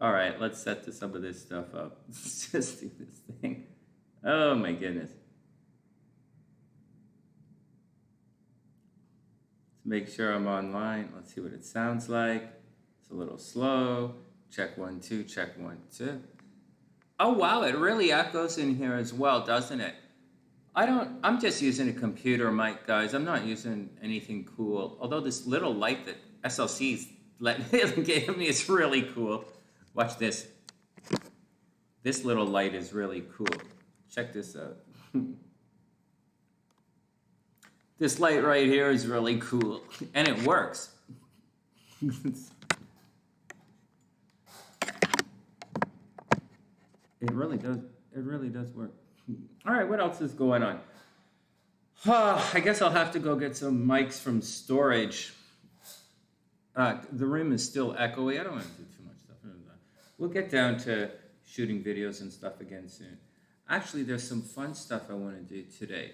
All right, let's set some of this stuff up. Let's just do this thing. Oh my goodness. Let's make sure I'm online. Let's see what it sounds like. It's a little slow. Check 1 2, check 1 2. Oh wow, it really echoes in here as well, doesn't it? I'm just using a computer mic, guys. I'm not using anything cool. Although this little light that SLC's gave me is really cool. Watch this. This little light is really cool. Check this out. This light right here is really cool. And it works. It really does. It really does work. All right, what else is going on? I guess I'll have to go get some mics from storage. The room is still echoey. I don't want to do too much stuff. We'll get down to shooting videos and stuff again soon. Actually, there's some fun stuff I want to do today.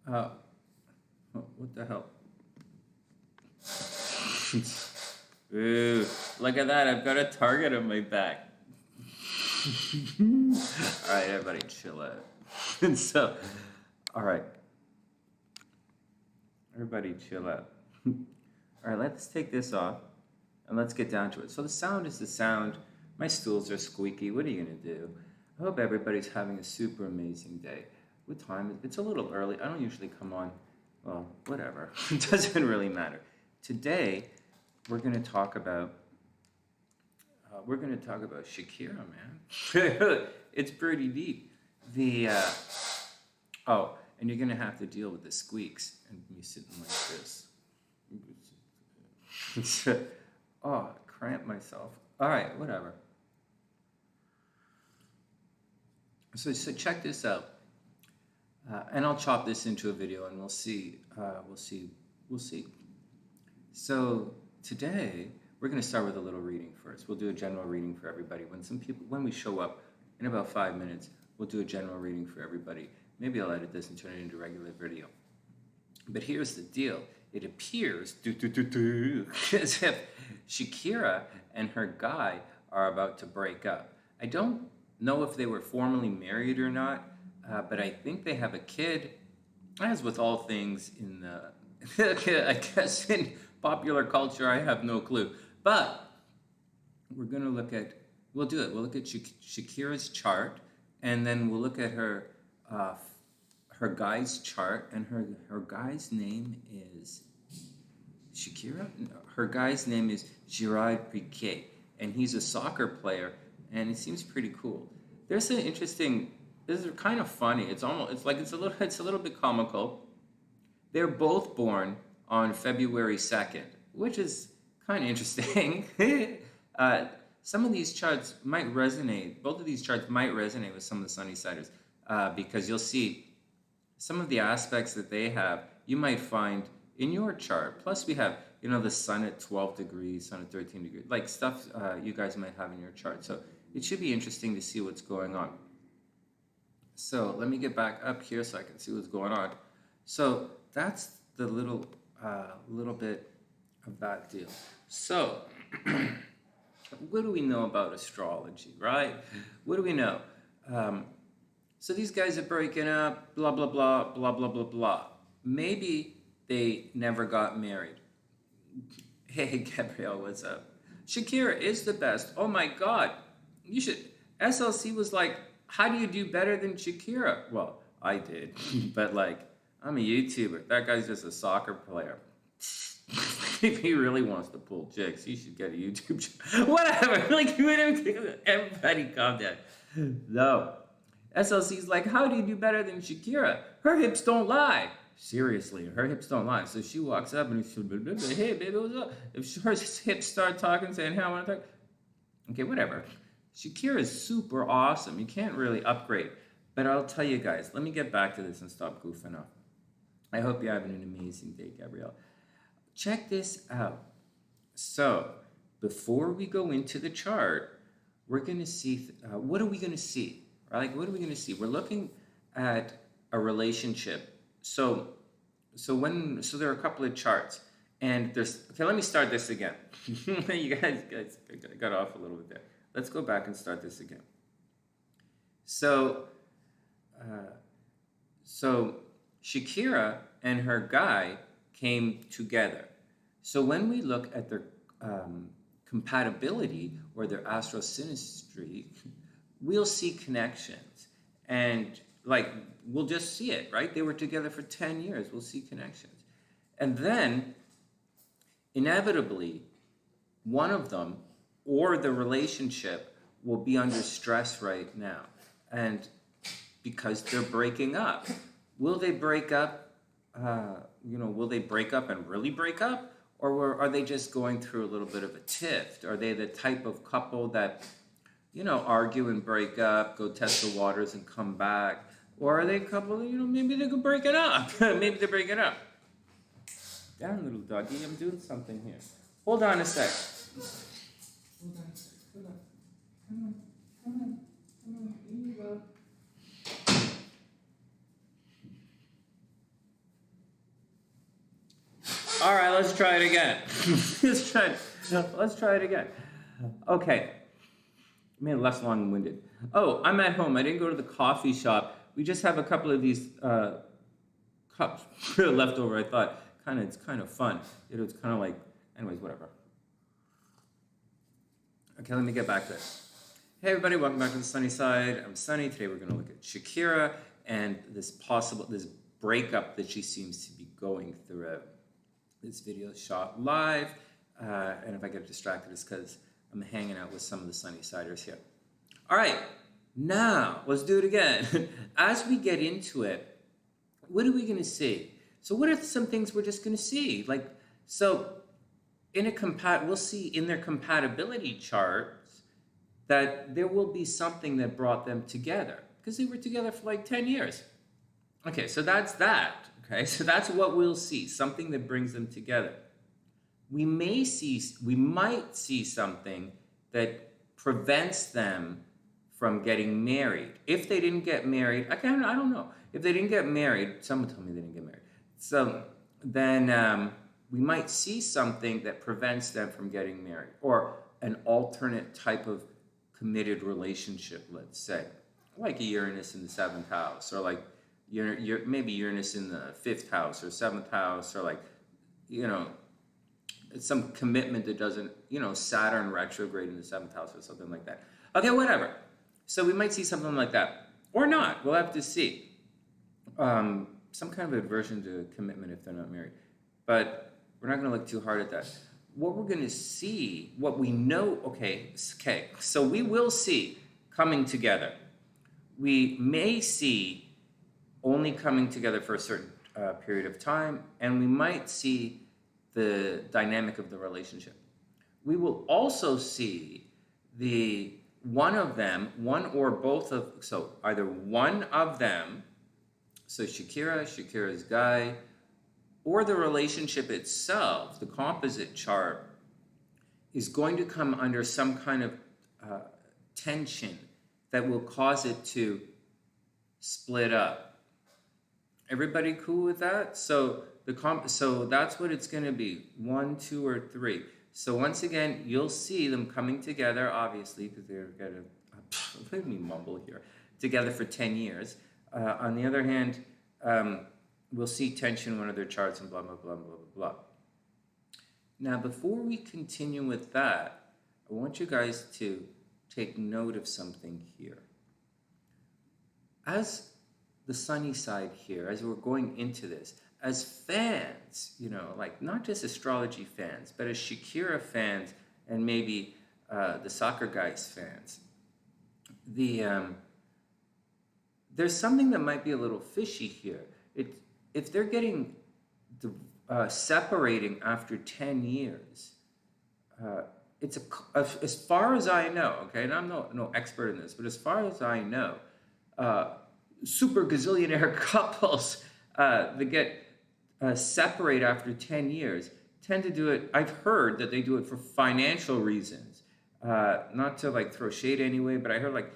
What the hell? Ooh, look at that. I've got a target on my back. All right, everybody, chill out. So, all right. Everybody, chill out. All right, let's take this off and let's get down to it. So the sound is the sound. My stools are squeaky. What are you going to do? I hope everybody's having a super amazing day. What time is it? It's a little early. I don't usually come on. Well, whatever. It doesn't really matter. Today, we're going to talk about Shakira, man. It's pretty deep. And you're going to have to deal with the squeaks and me sitting like this. Oh, cramp myself. All right, whatever. So check this out. And I'll chop this into a video and we'll see. So today, we're going to start with a little reading first. We'll do a general reading for everybody. When we show up in about 5 minutes, we'll do a general reading for everybody. Maybe I'll edit this and turn it into a regular video. But here's the deal. It appears as if Shakira and her guy are about to break up. I don't know if they were formally married or not, but I think they have a kid. As with all things in the, I guess in popular culture, I have no clue. But we're going to look at, we'll look at Shakira's chart, and then we'll look at her guy's chart, and her guy's name is Shakira? No, her guy's name is Gerard Piqué, and he's a soccer player, and it seems pretty cool. There's an interesting, this is kind of funny. It's a little bit comical. They're both born on February 2nd, which is kind of interesting. Some of these charts might resonate. Both of these charts might resonate with some of the SunnySiders because you'll see some of the aspects that they have, you might find in your chart. Plus we have, the sun at 12 degrees, sun at 13 degrees, like stuff you guys might have in your chart. So it should be interesting to see what's going on. So let me get back up here so I can see what's going on. So that's the little bit of that deal. So what do we know about astrology, right? What do we know? So these guys are breaking up, blah, blah, blah, blah, blah, blah, blah. Maybe they never got married. Hey, Gabrielle, what's up? Shakira is the best. Oh my God. You should. SLC was like, how do you do better than Shakira? Well, I did. But I'm a YouTuber. That guy's just a soccer player. If he really wants to pull chicks, he should get a YouTube channel. Whatever. Everybody calm down. No. SLC's like, how do you do better than Shakira? Her hips don't lie. Seriously, her hips don't lie. So she walks up and she's, hey, baby, what's up? If her hips start talking, saying, hey, I want to talk. Okay, whatever. Shakira is super awesome. You can't really upgrade. But I'll tell you guys, let me get back to this and stop goofing off. I hope you're having an amazing day, Gabrielle. Check this out. So, before we go into the chart, we're going to see, what are we going to see? Right? What are we going to see? We're looking at a relationship. So there are a couple of charts, And there's, okay, let me start this again. You guys got off a little bit there. Let's go back and start this again. So, so Shakira and her guy came together. So when we look at their compatibility or their astro synastry, we'll see connections. And like, we'll just see it, right? They were together for 10 years. We'll see connections. And then, inevitably, one of them or the relationship will be under stress right now. And because they're breaking up. Will they break up? Will they break up and really break up? Or are they just going through a little bit of a tiff? Are they the type of couple that, argue and break up, go test the waters and come back? Or are they a couple that, maybe they could break it up. Maybe they break it up. Down, little doggy, I'm doing something here. Hold on a sec. Hold on a sec. Hold on. Come on. Here you go. All right, let's try it again. Let's try it again. Okay. I made it less long-winded. Oh, I'm at home. I didn't go to the coffee shop. We just have a couple of these cups left over. I thought it's kind of fun. It's kind of like, anyways, whatever. Okay, let me get back to it. Hey everybody, welcome back to the Sunny Side. I'm Sonny. Today we're going to look at Shakira and this breakup that she seems to be going through. This video is shot live, and if I get distracted, it's because I'm hanging out with some of the Sunny-siders here. All right, now let's do it again. As we get into it, what are we going to see? So what are some things we're just going to see? We'll see in their compatibility charts that there will be something that brought them together because they were together for like 10 years. Okay, so that's that. Okay, so that's what we'll see, something that brings them together. We might see something that prevents them from getting married. If they didn't get married, I don't know. If they didn't get married, someone told me they didn't get married. So then we might see something that prevents them from getting married, or an alternate type of committed relationship, let's say, like a Uranus in the 7th house, or like maybe Uranus in the 5th house or 7th house, or some commitment that doesn't, Saturn retrograde in the 7th house or something like that. Okay, whatever. So we might see something like that, or not. We'll have to see. Some kind of aversion to commitment if they're not married. But we're not going to look too hard at that. What we're going to see, what we know, okay, so we will see coming together. We may see only coming together for a certain period of time, and we might see the dynamic of the relationship. We will also see one or both of, so either one of them, so Shakira's guy, or the relationship itself, the composite chart, is going to come under some kind of tension that will cause it to split up. Everybody cool with that? So that's what it's going to be, 1, 2, or 3. So once again, you'll see them coming together, obviously, because they're going to, let me mumble here, together for 10 years. On the other hand, we'll see tension in one of their charts and blah, blah, blah, blah, blah, blah. Now, before we continue with that, I want you guys to take note of something here. As the Sunny Side here, as we're going into this, as fans, not just astrology fans, but as Shakira fans and maybe the soccer guys fans, there's something that might be a little fishy here. If they're getting separating after 10 years, it's as far as I know, okay, and I'm no expert in this, but as far as I know, super gazillionaire couples that get separate after 10 years tend to do it. I've heard that they do it for financial reasons, not to throw shade anyway, but I heard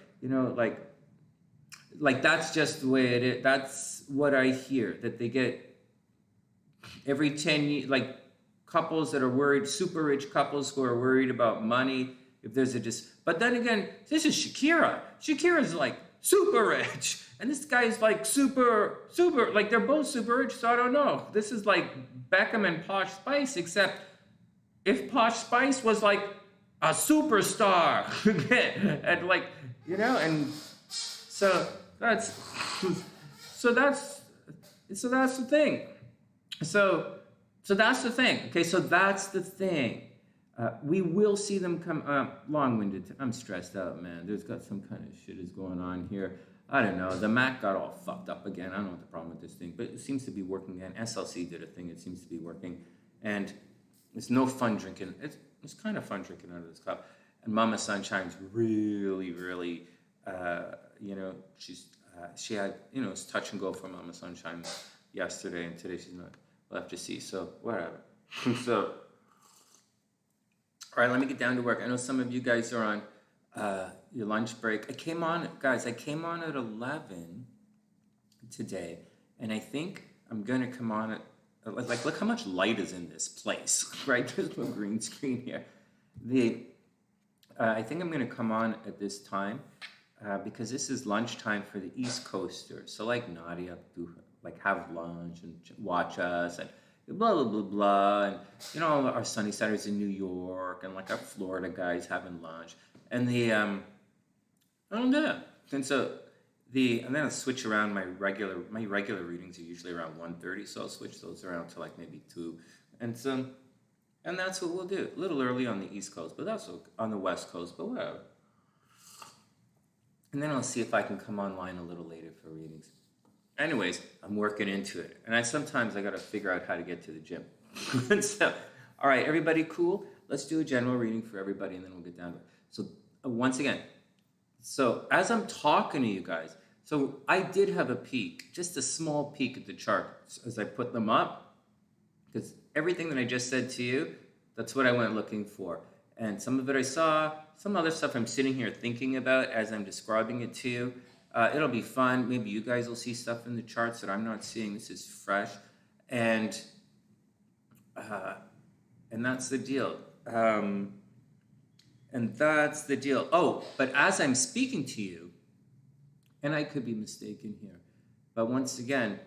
that's just the way it is. That's what I hear, that they get every 10 years, couples that are worried, super rich couples who are worried about money. If there's but then again, this is Shakira. Shakira's like super rich, and this guy's like super, like they're both super rich. So I don't know. This is like Beckham and Posh Spice, except if Posh Spice was like a superstar, and like and so that's the thing. So that's the thing. Okay, so that's the thing. We will see them come long-winded. I'm stressed out, man. There's got some kind of shit is going on here. I don't know. The Mac got all fucked up again. I don't know what the problem with this thing, but it seems to be working again. SLC did a thing. It seems to be working. And it's no fun drinking. It's kind of fun drinking out of this cup. And Mama Sunshine's really, really, she had, it's touch and go for Mama Sunshine yesterday, and today she's not. We'll have to see. So, whatever. So, all right, let me get down to work. I know some of you guys are on your lunch break. I came on at 11 today, and I think I'm going to come on at, like, look how much light is in this place, right? There's no green screen here. I think I'm going to come on at this time because this is lunchtime for the East Coasters. So, like, Nadia, like, have lunch and watch us, and blah, blah, blah, blah, and, our SunnySiders in New York, and, like, our Florida guys having lunch, and and so and then I'll switch around my regular readings are usually around 1:30, so I'll switch those around to, like, maybe 2, and that's what we'll do, a little early on the East Coast, but that's on the West Coast, but whatever, and then I'll see if I can come online a little later for readings. Anyways, I'm working into it. And sometimes I got to figure out how to get to the gym. So, all right, everybody cool? Let's do a general reading for everybody, and then we'll get down to it. So, once again, as I'm talking to you guys, so I did have a peek, just a small peek at the charts as I put them up, because everything that I just said to you, that's what I went looking for. And some of it I saw, some other stuff I'm sitting here thinking about as I'm describing it to you. It'll be fun. Maybe you guys will see stuff in the charts that I'm not seeing. This is fresh, and that's the deal. And that's the deal. Oh, but as I'm speaking to you, and I could be mistaken here, but once again,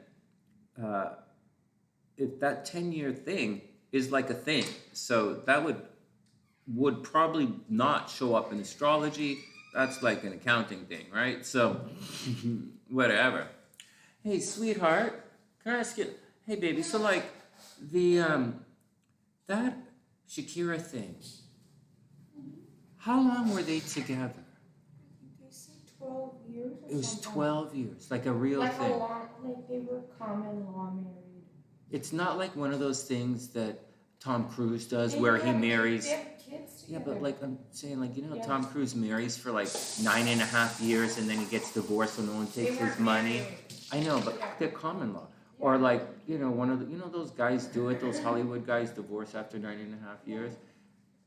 if that 10-year thing is like a thing, so that would probably not show up in astrology. That's like an accounting thing, right? So, whatever. Hey, sweetheart, can I ask you? Hey, baby. So, like, that Shakira thing. How long were they together? They said 12 years. It was 12 years, like a real thing. Like they were common law married. It's not like one of those things that Tom Cruise does, where he marries. They have kids together. Yeah, but like I'm saying, like, Tom Cruise marries for like 9.5 years, and then he gets divorced, so no one takes his money. Married. I know, but they're common law. Yeah. Or like, one of those guys do it. Those Hollywood guys divorce after 9.5 years.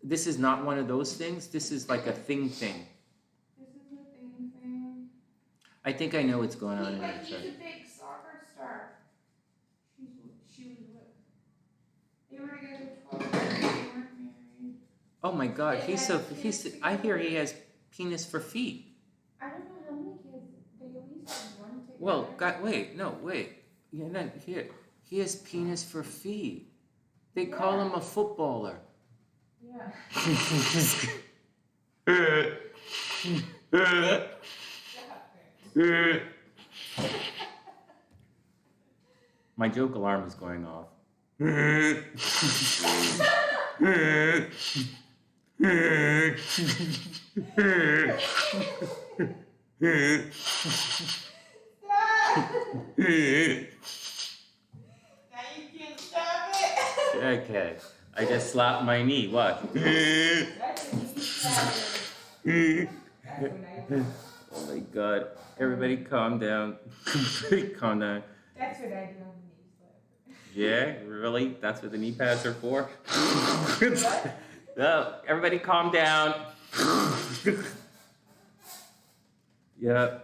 This is not one of those things. This is like a thing. This is a thing. I think I know what's going on in the He's a big soccer star. She was with. They were together 12 years. They weren't married. Oh my God, I hear he has penis for feet. I don't know how many kids. They at least have one together. Well, wait. Here, he has penis for feet. They call him a footballer. Yeah. My joke alarm is going off. Now you can't stop it. Okay, I just slapped my knee. What? That's a knee slapper. That's what I do. Oh my God! Everybody, calm down. Calm down. That's what I do on the knee slapper. Yeah, really? That's what the knee pads are for? What? No, everybody, calm down. Yeah.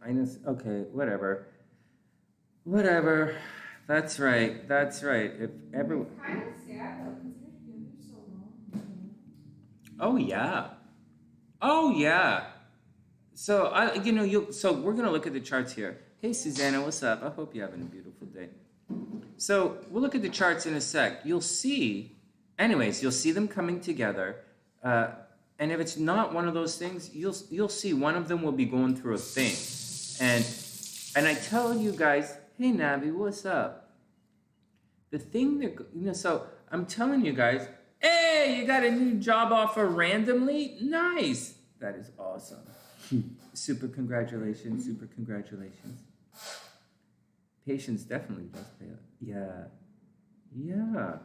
I know. Okay, whatever. That's right. If everyone. Kind of sad Oh yeah. Oh yeah. So so we're gonna look at the charts here. Hey Susanna, what's up? I hope you're having a beautiful day. So we'll look at the charts in a sec. You'll see them coming together. And if it's not one of those things, you'll see one of them will be going through a thing. And I tell you guys, hey Navi, what's up? The thing that so I'm telling you guys, hey, you got a new job offer randomly? Nice. That is awesome. Super congratulations, super congratulations. Patience definitely does pay off. Yeah. Yeah.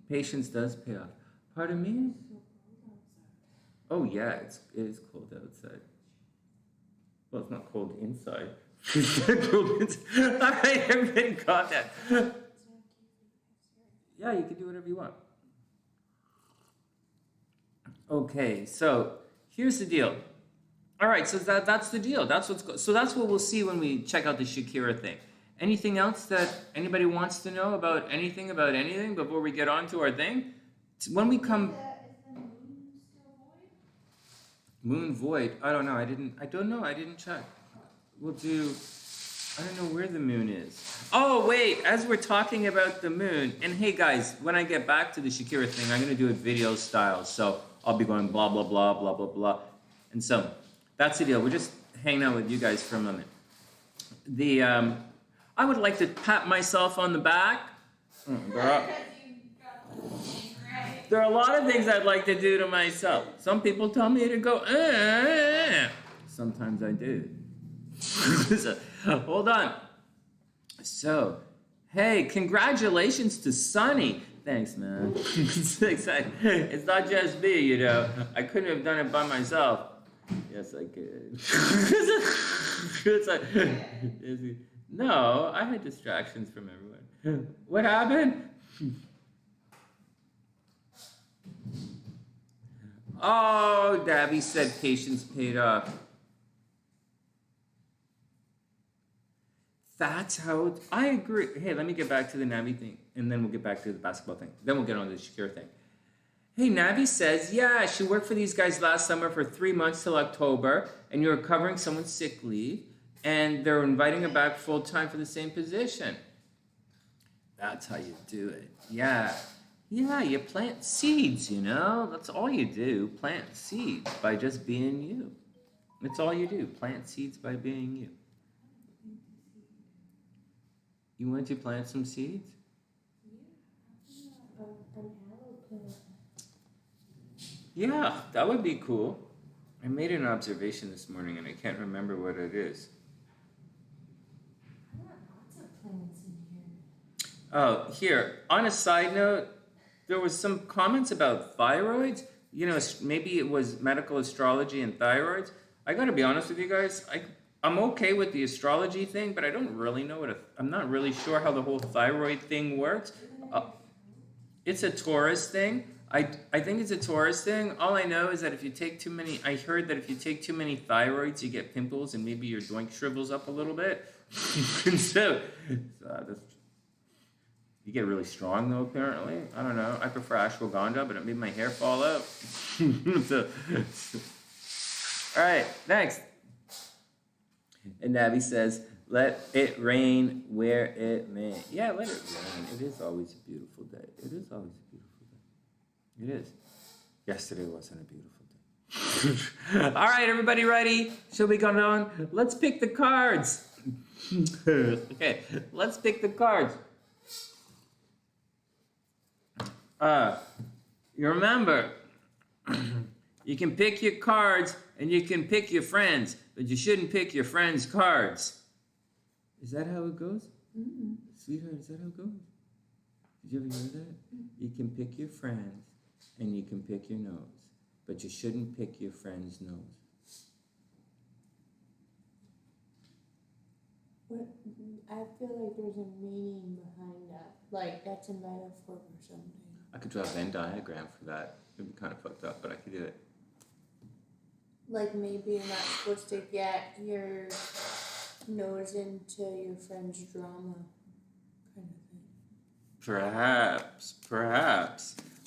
Patience does pay off. Pardon me? Oh yeah, it is cold outside. Well, it's not cold inside. It's cold inside. I haven't been caught that. Yeah, you can do whatever you want. Okay, so here's the deal. All right, so that's the deal. That's what we'll see when we check out the Shakira thing. Anything else that anybody wants to know about anything before we get on to our thing? When we come. Is the moon still void? Moon void. I don't know. I don't know. I didn't check. We'll do. I don't know where the moon is. Oh wait, as we're talking about the moon, and hey guys, when I get back to the Shakira thing, I'm gonna do it video style. So I'll be going blah blah blah blah blah blah, and so that's the deal. We're just hanging out with you guys for a moment. I would like to pat myself on the back. There are a lot of things I'd like to do to myself. Some people tell me to go, Sometimes I do. So, hold on. So, hey, congratulations to Sonny. Thanks, man. It's not just me, I couldn't have done it by myself. Yes, I could. No, I had distractions from everyone. What happened? Oh, Dabby said patience paid off. That's how I agree. Hey, let me get back to the Navi thing, and then we'll get back to the basketball thing. Then we'll get on to the Shakira thing. Hey, Navi says, yeah, she worked for these guys last summer for 3 months till October, and you're covering someone's sick leave, and they're inviting her back full-time for the same position. That's how you do it. Yeah. Yeah, you plant seeds, That's all you do. Plant seeds by just being you. That's all you do. Plant seeds by being you. You want to plant some seeds? Yeah, that would be cool. I made an observation this morning and I can't remember what it is. I want lots of plants in here. Oh, here. On a side note, there was some comments about thyroids. Maybe it was medical astrology and thyroids. I got to be honest with you guys. I'm okay with the astrology thing, but I don't really know I'm not really sure how the whole thyroid thing works. It's a Taurus thing. I think it's a Taurus thing. All I know is that if you take too many, I heard that if you take too many thyroids, you get pimples and maybe your joint shrivels up a little bit. so you get really strong though, apparently. I don't know. I prefer ashwagandha, but it made my hair fall out. All right, next. And Navi says, let it rain where it may. Yeah, let it rain. It is always a beautiful day. It is always a beautiful day. It is. Yesterday wasn't a beautiful day. All right, everybody ready? Shall we go on? Let's pick the cards. Okay, let's pick the cards. You remember, you can pick your cards and you can pick your friends, but you shouldn't pick your friends' cards. Is that how it goes? Mm-hmm. Sweetheart, is that how it goes? Did you ever hear that? You can pick your friends and you can pick your nose, but you shouldn't pick your friend's nose. I feel like there's a meaning behind that. Like, that's a metaphor for something. I could draw a Venn diagram for that. It'd be kind of fucked up, but I could do it. Like, maybe you're not supposed to get your nose into your friend's drama, kind of thing. Perhaps.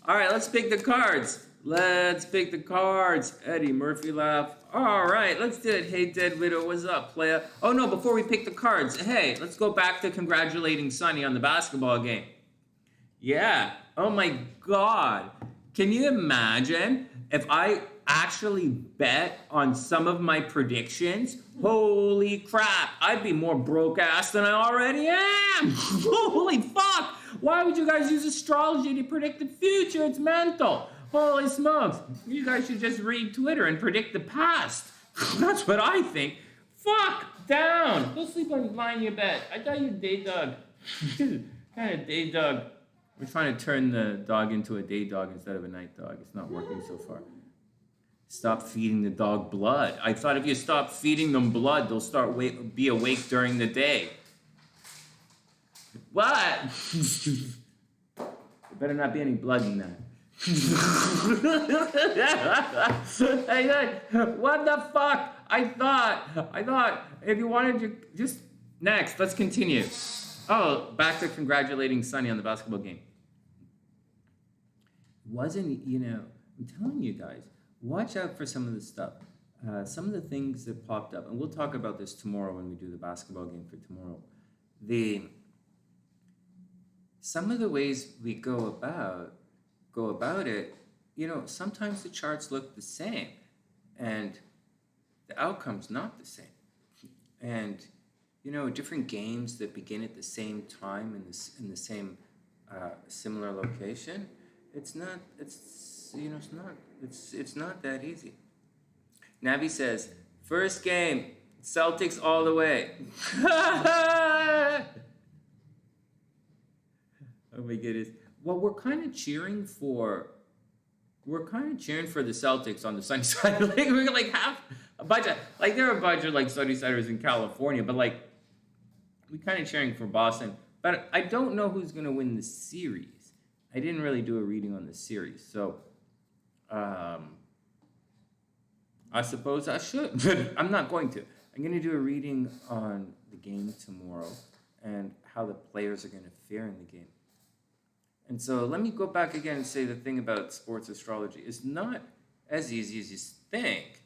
All right, let's pick the cards. Let's pick the cards. Eddie Murphy laugh. All right, let's do it. Hey, Dead Widow, what's up, playa? Oh, no, before we pick the cards, hey, let's go back to congratulating Sonny on the basketball game. Yeah. Oh, my God. Can you imagine if I actually bet on some of my predictions? Holy crap. I'd be more broke-ass than I already am. Holy fuck. Why would you guys use astrology to predict the future? It's mental. Holy smokes. You guys should just read Twitter and predict the past. That's what I think. Fuck down. Go sleep on lying in your bed. I thought you were a day dog. Kind of day dog. We're trying to turn the dog into a day dog instead of a night dog. It's not working so far. Stop feeding the dog blood. I thought if you stop feeding them blood, they'll start be awake during the day. What? There better not be any blood in that. What the fuck? I thought if you wanted to just next, let's continue. Oh, back to congratulating Sonny on the basketball game. Wasn't, I'm telling you guys, watch out for some of the stuff. Some of the things that popped up, and we'll talk about this tomorrow when we do the basketball game for tomorrow. Some of the ways we go about it, sometimes the charts look the same, and the outcome's not the same. And different games that begin at the same time in the same similar location, it's not that easy. Navi says, first game, Celtics all the way. Oh my goodness. Well, we're kind of cheering for the Celtics on the sunny side. We're like half a bunch of, there are a bunch of Sunnysiders in California, but we're kind of cheering for Boston. But I don't know who's going to win the series. I didn't really do a reading on the series, so I suppose I should, but I'm not going to. I'm going to do a reading on the game tomorrow and how the players are going to fare in the game. And so let me go back again and say the thing about sports astrology is not as easy as you think.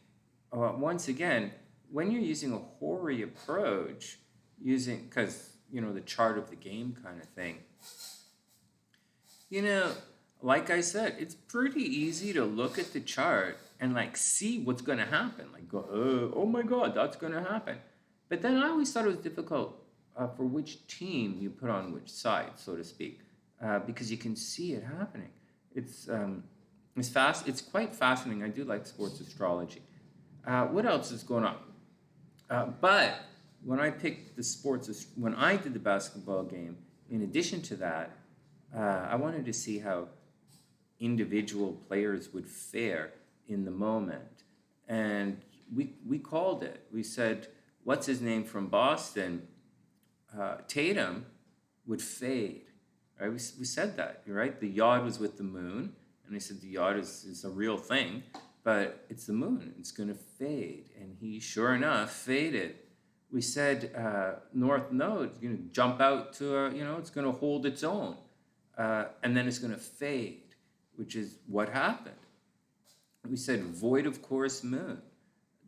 Once again, when you're using a Hori approach, because, the chart of the game kind of thing, like I said, it's pretty easy to look at the chart and see what's going to happen. Go, oh my God, that's going to happen. But then I always thought it was difficult for which team you put on which side, so to speak. Because you can see it happening. It's quite fascinating. I do like sports astrology. What else is going on? But when I picked when I did the basketball game, in addition to that, I wanted to see how individual players would fare in the moment. And we called it. We said, what's his name from Boston? Tatum would fade. Right? We said that, right? The yod was with the moon, and we said the yod is a real thing, but it's the moon. It's going to fade, and he, sure enough, faded. We said North Node is going to jump out to it's going to hold its own, and then it's going to fade, which is what happened. We said void of course moon.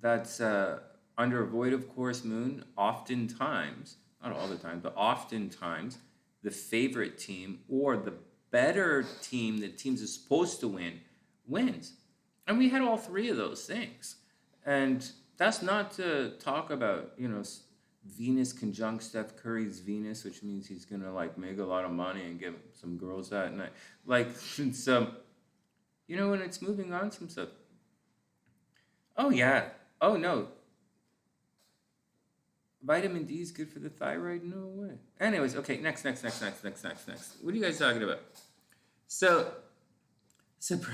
That's under a void of course moon, oftentimes, not all the time, but oftentimes, the favorite team or the better team that teams are supposed to win wins. And we had all three of those things. And that's not to talk about, Venus conjunct Steph Curry's Venus, which means he's going to make a lot of money and get some girls that night. It's, when it's moving on some stuff. Oh, yeah. Oh, no. Vitamin D is good for the thyroid? No way. Anyways, okay, next. What are you guys talking about? So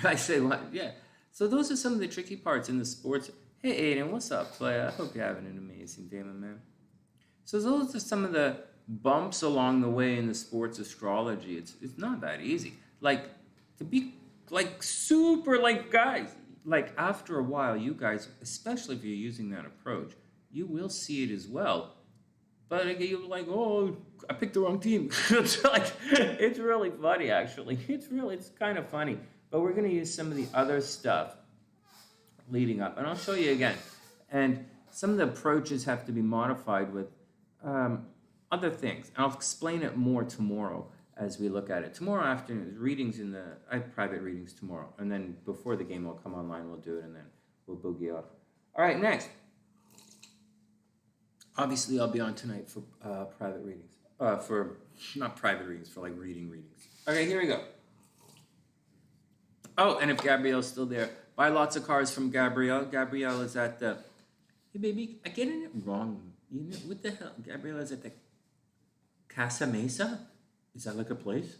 I say what? Yeah. So those are some of the tricky parts in the sports. Hey, Aiden, what's up, playa? I hope you're having an amazing day, my man. So those are some of the bumps along the way in the sports astrology. It's not that easy. To be, super, guys, after a while, you guys, especially if you're using that approach, you will see it as well. But you're oh, I picked the wrong team. It's really funny, actually. It's kind of funny. but we're going to use some of the other stuff leading up. And I'll show you again. And some of the approaches have to be modified with other things. And I'll explain it more tomorrow as we look at it. Tomorrow afternoon, readings I have private readings tomorrow. And then before the game will come online, we'll do it, and then we'll boogie off. All right, next. Obviously, I'll be on tonight for private readings. Not private readings, for like readings. Okay, here we go. Oh, and if Gabrielle's still there, buy lots of cards from Gabrielle. Gabrielle is at the... Hey, baby, I'm getting it wrong. You know, what the hell? Gabrielle is at the Casa Mesa? Is that like a place?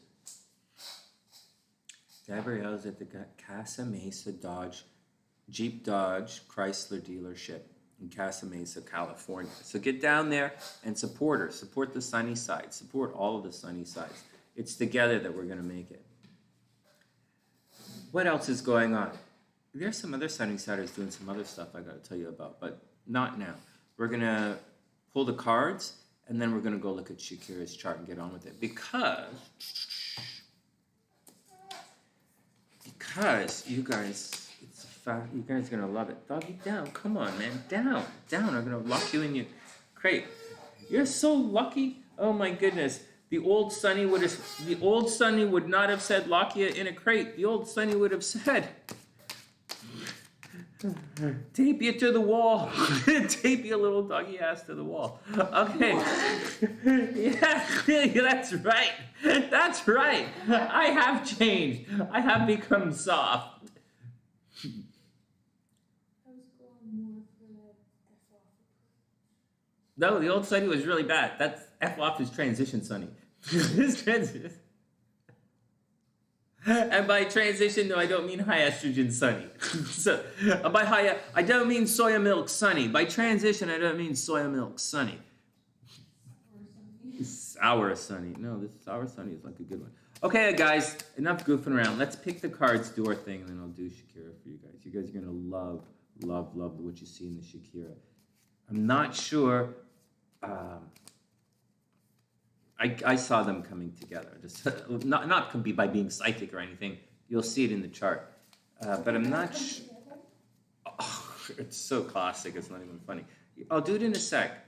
Gabrielle is at the Casa Mesa Jeep Dodge Chrysler dealership in Casa Mesa, California. So get down there and support her. Support the Sunny Side. Support all of the Sunny Sides. It's together that we're going to make it. What else is going on? There's some other Sunny Siders doing some other stuff I got to tell you about, but not now. We're going to pull the cards, and then we're going to go look at Shakira's chart and get on with it. Because you guys... You guys are going to love it. Doggy, down. Come on, man. Down. I'm going to lock you in your crate. You're so lucky. Oh, my goodness. The old Sonny would not have said lock you in a crate. The old Sonny would have said tape you to the wall. Tape your little doggy ass to the wall. Okay. Yeah, that's right. That's right. I have changed. I have become soft. No, the old Sonny was really bad. That's F off his transition, Sonny. His transition. And by transition, no, I don't mean high estrogen Sonny. So, by high, I don't mean soya milk Sonny. By transition, I don't mean soya milk Sonny. Sour Sonny. No, this sour Sonny is like a good one. Okay, guys, enough goofing around. Let's pick the cards, do our thing, and then I'll do Shakira for you guys. You guys are going to love what you see in the Shakira. I'm not sure. I saw them coming together. Just not by being psychic or anything. You'll see it in the chart. But I'm not sure. Oh, it's so classic. It's not even funny. I'll do it in a sec.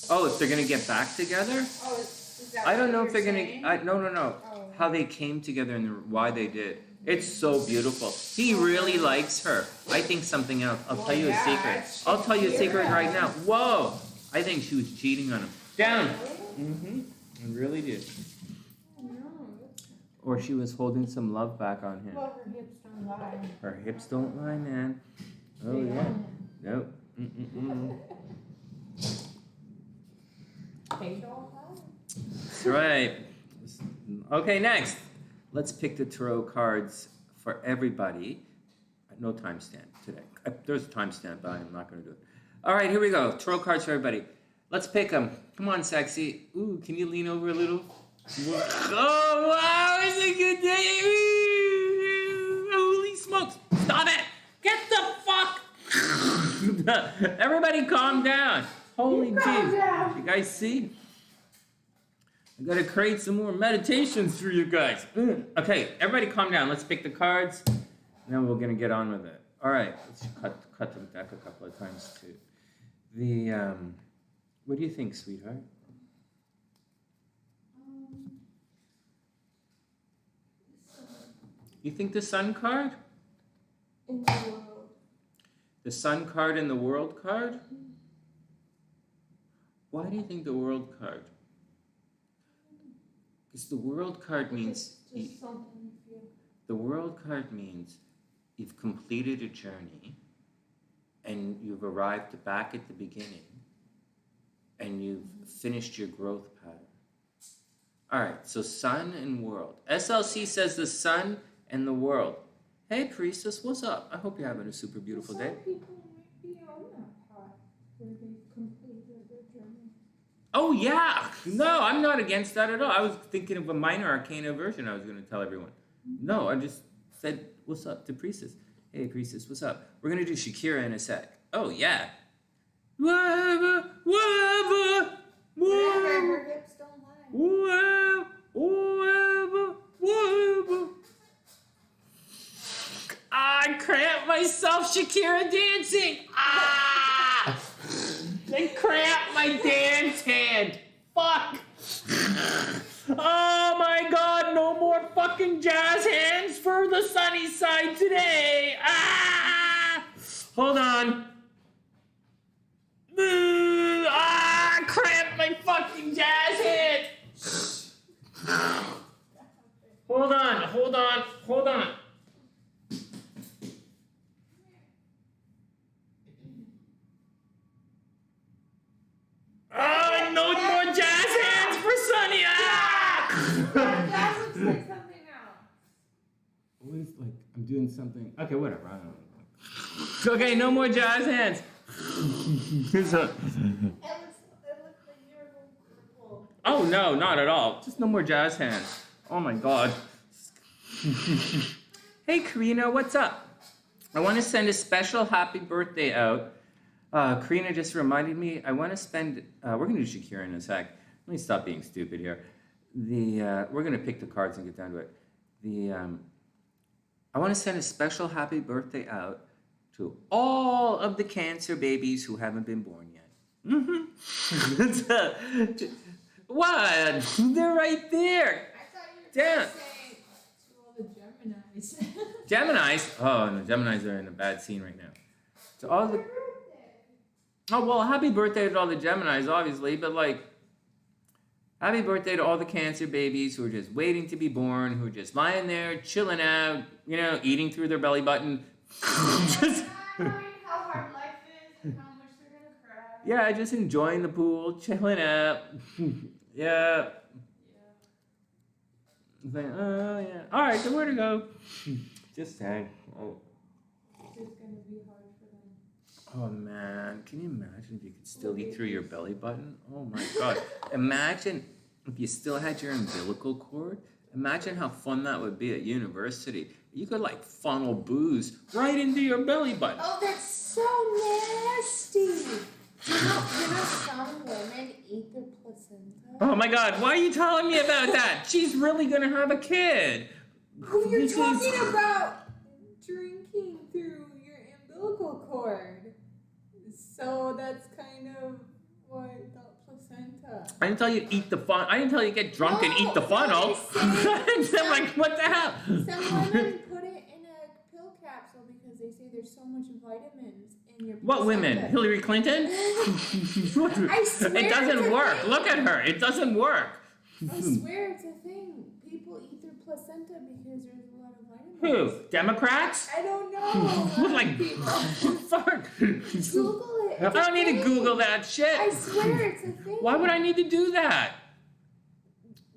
Oh, if they're going to get back together? Oh, is that I don't know if they're saying? going to... No. Oh. How they came together and why they did. It's so beautiful. He really likes her. I think something else. I'll tell you a secret. I'll tell you a secret right now. Whoa! I think she was cheating on him. Down! Mm-hmm. I really did. No. Or she was holding some love back on him. Well, her hips don't lie. Her hips don't lie, man. Oh, yeah. Nope. They don't lie. That's right. Okay, next. Let's pick the tarot cards for everybody. No timestamp today. There's a timestamp, but I'm not going to do it. All right, here we go. Tarot cards for everybody. Let's pick them. Come on, sexy. Ooh, can you lean over a little? Oh, wow, it's a good day. Holy smokes. Stop it. Get the fuck. Everybody calm down. Holy jeez. You guys see? I gotta create some more meditations for you guys. Okay, everybody calm down. Let's pick the cards, and then we're gonna get on with it. All right, let's cut the deck a couple of times too. What do you think, sweetheart? You think the Sun card? In the world. The Sun card and the World card? Why do you think the World card? Because the World card means... The World card means you've completed a journey and you've arrived back at the beginning and you've finished your growth pattern. All right, so Sun and World. SLC says the Sun and the World. Hey, Priestess, what's up? I hope you're having a super beautiful day. Some people might be on that path where they've completed their journey. Oh, yeah. No, I'm not against that at all. I was thinking of a minor arcana version I was going to tell everyone. No, I just said, what's up to Priestess? Hey, Priestess, what's up? We're going to do Shakira in a sec. Oh, yeah. Whatever, her hips don't lie. myself Shakira dancing. Ah! I cramped my dance hand. Fuck. Oh my god, no more fucking jazz hands for the sunny side today. Ah! Hold on. Cramped my fucking jazz hand. Hold on. No more jazz hands for Sonny. That looks like something else. Always like I'm doing something. Okay, whatever. I don't know. Okay, no more jazz hands. It looks like you're purple. Oh no, not at all. Just no more jazz hands. Oh my god. Hey Karina, what's up? I want to send a special happy birthday out. Karina just reminded me. I want to spend. We're gonna do Shakira in a sec. Let me stop being stupid here. We're gonna pick the cards and get down to it. I want to send a special happy birthday out to all of the cancer babies who haven't been born yet. What? They're right there. I thought you were Damn. saying to all the Geminis. Geminis? Oh, no, Geminis are in a bad scene right now. To all the... Oh, well, happy birthday to all the Geminis, obviously, but like, happy birthday to all the cancer babies who are just waiting to be born, who are just lying there, chilling out, eating through their belly button. Just... Knowing how hard life is and how much they're gonna cry. Yeah, just enjoying the pool, chilling out. Yeah. It's like, oh, yeah. All right, then where to go? Just saying. Oh. It's gonna be hard for them. Oh man, can you imagine if you could still eat through your belly button? Oh my god. Imagine if you still had your umbilical cord. Imagine how fun that would be at university. You could like funnel booze right into your belly button. Oh, that's so nasty. You know some women eat their placenta? Oh my god, why are you telling me about that? She's really gonna have a kid. Who you're talking about drinking through your umbilical cord. So that's kind of what the placenta. I didn't tell you to eat the fun. I didn't tell you to get drunk and eat the funnel. I'm like, what the hell? Some women put it in a pill capsule because they say there's so much vitamins in your placenta. What women? Hillary Clinton? I swear It doesn't it's a work. thing. Look at her. It doesn't work. I swear it's a thing. People eat their placenta because there's a lot of vitamins. Who? Democrats? I don't know. Look like people. fuck. Google it. I don't need to Google that shit. I swear it's a thing. Why would I need to do that?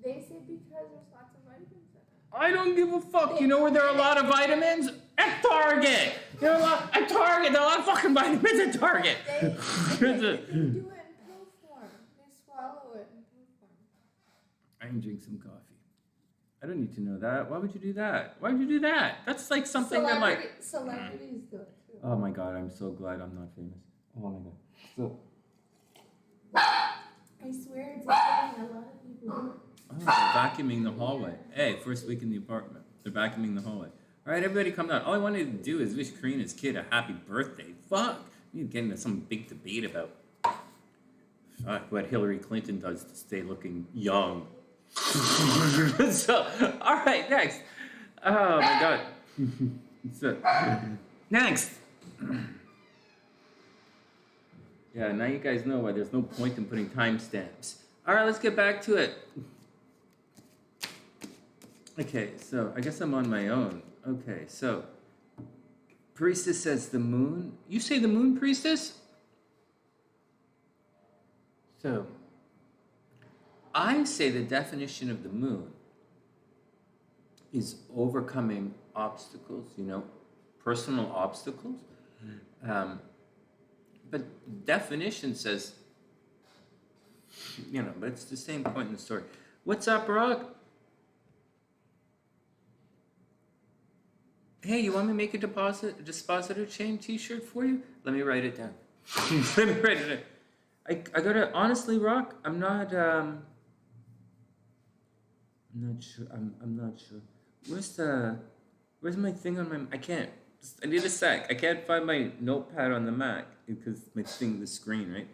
They say because there's lots of vitamins in it. I don't give a fuck. You know where there are a lot of vitamins? At Target. There are a lot at Target. There are a lot of fucking vitamins at Target. They do it in pill form. They swallow it in pill form. I can drink some coffee. I don't need to know that. Why would you do that? Why would you do that? That's like something that like... Celebrities do it too. Oh my god, I'm so glad I'm not famous. Oh my god. So... I swear it's a thing. A lot of people do it. Oh, they're vacuuming the hallway. Hey, first week in the apartment. They're vacuuming the hallway. All right, everybody come down. All I wanted to do is wish Karina's kid a happy birthday. Fuck. We need to get into some big debate about what Hillary Clinton does to stay looking young. So, all right, next. Oh, my God. So, next. Yeah, now you guys know why there's no point in putting timestamps. All right, let's get back to it. Okay, so I guess I'm on my own. Okay, so Priestess says the moon. You say the moon, Priestess? So I say the definition of the moon is overcoming obstacles, personal obstacles. But definition says, but it's the same point in the story. What's up, Rock? Hey, you want me to make a dispositor chain t-shirt for you? Let me write it down. Let me write it down. I gotta, honestly, Rock, I'm not sure. I'm not sure. Where's my thing on my, I can't. I need a sec. I can't find my notepad on the Mac because the screen, right?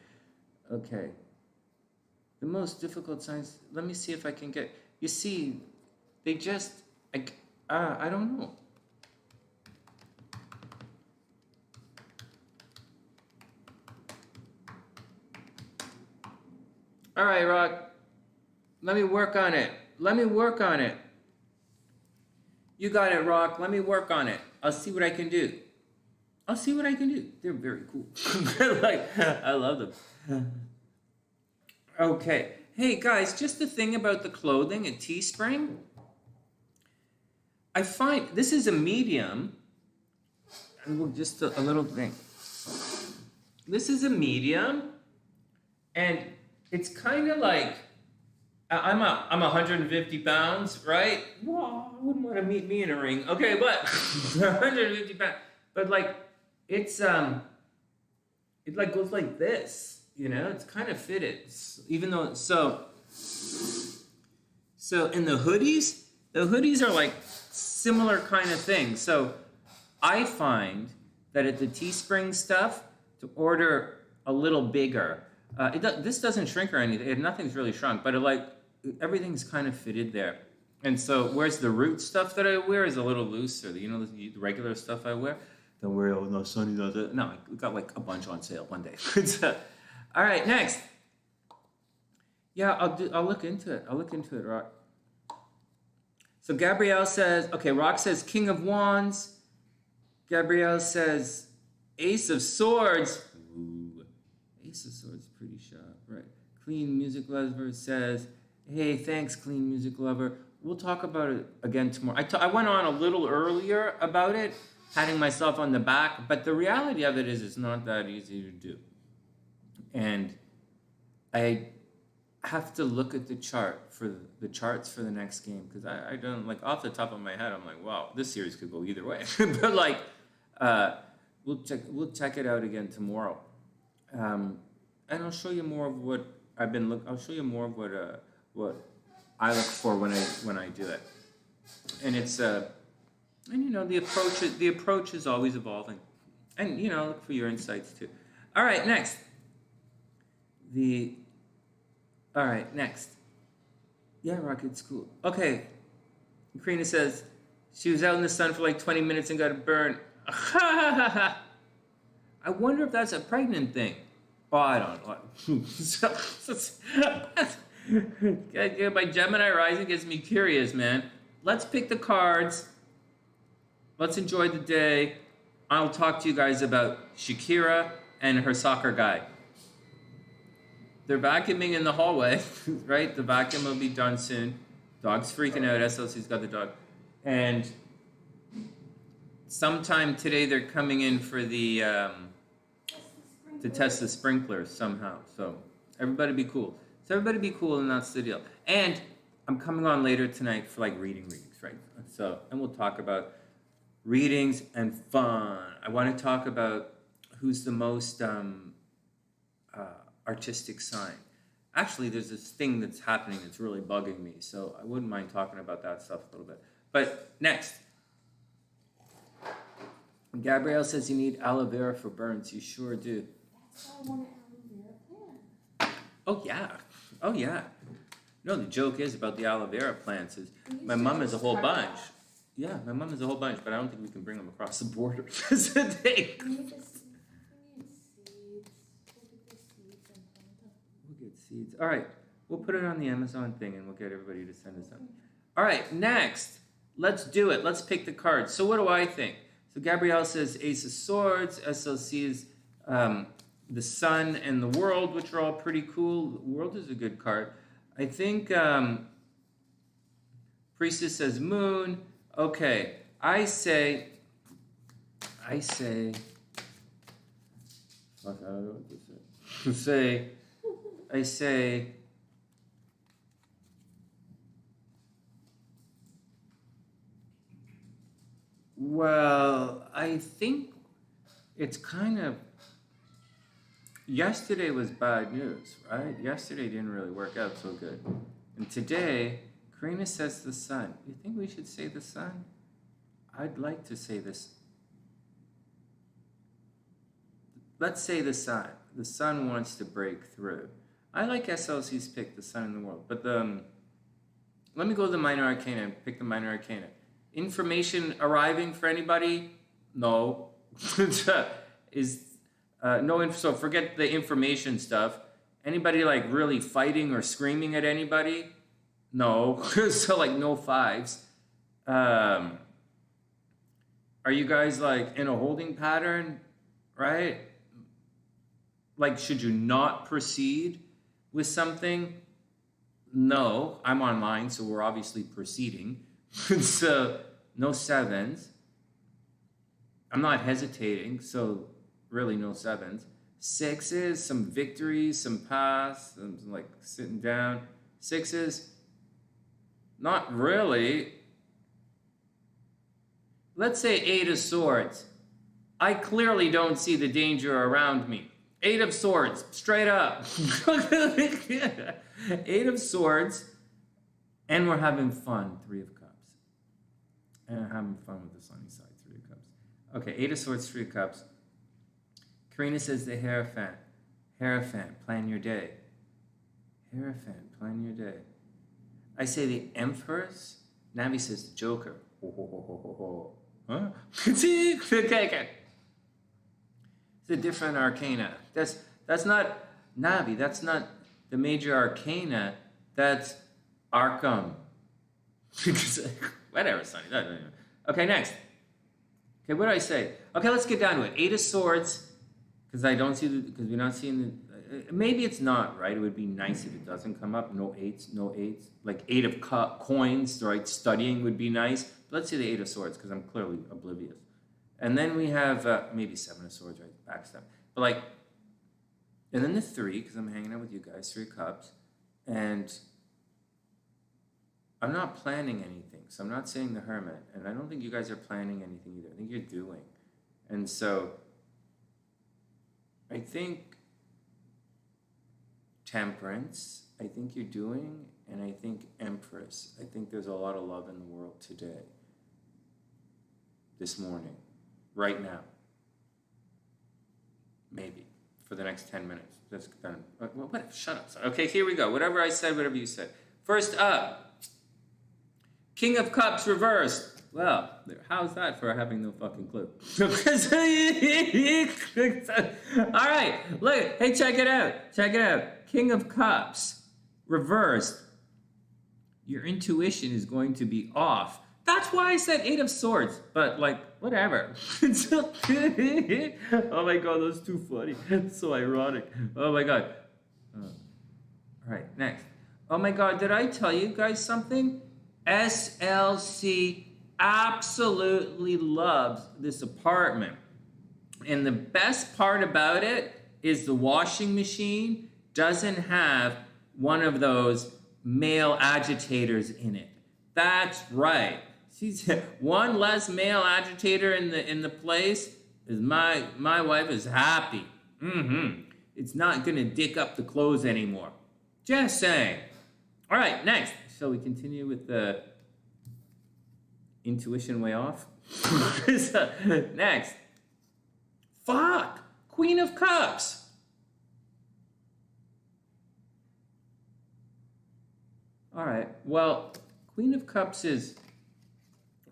Okay. The most difficult signs. Let me see if I can get. You see, they just. I don't know. All right, Rock. Let me work on it. Let me work on it. You got it, Rock. Let me work on it. I'll see what I can do. I'll see what I can do. They're very cool. Like, I love them. Okay. Hey, guys, just a thing about the clothing at Teespring. I find this is a medium. And just a little thing. This is a medium. And it's kind of like, I'm 150 pounds, right? Well, I wouldn't want to meet me in a ring. Okay, but 150 pounds. But like, it like goes like this, you know? It's kind of fitted, even though so in the hoodies are like similar kind of thing. So I find that at the Teespring stuff to order a little bigger. This doesn't shrink or anything. Nothing's really shrunk, but everything's kind of fitted there. And so, whereas the root stuff that I wear is a little looser. You know, the regular stuff I wear. Don't worry, oh no, Sonny does it. No, I got like a bunch on sale one day. All right, next. Yeah, I'll look into it. I'll look into it, Rock. So Gabrielle says, okay, Rock says King of Wands. Gabrielle says Ace of Swords. Ooh, Ace of Swords, pretty sharp, right? Clean Music Lover says, hey, thanks, Clean Music Lover. We'll talk about it again tomorrow. I went on a little earlier about it, patting myself on the back, but the reality of it is it's not that easy to do. And I have to look at the charts for the next game, because I don't, like, off the top of my head, I'm like, wow, this series could go either way. But like, we'll check it out again tomorrow. And I'll show you more of what I'll show you more of what I look for when I do it. And it's and you know, the approach is always evolving. And you know, look for your insights too. All right, next. Yeah, Rocket School. Okay. Karina says she was out in the sun for like 20 minutes and got a burn. I wonder if that's a pregnant thing. Oh, I don't know. My Gemini rising gets me curious, man. Let's pick the cards. Let's enjoy the day. I'll talk to you guys about Shakira and her soccer guy. They're vacuuming in the hallway, right? The vacuum will be done soon. Dog's freaking out. SLC's got the dog. And sometime today they're coming in for the to test the sprinklers somehow. So everybody be cool. And that's the deal. And I'm coming on later tonight for like readings, right? So, and we'll talk about readings and fun. I want to talk about who's the most artistic sign. Actually, there's this thing that's happening that's really bugging me, so I wouldn't mind talking about that stuff a little bit. But next, Gabrielle says you need aloe vera for burns. You sure do. That's why I want an aloe vera plant. Oh yeah. No, the joke is about the aloe vera plants is my mom has a whole bunch. Yeah, my mom has a whole bunch, but I don't think we can bring them across the border. That's the thing. We need seeds. We'll get seeds. All right, we'll put it on the Amazon thing, and we'll get everybody to send us some. All right, next, let's do it. Let's pick the cards. So what do I think? So Gabrielle says Ace of Swords. SLC is the Sun and the World, which are all pretty cool. The World is a good card. I think Priestess says Moon. Okay, I say, fuck, I don't know what to say. I say, well, I think it's kind of, yesterday was bad news, right? Yesterday didn't really work out so good. And today, Karina says the Sun. You think we should say the Sun? I'd like to say this. let's say the sun. The sun wants to break through. I like SLC's pick, the sun in the world. But let me go to the minor arcana and pick the minor arcana. Information arriving for anybody? No. Is no info. So forget the information stuff. Anybody like really fighting or screaming at anybody? No. So like no fives. Are you guys like in a holding pattern? Right? Like, should you not proceed with something? No, I'm online, so we're obviously proceeding. So, no sevens. I'm not hesitating, so really no sevens. Sixes, some victories, some paths, some like sitting down. Sixes, not really. Let's say 8 of swords. I clearly don't see the danger around me. 8 of swords, straight up. 8 of swords, and we're having fun, 3 of cups. And having fun with the sunny side, 3 of cups. Okay, 8 of swords, 3 of cups. Karina says the Hierophant. Hierophant, plan your day. Hierophant, plan your day. I say the Empress. Navi says the Joker. Ho, ho, ho, ho, ho, ho. Huh? Okay. It's a different arcana. That's not Navi. That's not the major arcana. That's Arkham. Whatever, Sonny. Okay, next. Okay, what do I say? Okay, let's get down to it. 8 of swords, because I don't see because we're not seeing the. Maybe it's not right. It would be nice if it doesn't come up. No eights. Like 8 of coins, right? Studying would be nice. But let's see the 8 of swords, because I'm clearly oblivious. And then we have maybe 7 of swords, right? Backstab. But like, and then the 3, because I'm hanging out with you guys, 3 of cups. And I'm not planning anything. So I'm not saying the Hermit. And I don't think you guys are planning anything either. I think you're doing. And so I think Temperance, I think you're doing. And I think Empress. I think there's a lot of love in the world today. This morning. Right now. Maybe. For the next 10 minutes. That's done. What? Shut up. Okay, here we go. Whatever I said, whatever you said. First up. King of Cups reversed. Well, how's that for having no fucking clue? All right. Look. Hey, check it out. Check it out. King of Cups reversed. Your intuition is going to be off. That's why I said 8 of swords, but like, whatever. Oh my god, that's too funny. It's so ironic. Oh my god. All right, next. Oh my god, did I tell you guys something? SLC absolutely loves this apartment. And the best part about it is the washing machine doesn't have one of those male agitators in it. That's right. She's one less male agitator in the place. Is my wife is happy. It's not gonna dick up the clothes anymore. Just saying. All right, next. Shall we continue with the intuition way off? Next. Fuck. Queen of Cups. All right. Well, Queen of Cups is.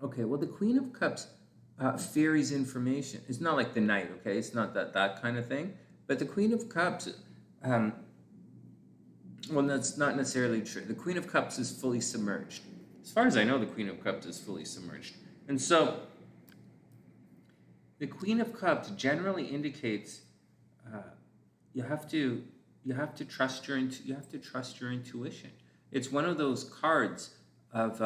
Okay, well, the Queen of Cups ferries information. It's not like the Knight, okay? It's not that kind of thing. But the Queen of Cups, well, that's not necessarily true. The Queen of Cups is fully submerged. As far as I know, the Queen of Cups is fully submerged. And so, the Queen of Cups generally indicates you have to trust your intuition. It's one of those cards of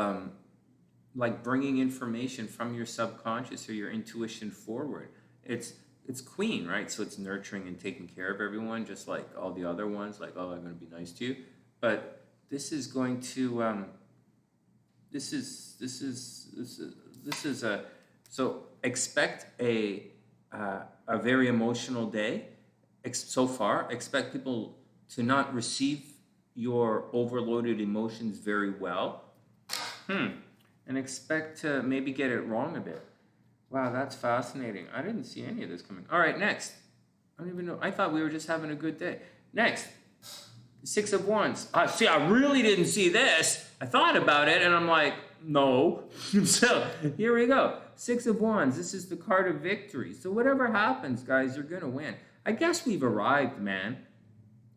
like bringing information from your subconscious or your intuition forward. It's Queen, right? So it's nurturing and taking care of everyone, just like all the other ones. Like, oh, I'm going to be nice to you. But this is going to this is a so expect a very emotional day. So far, expect people to not receive your overloaded emotions very well. And expect to maybe get it wrong a bit. Wow, that's fascinating. I didn't see any of this coming. All right, next. I don't even know. I thought we were just having a good day. Next, Six of Wands. See, I really didn't see this. I thought about it, and I'm like, no. So here we go. Six of Wands. This is the card of victory. So whatever happens, guys, you're going to win. I guess we've arrived, man.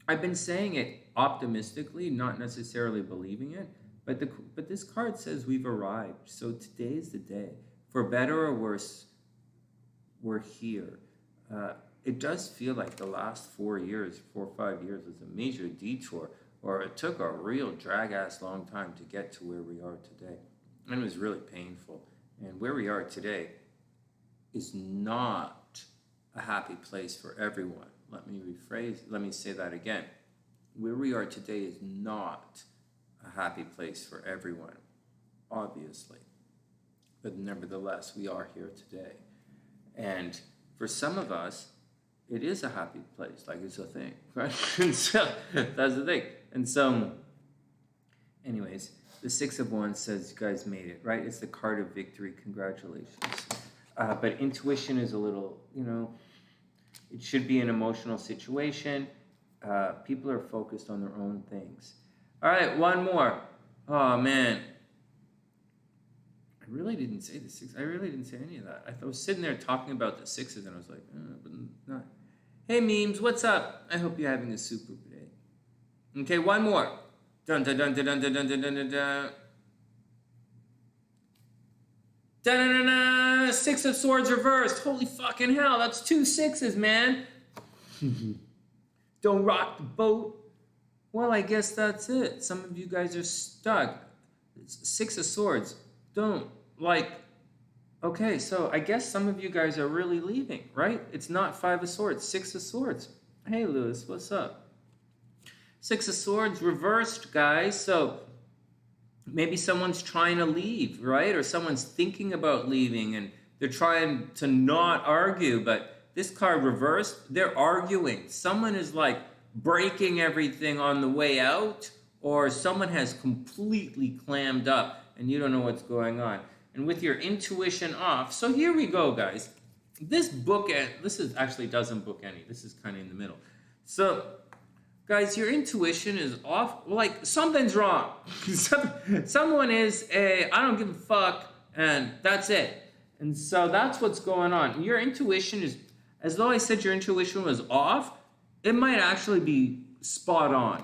I've been saying it optimistically, not necessarily believing it, but this card says we've arrived. So today is the day. For better or worse, we're here. It does feel like the last 4 or 5 years was a major detour, or it took a real drag-ass long time to get to where we are today. And it was really painful. And where we are today is not a happy place for everyone. Let me say that again. Where we are today is not a happy place for everyone, obviously. But nevertheless, we are here today. And for some of us, it is a happy place, like it's a thing, right? And so that's the thing. And so, anyways, the Six of Wands says you guys made it, right? It's the card of victory. Congratulations. But intuition is a little, it should be an emotional situation. People are focused on their own things. All right, one more. Oh, man. I really didn't say the six. I really didn't say any of that. I was sitting there talking about the sixes, and I was like, but not. Hey, memes, what's up? I hope you're having a super day. Okay, one more. Dun dun dun dun dun dun dun dun dun dun. Dun dun dun dun. Six of Swords reversed. Holy fucking hell, that's 2 sixes, man. Don't rock the boat. Well, I guess that's it. Some of you guys are stuck. It's 6 of Swords. Don't, okay, so I guess some of you guys are really leaving, right? It's not 5 of Swords, 6 of Swords. Hey, Lewis, what's up? 6 of Swords reversed, guys. So maybe someone's trying to leave, right? Or someone's thinking about leaving and they're trying to not argue, but this card reversed, they're arguing. Someone is breaking everything on the way out, or someone has completely clammed up and you don't know what's going on. And with your intuition off, so here we go, guys. This actually doesn't book any. This is kind of in the middle. So, guys, your intuition is off. Something's wrong. Someone is I don't give a fuck, and that's it. And so that's what's going on. Your intuition is, as though I said your intuition was off, it might actually be spot on.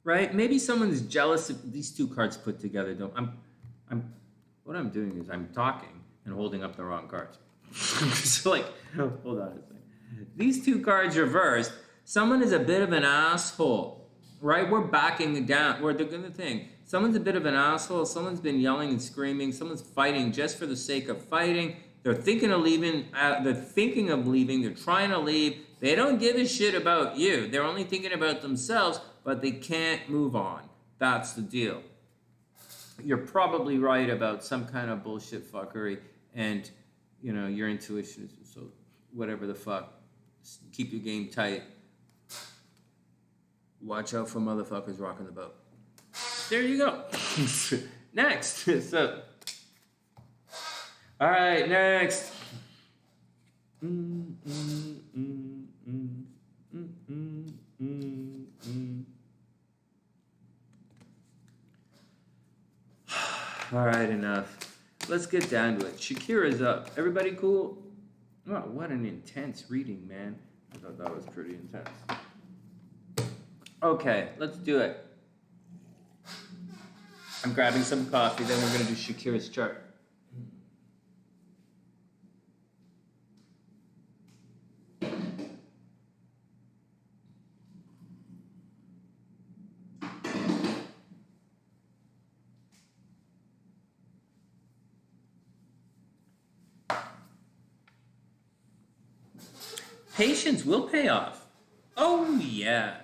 Right? Maybe someone's jealous of these two cards put together. What I'm doing is I'm talking and holding up the wrong cards. So hold on a second. These two cards reversed. Someone is a bit of an asshole, right? We're backing down. We're doing the thing. Someone's a bit of an asshole. Someone's been yelling and screaming. Someone's fighting just for the sake of fighting. They're thinking of leaving. They're trying to leave. They don't give a shit about you. They're only thinking about themselves, but they can't move on. That's the deal. You're probably right about some kind of bullshit fuckery, and your intuition is so whatever the fuck. Keep your game tight. Watch out for motherfuckers rocking the boat. There you go. Next. So, all right, next. All right, enough. Let's get down to it. Shakira's up. Everybody cool? Oh, what an intense reading, man. I thought that was pretty intense. Okay, let's do it. I'm grabbing some coffee, then we're going to do Shakira's chart. Patience will pay off. Oh, yeah.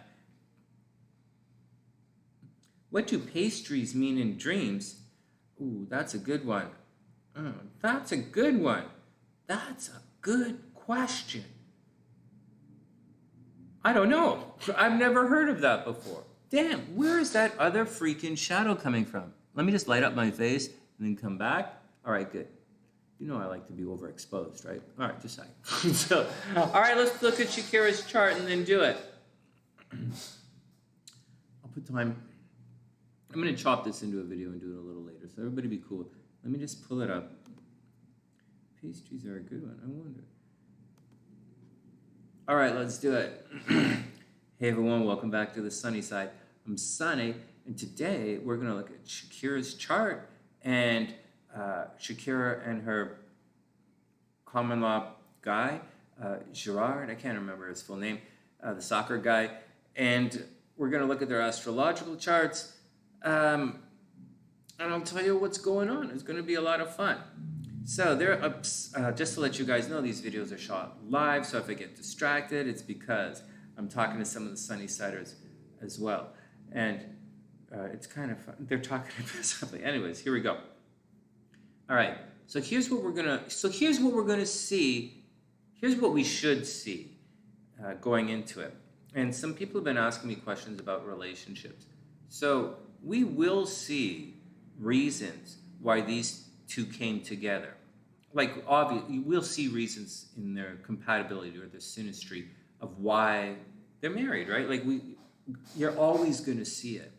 What do pastries mean in dreams? Ooh, that's a good one. That's a good one. That's a good question. I don't know. I've never heard of that before. Damn, where is that other freaking shadow coming from? Let me just light up my face and then come back. All right, good. You know I like to be overexposed, right? All right, just saying. So, all right, let's look at Shakira's chart and then do it. I'll put time. I'm going to chop this into a video and do it a little later, so everybody be cool. Let me just pull it up. Pastries are a good one, I wonder. All right, let's do it. Hey everyone, welcome back to the Sunny Side. I'm Sonny, and today we're going to look at Shakira's chart and Shakira and her common law guy, Gerard, I can't remember his full name, the soccer guy, and we're going to look at their astrological charts, and I'll tell you what's going on. It's going to be a lot of fun. So just to let you guys know, these videos are shot live, so if I get distracted, it's because I'm talking to some of the Sunny-siders as well, and it's kind of fun. They're talking about something. Anyways, here we go. All right, so here's what we're gonna see. Here's what we should see going into it. And some people have been asking me questions about relationships. So we will see reasons why these two came together. Like, obviously, we'll see reasons in their compatibility or their synastry of why they're married, right? Like, you're always going to see it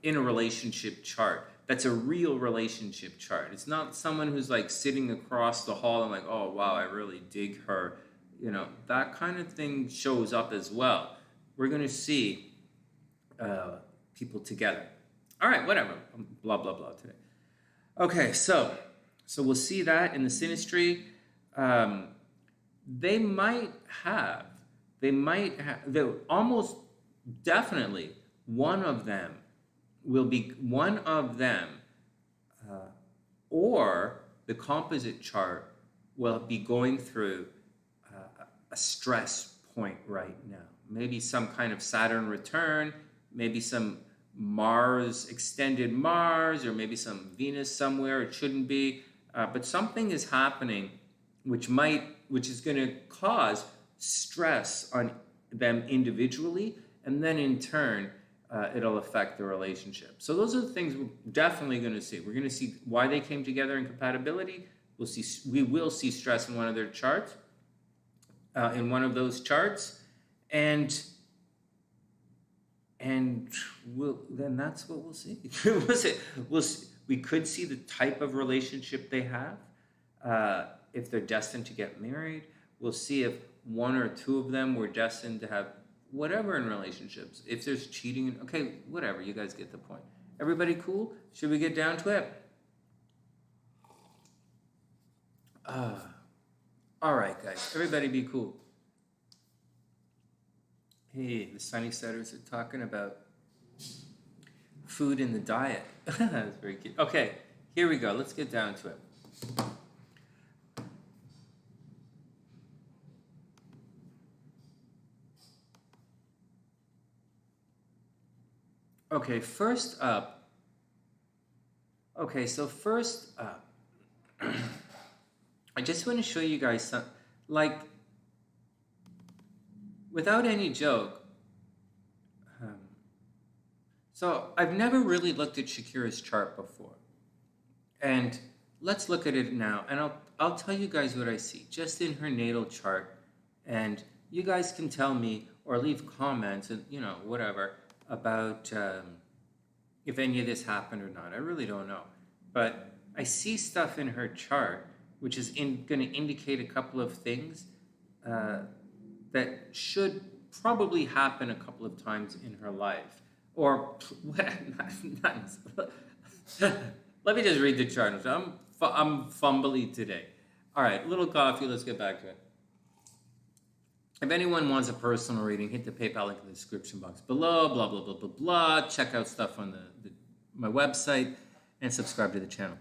in a relationship chart. That's a real relationship chart. It's not someone who's like sitting across the hall and like, oh, wow, I really dig her. You know, that kind of thing shows up as well. We're going to see people together. All right, whatever. Blah, blah, blah today. Okay, so we'll see that in the synastry. They might have, they're almost definitely one of them, or the composite chart will be going through a stress point right now. Maybe some kind of Saturn return, maybe some extended Mars, or maybe some Venus somewhere it shouldn't be. But something is happening which is going to cause stress on them individually, and then in turn, it'll affect the relationship. So those are the things we're definitely going to see. We're going to see why they came together in compatibility. We will see stress in one of their charts, in one of those charts, and then that's what we'll see. We could see the type of relationship they have, if they're destined to get married. We'll see if one or two of them were destined to have whatever in relationships. If there's cheating, okay, whatever, you guys get the point. Everybody cool? Should we get down to it? All right, guys, everybody be cool. Hey, the Sunny-siders are talking about food in the diet. That's very cute. Okay, here we go. Let's get down to it. Okay, first up, I just want to show you guys some, like, without any joke, so I've never really looked at Shakira's chart before, and let's look at it now, and I'll tell you guys what I see just in her natal chart, and you guys can tell me or leave comments and whatever about if any of this happened or not. I really don't know, but I see stuff in her chart which is going to indicate a couple of things that should probably happen a couple of times in her life. Or, let me just read the chart. I'm fumbly today. All right, little coffee, let's get back to it. If anyone wants a personal reading, hit the PayPal link in the description box below, blah, blah, blah, blah, blah. Check out stuff on my website and subscribe to the channel.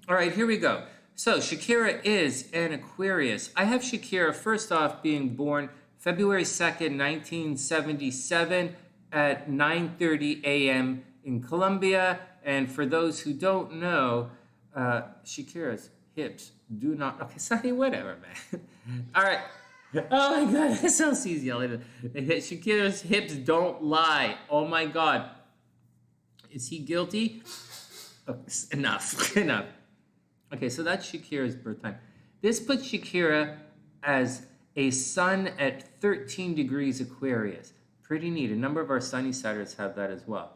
All right, here we go. So Shakira is an Aquarius. I have Shakira, first off, being born February 2nd, 1977 at 9:30 a.m. in Colombia. And for those who don't know, Shakira's hips do not... Okay, Sonny, whatever, man. All right. Oh, my God. That sounds easy. Shakira's hips don't lie. Oh, my God. Is he guilty? Oh, enough. Enough. Okay, so that's Shakira's birth time. This puts Shakira as a sun at 13 degrees Aquarius. Pretty neat. A number of our Sunny-siders have that as well.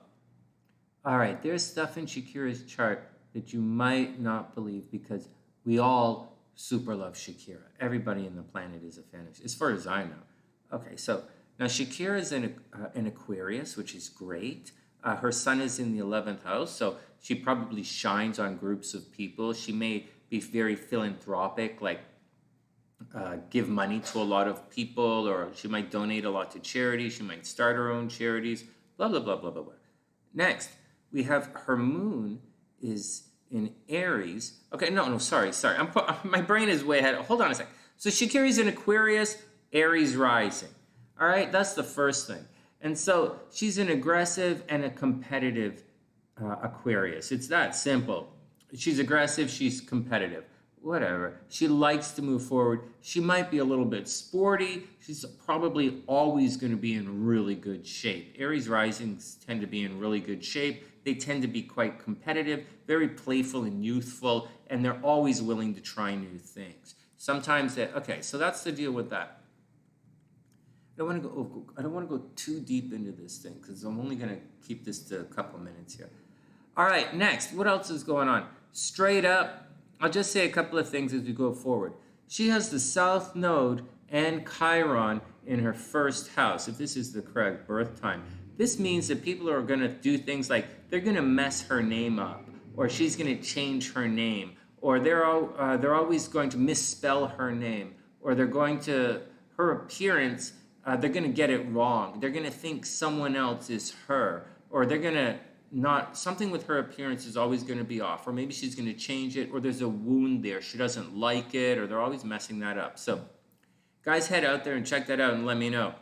All right, there's stuff in Shakira's chart that you might not believe because we all super love Shakira. Everybody in the planet is a fan of, as far as I know. Okay, so now Shakira is in Aquarius, which is great. Her sun is in the 11th house, so she probably shines on groups of people. She may be very philanthropic, like give money to a lot of people, or she might donate a lot to charity. She might start her own charities, blah, blah, blah, blah, blah, blah. Next, we have her moon is in Aries. Okay, no, sorry. My brain is way ahead. Hold on a sec. So Shakira's in Aquarius, Aries rising. All right, that's the first thing. And so she's an aggressive and a competitive Aquarius. It's that simple. She's aggressive, she's competitive. Whatever. She likes to move forward. She might be a little bit sporty. She's probably always going to be in really good shape. Aries risings tend to be in really good shape. They tend to be quite competitive, very playful and youthful, and they're always willing to try new things. Sometimes okay, so that's the deal with that. I don't want to go too deep into this thing because I'm only going to keep this to a couple minutes here. All right, next, what else is going on? Straight up, I'll just say a couple of things as we go forward. She has the South Node and Chiron in her first house, if this is the correct birth time. This means that people are going to do things like they're going to mess her name up, or she's going to change her name, or they're always going to misspell her name, or they're going to, her appearance, they're going to get it wrong. They're going to think someone else is her, or they're going to something with her appearance is always going to be off, or maybe she's going to change it, or there's a wound there. She doesn't like it, or they're always messing that up. So guys, head out there and check that out and let me know.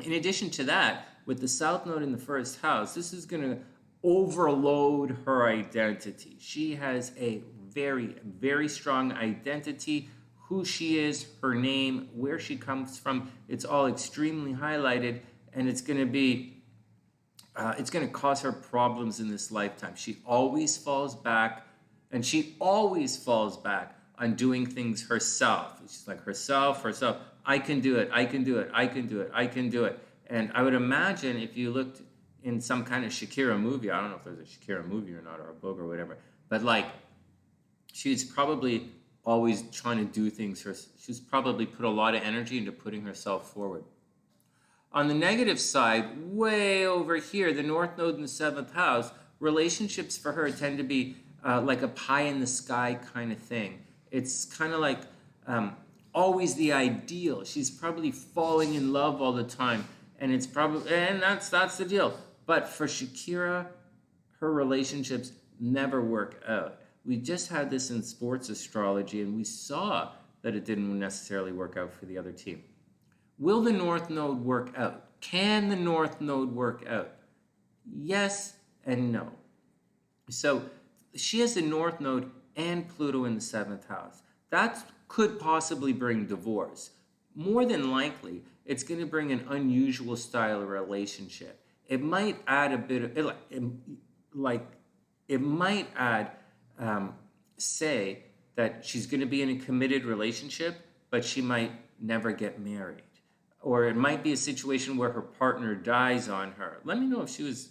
In addition to that, with the South Node in the first house, this is going to overload her identity. She has a very, very strong identity. Who she is, her name, where she comes from, it's all extremely highlighted, and it's going to cause her problems in this lifetime. She always falls back, and she always falls back on doing things herself. She's like, herself. I can do it. And I would imagine if you looked in some kind of Shakira movie, I don't know if there's a Shakira movie or not, or a book or whatever, but like, she's probably always trying to do things. She's probably put a lot of energy into putting herself forward. On the negative side, way over here, the North Node in the 7th house, relationships for her tend to be like a pie in the sky kind of thing. It's kind of like always the ideal. She's probably falling in love all the time, and that's the deal. But for Shakira, her relationships never work out. We just had this in sports astrology, and we saw that it didn't necessarily work out for the other team. Will the North Node work out? Can the North Node work out? Yes and no. So she has the North Node and Pluto in the 7th house. That could possibly bring divorce. More than likely, it's going to bring an unusual style of relationship. It might add a bit of, say that she's going to be in a committed relationship, but she might never get married. Or it might be a situation where her partner dies on her. Let me know if she was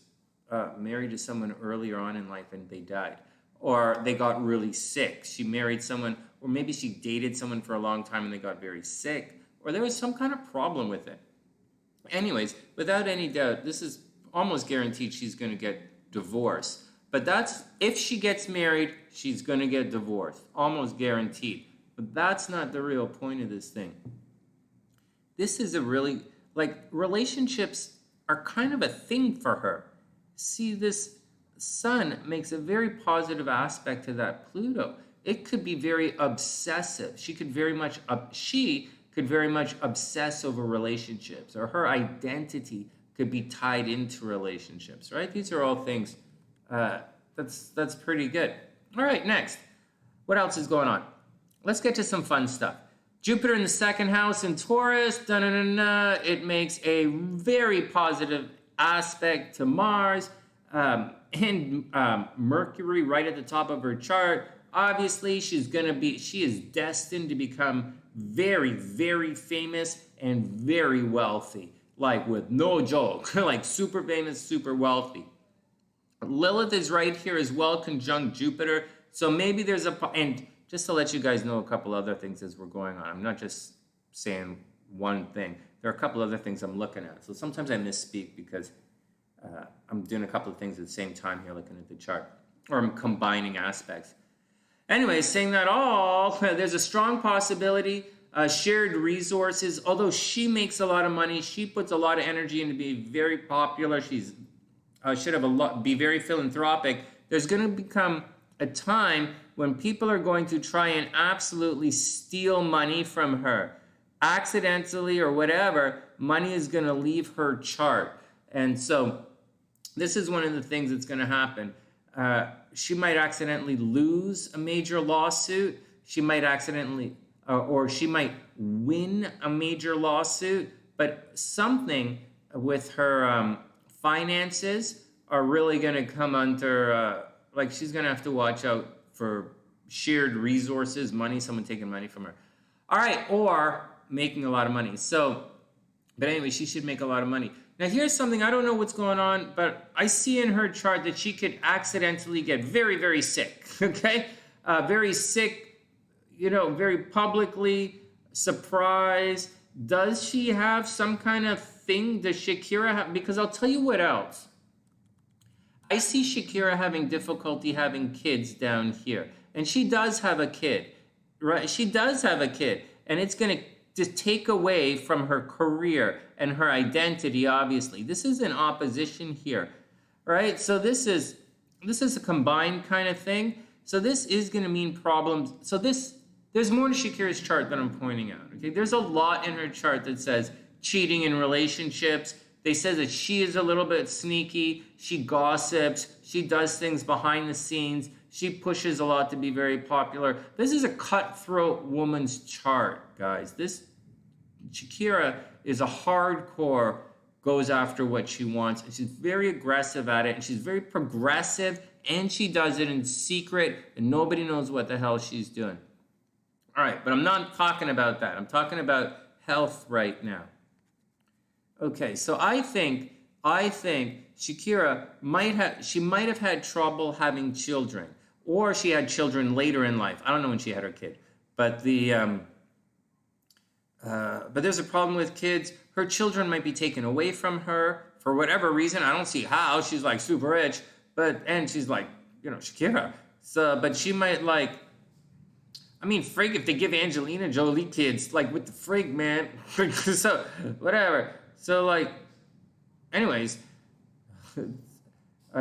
married to someone earlier on in life and they died. Or they got really sick. She married someone, or maybe she dated someone for a long time and they got very sick. Or there was some kind of problem with it. Anyways, without any doubt, this is almost guaranteed she's going to get divorced. But that's, if she gets married, she's going to get divorced. Almost guaranteed. But that's not the real point of this thing. This is a really, relationships are kind of a thing for her. See, this sun makes a very positive aspect to that Pluto. It could be very obsessive. She could very much obsess over relationships, or her identity could be tied into relationships, right? These are all things that's pretty good. All right, next. What else is going on? Let's get to some fun stuff. Jupiter in the 2nd house in Taurus, it makes a very positive aspect to Mars, and Mercury right at the top of her chart. Obviously, she is destined to become very, very famous and very wealthy. Like, with no joke. Like, super famous, super wealthy. Lilith is right here as well, conjunct Jupiter. So maybe there's and just to let you guys know a couple other things as we're going on. I'm not just saying one thing. There are a couple other things I'm looking at. So sometimes I misspeak because I'm doing a couple of things at the same time here, looking at the chart. Or I'm combining aspects. Anyway, saying that all, there's a strong possibility, shared resources. Although she makes a lot of money, she puts a lot of energy into being very popular. She's should have be very philanthropic. There's going to become a time when people are going to try and absolutely steal money from her. Accidentally or whatever, money is going to leave her chart. And so this is one of the things that's going to happen. She might accidentally lose a major lawsuit. She might accidentally, or she might win a major lawsuit. But something with her finances are really going to come under, like she's going to have to watch out for shared resources, money, someone taking money from her. All right, or making a lot of money. So, but anyway, she should make a lot of money. Now, here's something, I don't know what's going on, but I see in her chart that she could accidentally get very, very sick, okay? Very sick, you know, very publicly, surprised. Does she have some kind of thing? Does Shakira have? Because I'll tell you what else. I see Shakira having difficulty having kids down here. And she does have a kid, right? She does have a kid. And it's going to just take away from her career and her identity, obviously. This is an opposition here, right? So this is a combined kind of thing. So this is going to mean problems. So there's more to Shakira's chart than I'm pointing out, okay? There's a lot in her chart that says cheating in relationships. They say that she is a little bit sneaky. She gossips. She does things behind the scenes. She pushes a lot to be very popular. This is a cutthroat woman's chart, guys. This Shakira is a hardcore, goes after what she wants. And she's very aggressive at it. And she's very progressive. And she does it in secret. And nobody knows what the hell she's doing. All right, but I'm not talking about that. I'm talking about health right now. Okay, so I think Shakira might have had trouble having children, or she had children later in life. I don't know when she had her kid, but but there's a problem with kids. Her children might be taken away from her for whatever reason. I don't see how. She's like super rich, and she's like, you know, Shakira. So, but she might like. I mean, frig, if they give Angelina Jolie kids, like, what the frig, man? So, whatever. So, like, anyways,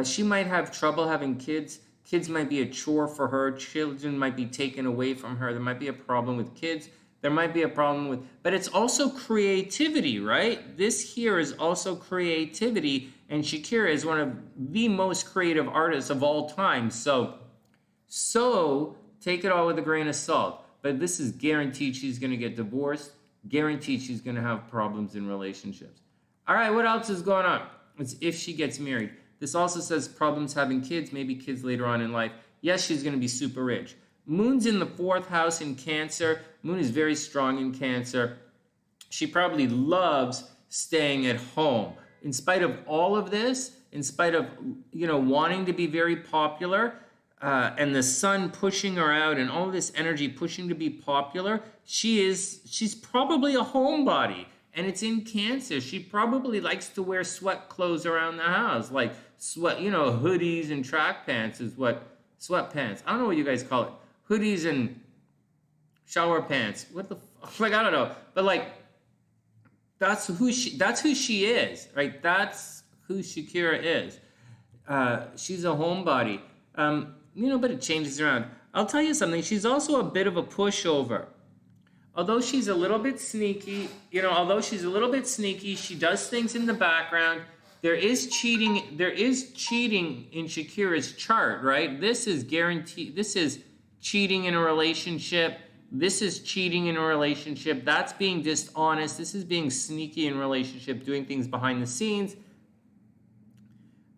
she might have trouble having kids. Kids might be a chore for her. Children might be taken away from her. There might be a problem with kids. There might be a problem with, but it's also creativity, right? This here is also creativity, and Shakira is one of the most creative artists of all time. So take it all with a grain of salt. But this is guaranteed she's going to get divorced. Guaranteed she's going to have problems in relationships. All right, what else is going on? It's if she gets married. This also says problems having kids, maybe kids later on in life. Yes, she's going to be super rich. Moon's in the 4th house in Cancer. Moon is very strong in Cancer. She probably loves staying at home. In spite of all of this, in spite of, you know, wanting to be very popular, and the sun pushing her out and all this energy pushing to be popular, she's probably a homebody. And it's in Cancer. She probably likes to wear sweat clothes around the house, like sweat, you know, hoodies and track pants is what, sweatpants. I don't know what you guys call it. Hoodies and shower pants. What the fuck? Like, I don't know. But like, that's who she is, right? That's who Shakira is. She's a homebody. You know, but it changes around. I'll tell you something. She's also a bit of a pushover. Although she's a little bit sneaky, she does things in the background. There is cheating in Shakira's chart, right? This is guaranteed. This is cheating in a relationship. This is cheating in a relationship. That's being dishonest. This is being sneaky in a relationship, doing things behind the scenes.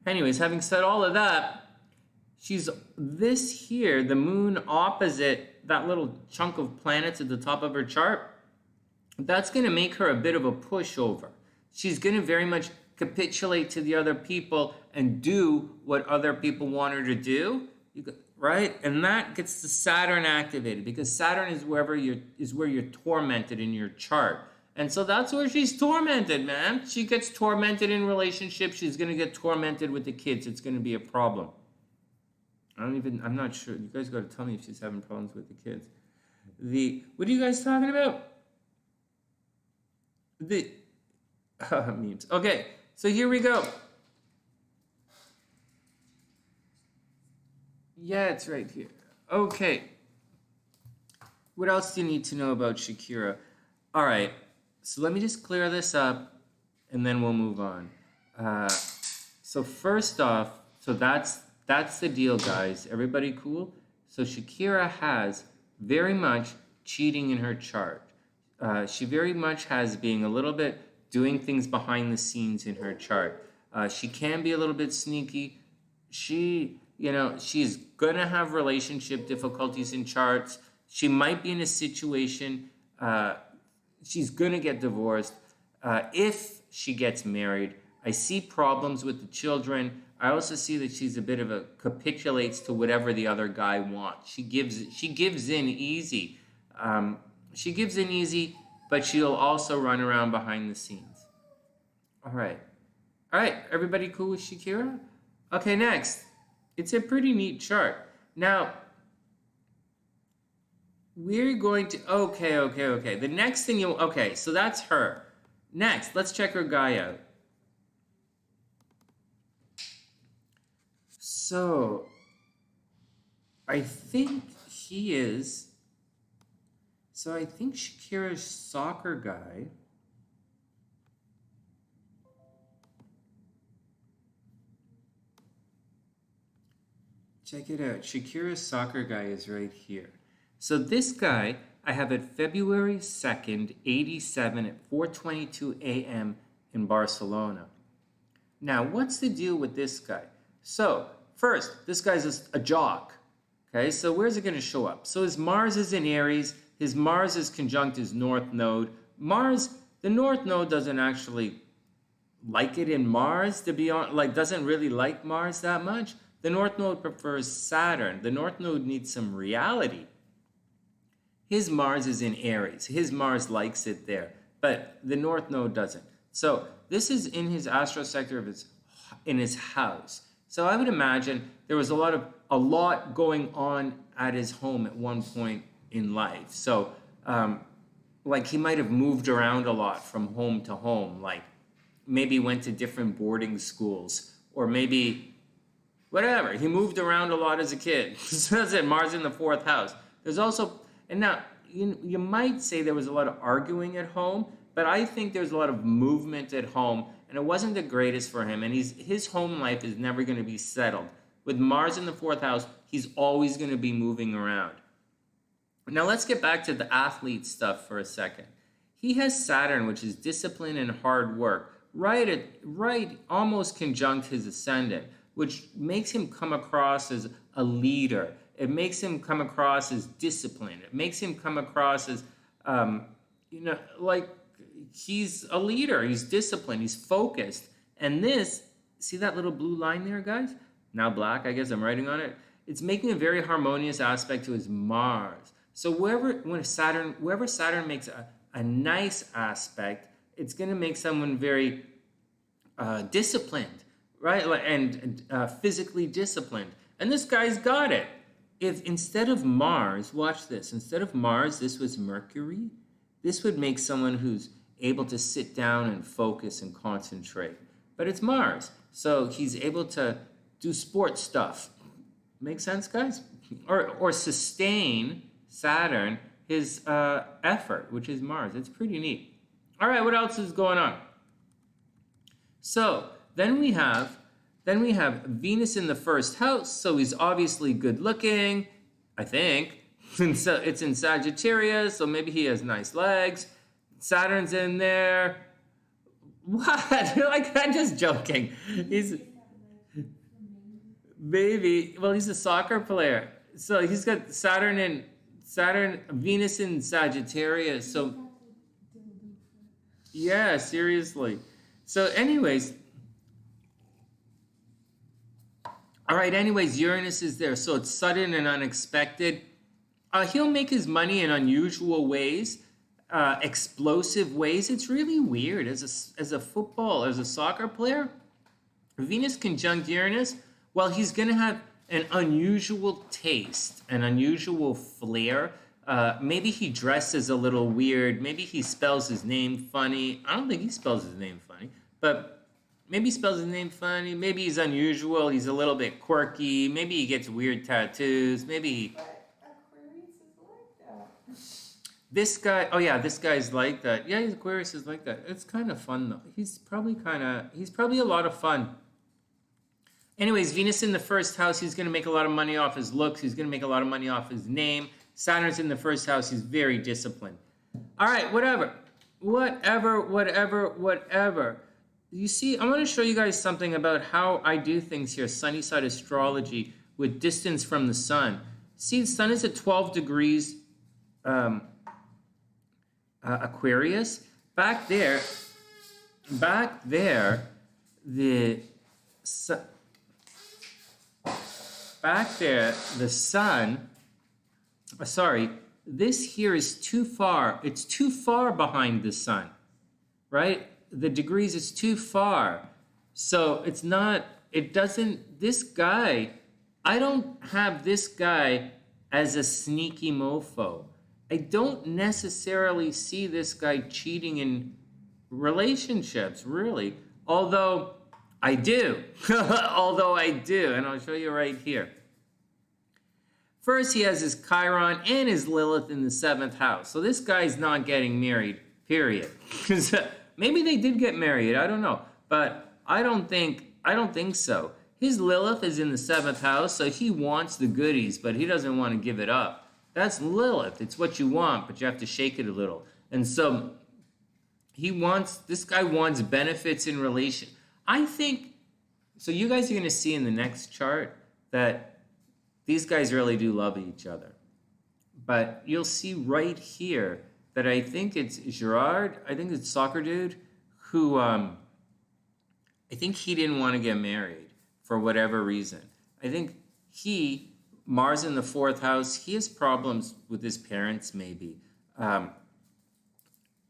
Anyways, having said all of that, she's this here, the moon opposite that little chunk of planets at the top of her chart. That's going to make her a bit of a pushover. She's going to very much capitulate to the other people and do what other people want her to do, right? And that gets the Saturn activated, because Saturn is where you're tormented in your chart. And so that's where she's tormented, man. She gets tormented in relationships. She's going to get tormented with the kids. It's going to be a problem. I'm not sure. You guys got to tell me if she's having problems with the kids. What are you guys talking about? Memes. Okay, so here we go. Yeah, it's right here. Okay. What else do you need to know about Shakira? All right, so let me just clear this up, and then we'll move on. So first off, so that's the deal, guys. Everybody cool? So Shakira has very much cheating in her chart. She very much has being a little bit doing things behind the scenes in her chart. She can be a little bit sneaky. She's gonna have relationship difficulties in charts. She might be in a situation. She's gonna get divorced. If she gets married, I see problems with the children. I also see that she's a bit of a capitulates to whatever the other guy wants. She gives in easy. She gives in easy, but she'll also run around behind the scenes. All right, everybody cool with Shakira? Okay, next. It's a pretty neat chart. Now, we're going to, okay. The next thing so that's her. Next, let's check her guy out. So, I think Shakira's soccer guy. Check it out. Shakira's soccer guy is right here. So this guy, I have at February 2nd, 87 at 4:22 a.m. in Barcelona. Now, what's the deal with this guy? So, first, this guy's a jock. Okay, so where's it going to show up? So his Mars is in Aries. His Mars is conjunct his North Node. The North Node doesn't actually like it in Mars, to be honest, doesn't really like Mars that much. The North Node prefers Saturn. The North Node needs some reality. His Mars is in Aries. His Mars likes it there, but the North Node doesn't. So this is in his astro sector in his house. So I would imagine there was a lot going on at his home at one point in life. So he might have moved around a lot from home to home, maybe went to different boarding schools, or maybe whatever. He moved around a lot as a kid. So that's it, Mars in the 4th house. There's also, and now you might say there was a lot of arguing at home, but I think there's a lot of movement at home, and it wasn't the greatest for him, and his home life is never going to be settled. With Mars in the 4th house, he's always going to be moving around. Now let's get back to the athlete stuff for a second. He has Saturn, which is discipline and hard work, right almost conjunct his ascendant, which makes him come across as a leader. It makes him come across as disciplined. It makes him come across as, he's a leader. He's disciplined. He's focused. And see that little blue line there, guys? Now black, I guess I'm writing on it. It's making a very harmonious aspect to his Mars. So wherever Saturn makes a nice aspect, it's going to make someone very disciplined, right? And physically disciplined. And this guy's got it. If instead of Mars, watch this, instead of Mars, this was Mercury, this would make someone who's able to sit down and focus and concentrate. But it's Mars, so he's able to do sports stuff. Make sense, guys? Or sustain Saturn, his effort, which is Mars. It's pretty neat. All right, what else is going on? So then we have Venus in the 1st house, so he's obviously good looking, I think. And so it's in Sagittarius, so maybe he has nice legs. Saturn's in there. What? I'm just joking. Maybe. Well, he's a soccer player. So he's got Saturn, Venus in Sagittarius. So yeah, seriously. So anyways, all right, anyways, Uranus is there. So it's sudden and unexpected. He'll make his money in unusual ways, explosive ways. It's really weird. As a soccer player, Venus conjunct Uranus, well, he's going to have an unusual taste, an unusual flair. Maybe he dresses a little weird. Maybe he spells his name funny. I don't think he spells his name funny, but maybe he spells his name funny. Maybe he's unusual. He's a little bit quirky. Maybe he gets weird tattoos. Maybe But Aquarius is like that. this guy. Oh yeah, this guy's like that. Yeah, Aquarius is like that. It's kind of fun though. He's probably a lot of fun. Anyways, Venus in the first house, he's going to make a lot of money off his looks. He's going to make a lot of money off his name. Saturn's in the first house. He's very disciplined. All right, whatever. You see, I want to show you guys something about how I do things here. SunnySide Astrology with distance from the sun. See, the sun is at 12 degrees Aquarius. Back there, the sun... Back there, the sun, this here is too far. It's too far behind the sun, right? The degrees is too far. So it's not, this guy, I don't have this guy as a sneaky mofo. I don't necessarily see this guy cheating in relationships, really. Although I do, and I'll show you right here. First, he has his Chiron and his Lilith in the 7th house. So this guy's not getting married, period. Maybe they did get married, I don't know. But I don't think so. His Lilith is in the 7th house, so he wants the goodies, but he doesn't want to give it up. That's Lilith. It's what you want, but you have to shake it a little. And so this guy wants benefits in relation. I think, so you guys are going to see in the next chart that these guys really do love each other. But you'll see right here that I think it's Gerard, I think it's soccer dude, who I think he didn't want to get married for whatever reason. I think Mars in the 4th house, he has problems with his parents maybe. I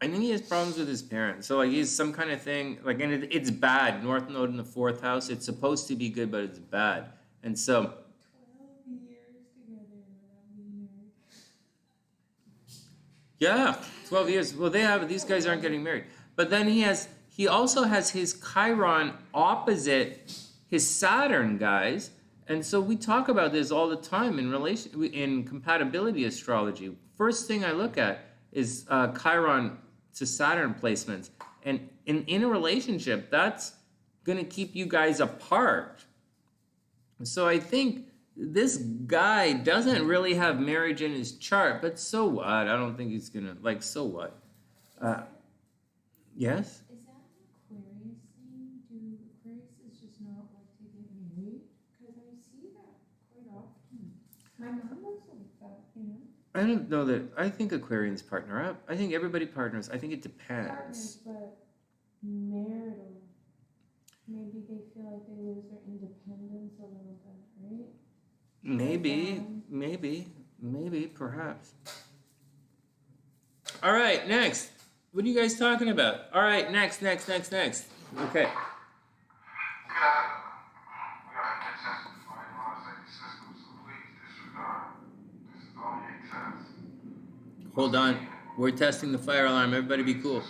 think he has problems with his parents. So, like, he's some kind of thing, like, and it's bad. North Node in the 4th house. It's supposed to be good, but it's bad. And so, 12 years together without being married. yeah, 12 years. Well, these guys aren't getting married. But then he also has his Chiron opposite his Saturn, guys. And so we talk about this all the time in compatibility astrology. First thing I look at is Chiron to Saturn placements. And in a relationship, that's going to keep you guys apart. So I think this guy doesn't really have marriage in his chart, but so what? I don't think he's going to, like, so what? Yes? Is that an Aquarius thing? Do Aquariuses just not like to get married? Because I see that quite often. My mom was like that, you know? I don't know that. I think Aquarians partner up. I think everybody partners. I think it depends. Partners, but marital. Maybe they feel like they lose their independence a little bit, right? Maybe, perhaps. All right, next. What are you guys talking about? All right, next. Okay. Hold on. We're testing the fire alarm. Everybody be cool.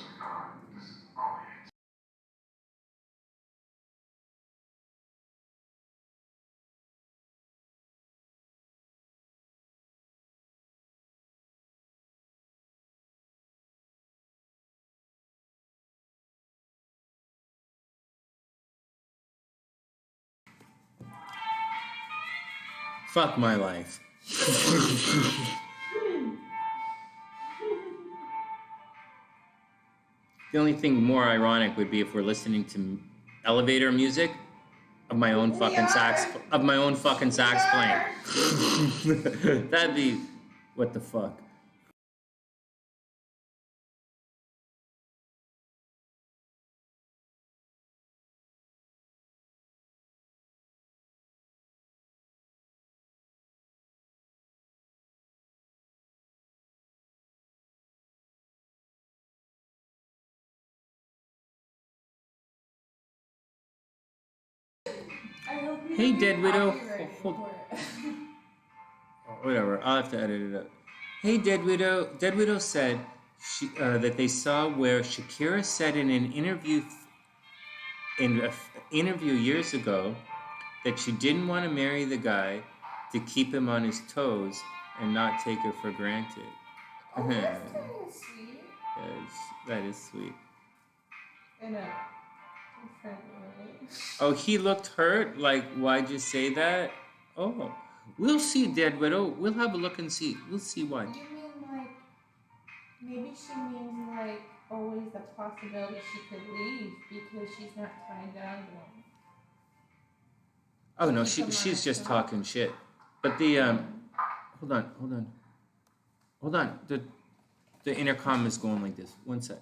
Fuck my life. The only thing more ironic would be if we're listening to elevator music of my own fucking sax playing. That'd be what the fuck. Hey, Dead Widow. Hold. Whatever. I'll have to edit it up. Hey, Dead Widow. Dead Widow said that they saw where Shakira said in an interview years ago that she didn't want to marry the guy to keep him on his toes and not take her for granted. Oh, that's kind of sweet. Yes, that is sweet. In a different way. Oh, he looked hurt? Like, why'd you say that? Oh, we'll see, Dead Widow. We'll have a look and see. We'll see why. You mean like, maybe she means like always the possibility she could leave because she's not tied down to him. Oh, no, she's just talking shit. But the, hold on. The intercom is going like this. One sec.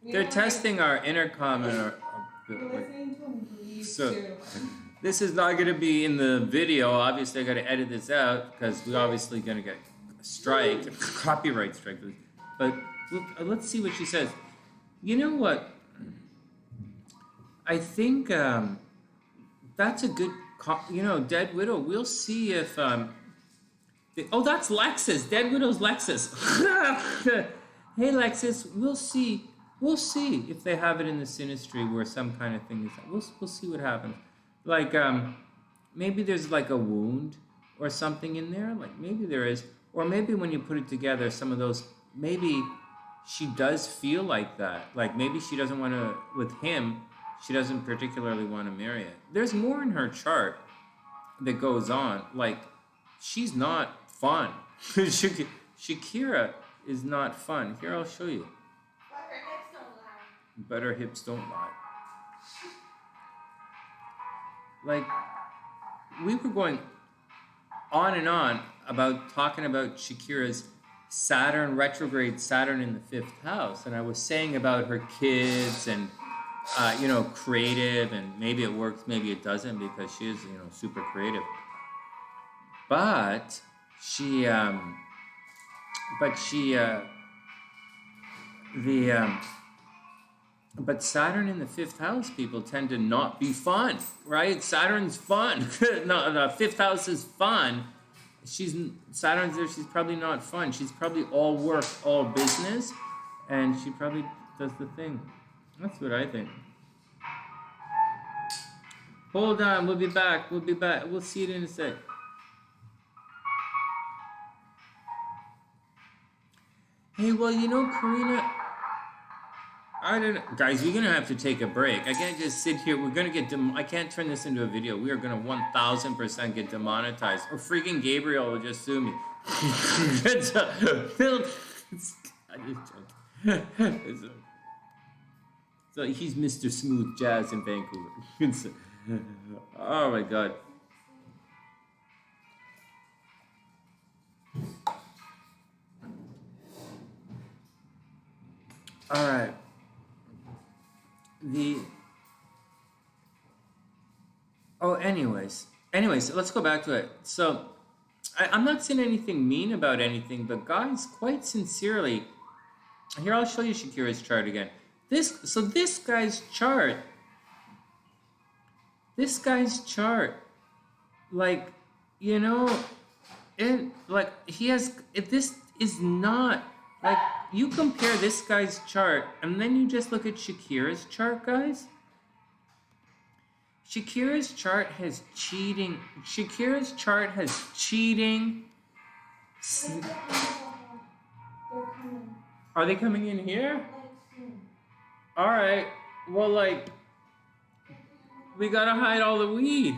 They're testing our intercom and our. Listening to him breathe So, too. this is not going to be in the video. Obviously, I got to edit this out because we're obviously going to get a strike, a copyright strike. But let's see what she says. You know what? I think that's a good, Dead Widow. We'll see if. That's Lexus. Dead Widow's Lexus. Hey, Lexus. We'll see. We'll see if they have it in the synastry where some kind of thing is. We'll see what happens. Like maybe there's like a wound or something in there. Like maybe there is, or maybe when you put it together, some of those. Maybe she does feel like that. Like maybe she doesn't want to with him. She doesn't particularly want to marry it. There's more in her chart that goes on. Like she's not fun. Shakira is not fun. Here, I'll show you. But her hips don't lie. Like, we were going on and on about talking about Shakira's Saturn, retrograde Saturn in the 5th house. And I was saying about her kids and, creative, and maybe it works, maybe it doesn't, because she is, super creative. But But Saturn in the 5th house, people tend to not be fun, right? Saturn's fun. No, the 5th house is fun. Saturn's there, she's probably not fun. She's probably all work, all business, and she probably does the thing. That's what I think. Hold on, we'll be back. We'll see it in a sec. Hey, well, Karina, I don't know. Guys, we're going to have to take a break. I can't just sit here. We're going to get... I can't turn this into a video. We are going to 1,000% get demonetized. Or freaking Gabriel will just sue me. So he's Mr. Smooth Jazz in Vancouver. Oh, my God. All right. Anyways, let's go back to it. So, I'm not saying anything mean about anything, but guys, quite sincerely, here, I'll show you Shakira's chart again. This guy's chart, like, this is not, like, you compare this guy's chart, and then you just look at Shakira's chart, guys. Shakira's chart has cheating. Are they coming in here? All right. Well, like, we gotta hide all the weed.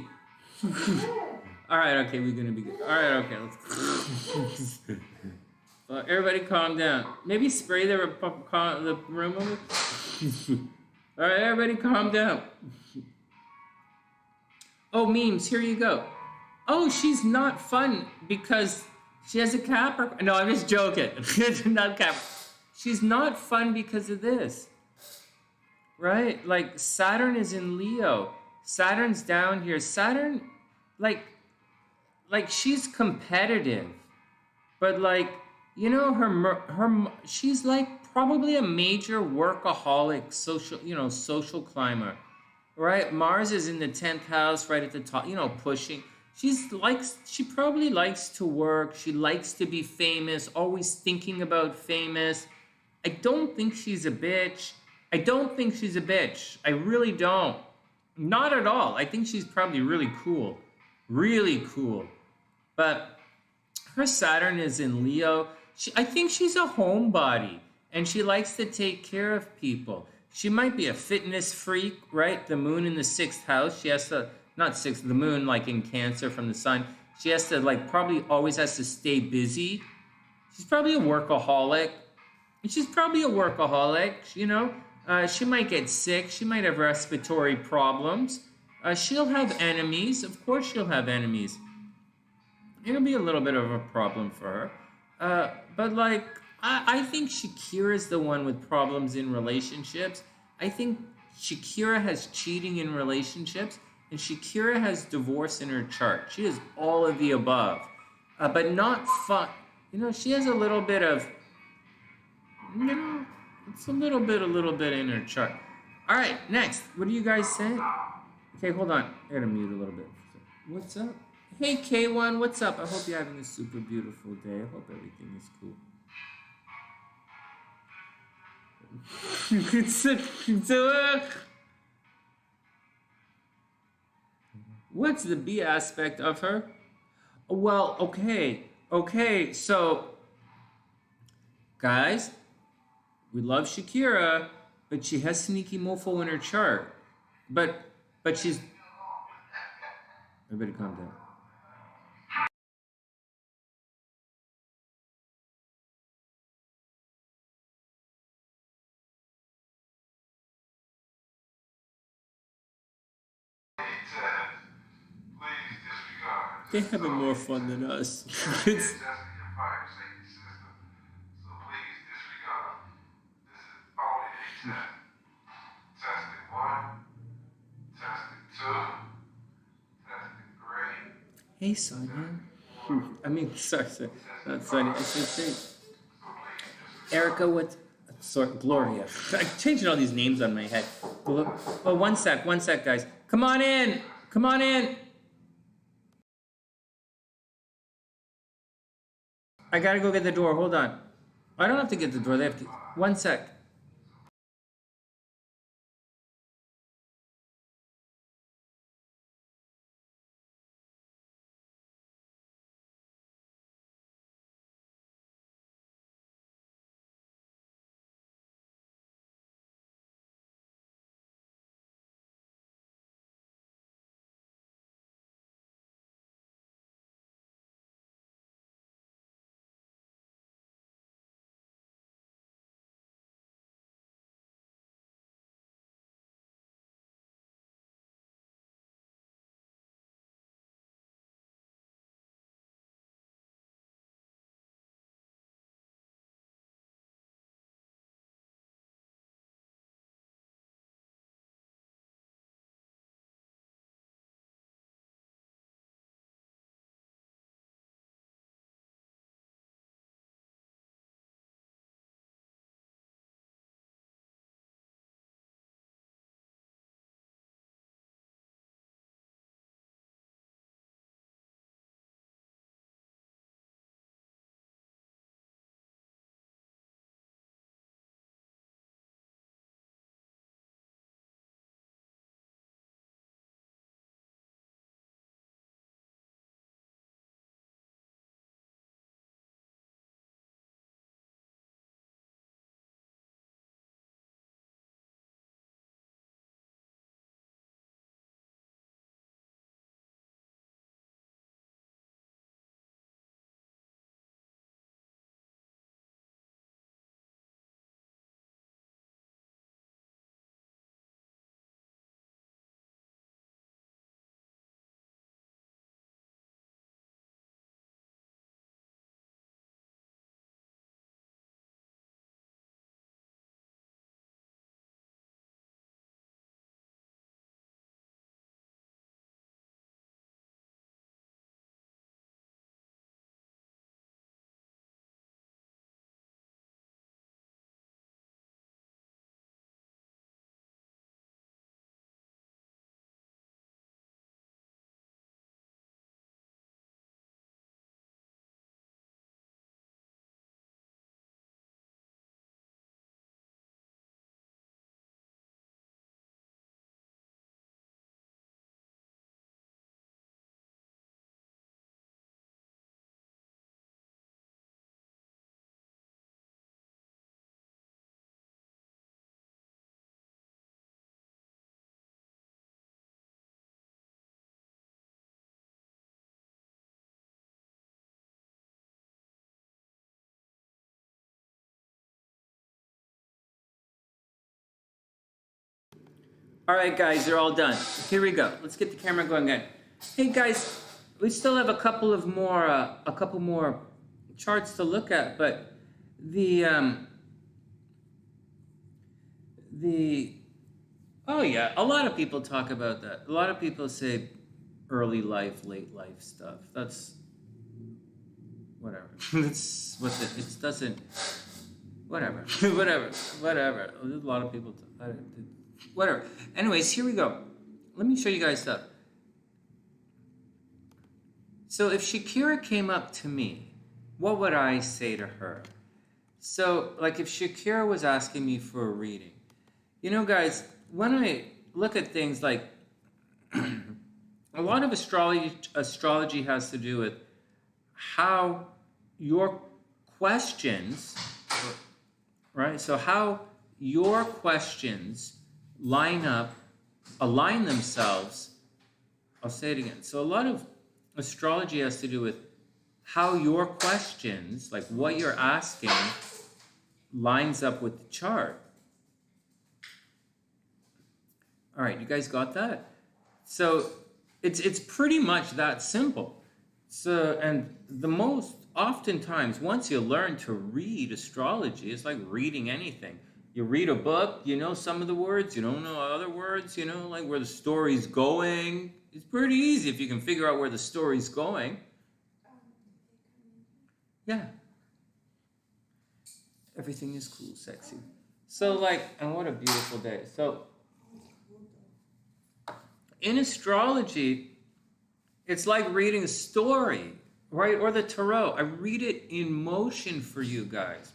All right. Okay, we're gonna be good. All right. Okay. Let's. Everybody calm down. Maybe spray the room over. All right, everybody calm down. Oh, memes, here you go. Oh, she's not fun because she has a Capricorn. No, I'm just joking. Not Capricorn. She's not fun because of this, right? Like Saturn is in Leo. Saturn's down here. Saturn, like, she's competitive, but like, she's like probably a major workaholic, social climber, right? Mars is in the 10th house, right at the top, pushing. She probably likes to work. She likes to be famous, always thinking about famous. I don't think she's a bitch. I really don't. Not at all. I think she's probably really cool. Really cool. But her Saturn is in Leo. I think she's a homebody and she likes to take care of people. She might be a fitness freak, right? The moon in the 6th house. She has to, not sixth, the moon like in Cancer from the sun. She has to probably always has to stay busy. She's probably a workaholic. She might get sick. She might have respiratory problems. She'll have enemies. Of course she'll have enemies. It'll be a little bit of a problem for her. But I think Shakira's the one with problems in relationships. I think Shakira has cheating in relationships, and Shakira has divorce in her chart. She has all of the above, but not fun. She has a little bit of, it's a little bit in her chart. All right, next. What do you guys say? Okay, hold on. I gotta mute a little bit. What's up? Hey K1, what's up? I hope you're having a super beautiful day. I hope everything is cool. What's the B aspect of her? Well, okay, so guys, we love Shakira, but she has sneaky mofo in her chart. But she's, everybody calm down. They're having more fun than us. Hey, Sonia. I mean, sorry, not Sonia. I said, Erica, what? Sorry, Gloria. I'm changing all these names on my head. Oh, one sec, guys. Come on in. I gotta go get the door. Hold on. I don't have to get the door. They have to. One sec. All right, guys, they're all done. Here we go. Let's get the camera going again. Hey, guys, we still have a couple more charts to look at, but oh yeah, a lot of people talk about that. A lot of people say early life, late life stuff. That's whatever. That's what it doesn't. Whatever. Whatever. There's a lot of people. Whatever. Anyways, here we go. Let me show you guys stuff. So if Shakira came up to me, what would I say to her? So, like, if Shakira was asking me for a reading, you know, guys, when I look at things like a lot of astrology has to do with how your questions, right? So how your questions align themselves. I'll say it again. So a lot of astrology has to do with how your questions, like what you're asking, lines up with the chart. All right, you guys got that? So it's pretty much that simple. So, and the most oftentimes, once you learn to read astrology, it's like reading anything. You read a book, you know some of the words, you don't know other words, you know, like where the story's going. It's pretty easy if you can figure out where the story's going. Yeah. Everything is cool, sexy. So, like, and what a beautiful day. So, in astrology, it's like reading a story, right? Or the tarot. I read it in motion for you guys.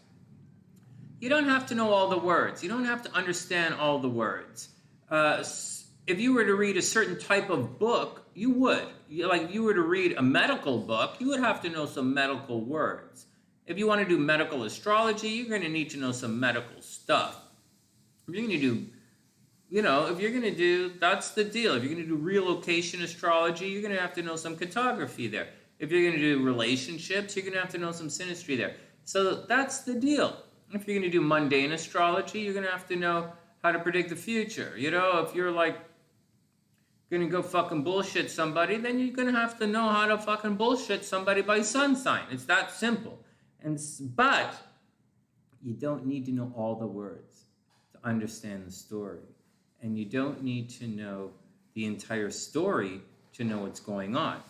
You don't have to know all the words. You don't have to understand all the words. If you were to read a certain type of book, you would. Like if you were to read a medical book, you would have to know some medical words. If you want to do medical astrology, you're going to need to know some medical stuff. If you're going to do, you know, if you're going to do, that's the deal. If you're going to do relocation astrology, you're going to have to know some cartography there. If you're going to do relationships, you're going to have to know some synastry there. So that's the deal. If you're going to do mundane astrology, you're going to have to know how to predict the future. You know, if you're like going to go fucking bullshit somebody, then you're going to have to know how to fucking bullshit somebody by sun sign. It's that simple. But you don't need to know all the words to understand the story. And you don't need to know the entire story to know what's going on.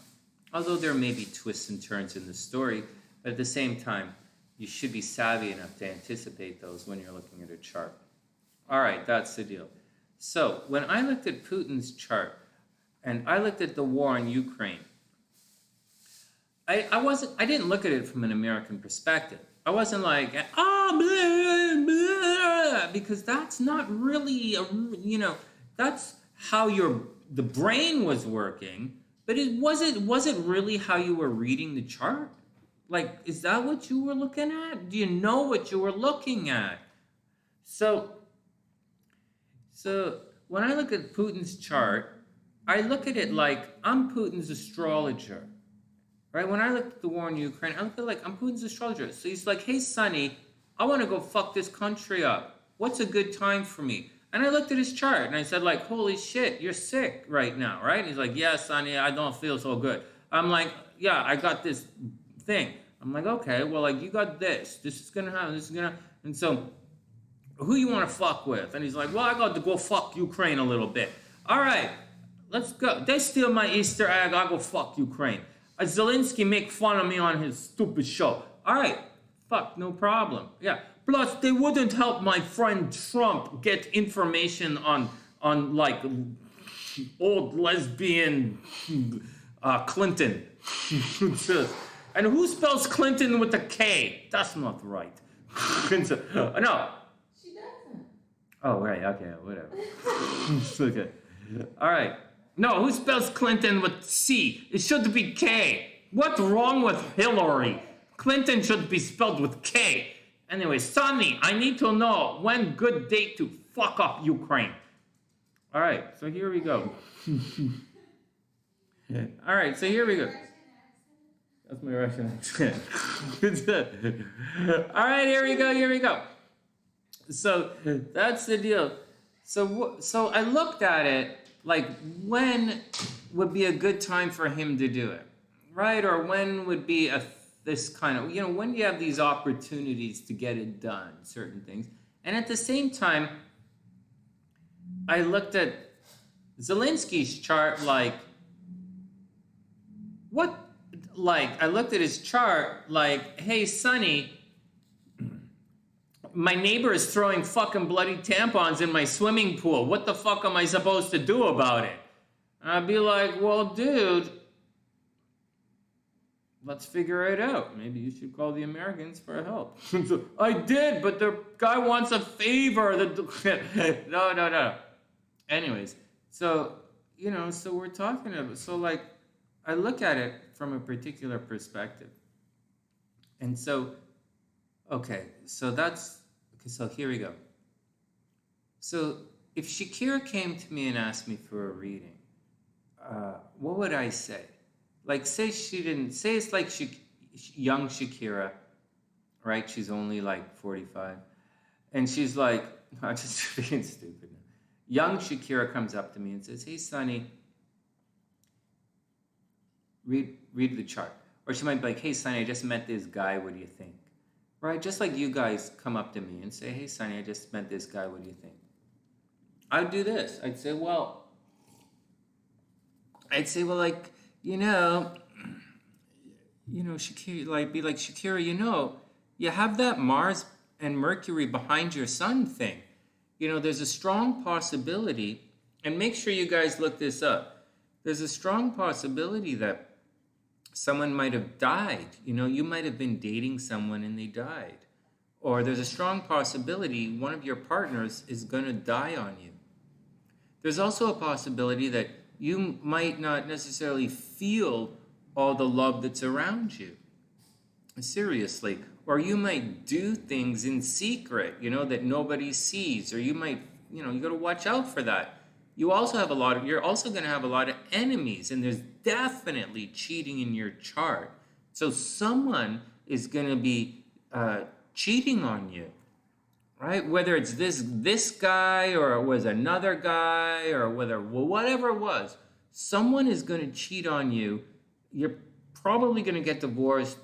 Although there may be twists and turns in the story, but at the same time, you should be savvy enough to anticipate those when you're looking at a chart. All right, that's the deal. So when I looked at Putin's chart, and I looked at the war in Ukraine, I didn't look at it from an American perspective. I wasn't like, blah, blah, because that's not really, that's how the brain was working, but was it really how you were reading the chart? Like, is that what you were looking at? Do you know what you were looking at? So when I look at Putin's chart, I look at it like I'm Putin's astrologer, right? When I look at the war in Ukraine, I look at it like I'm Putin's astrologer. So he's like, hey, Sonny, I want to go fuck this country up. What's a good time for me? And I looked at his chart and I said, like, holy shit, you're sick right now, right? And he's like, yeah, Sonny, I don't feel so good. I'm like, yeah, I got this thing. I'm like, okay, well, like, you got this. This is going to happen. This is going to... And so, who you want to fuck with? And he's like, well, I got to go fuck Ukraine a little bit. All right, let's go. They steal my Easter egg. I'll go fuck Ukraine. Zelensky make fun of me on his stupid show. All right, fuck, no problem. Yeah. Plus, they wouldn't help my friend Trump get information on like, old lesbian Clinton. And who spells Clinton with a K? That's not right. No. She doesn't. Oh, right. Okay, whatever. Okay. All right. No, who spells Clinton with C? It should be K. What's wrong with Hillary? Clinton should be spelled with K. Anyway, Sonny, I need to know when good date to fuck up Ukraine. All right, so here we go. All right, so here we go. That's my Russian accent. All right, here we go. So that's the deal. So I looked at it like, when would be a good time for him to do it, right? Or when would be this kind of, when do you have these opportunities to get it done, certain things. And at the same time, I looked at Zelensky's chart like, what, like, I looked at his chart like, hey, Sonny, my neighbor is throwing fucking bloody tampons in my swimming pool. What the fuck am I supposed to do about it? And I'd be like, well, dude, let's figure it out. Maybe you should call the Americans for help. I did, but the guy wants a favor. No. Anyways, so, so we're talking about, so like, I look at it from a particular perspective. And so, okay, so here we go. So if Shakira came to me and asked me for a reading, what would I say? Like, say it's like young Shakira, right? She's only like 45. And she's like, I'm just being stupid now. Young Shakira comes up to me and says, hey, Sonny, read the chart. Or she might be like, hey, Sonny, I just met this guy. What do you think? Right? Just like you guys come up to me and say, hey, Sonny, I just met this guy. What do you think? I'd do this. I'd say, well, like, Shakira, like, be like, Shakira, you have that Mars and Mercury behind your sun thing. There's a strong possibility, and make sure you guys look this up. There's a strong possibility that someone might have died. You might have been dating someone and they died. Or there's a strong possibility one of your partners is going to die on you. There's also a possibility that you might not necessarily feel all the love that's around you. Seriously. Or you might do things in secret, that nobody sees. Or you might, you got to watch out for that. You're also going to have a lot of enemies, and there's definitely cheating in your chart. So someone is going to be cheating on you, right? Whether it's this guy, or it was another guy, or whatever it was, someone is going to cheat on you. You're probably going to get divorced.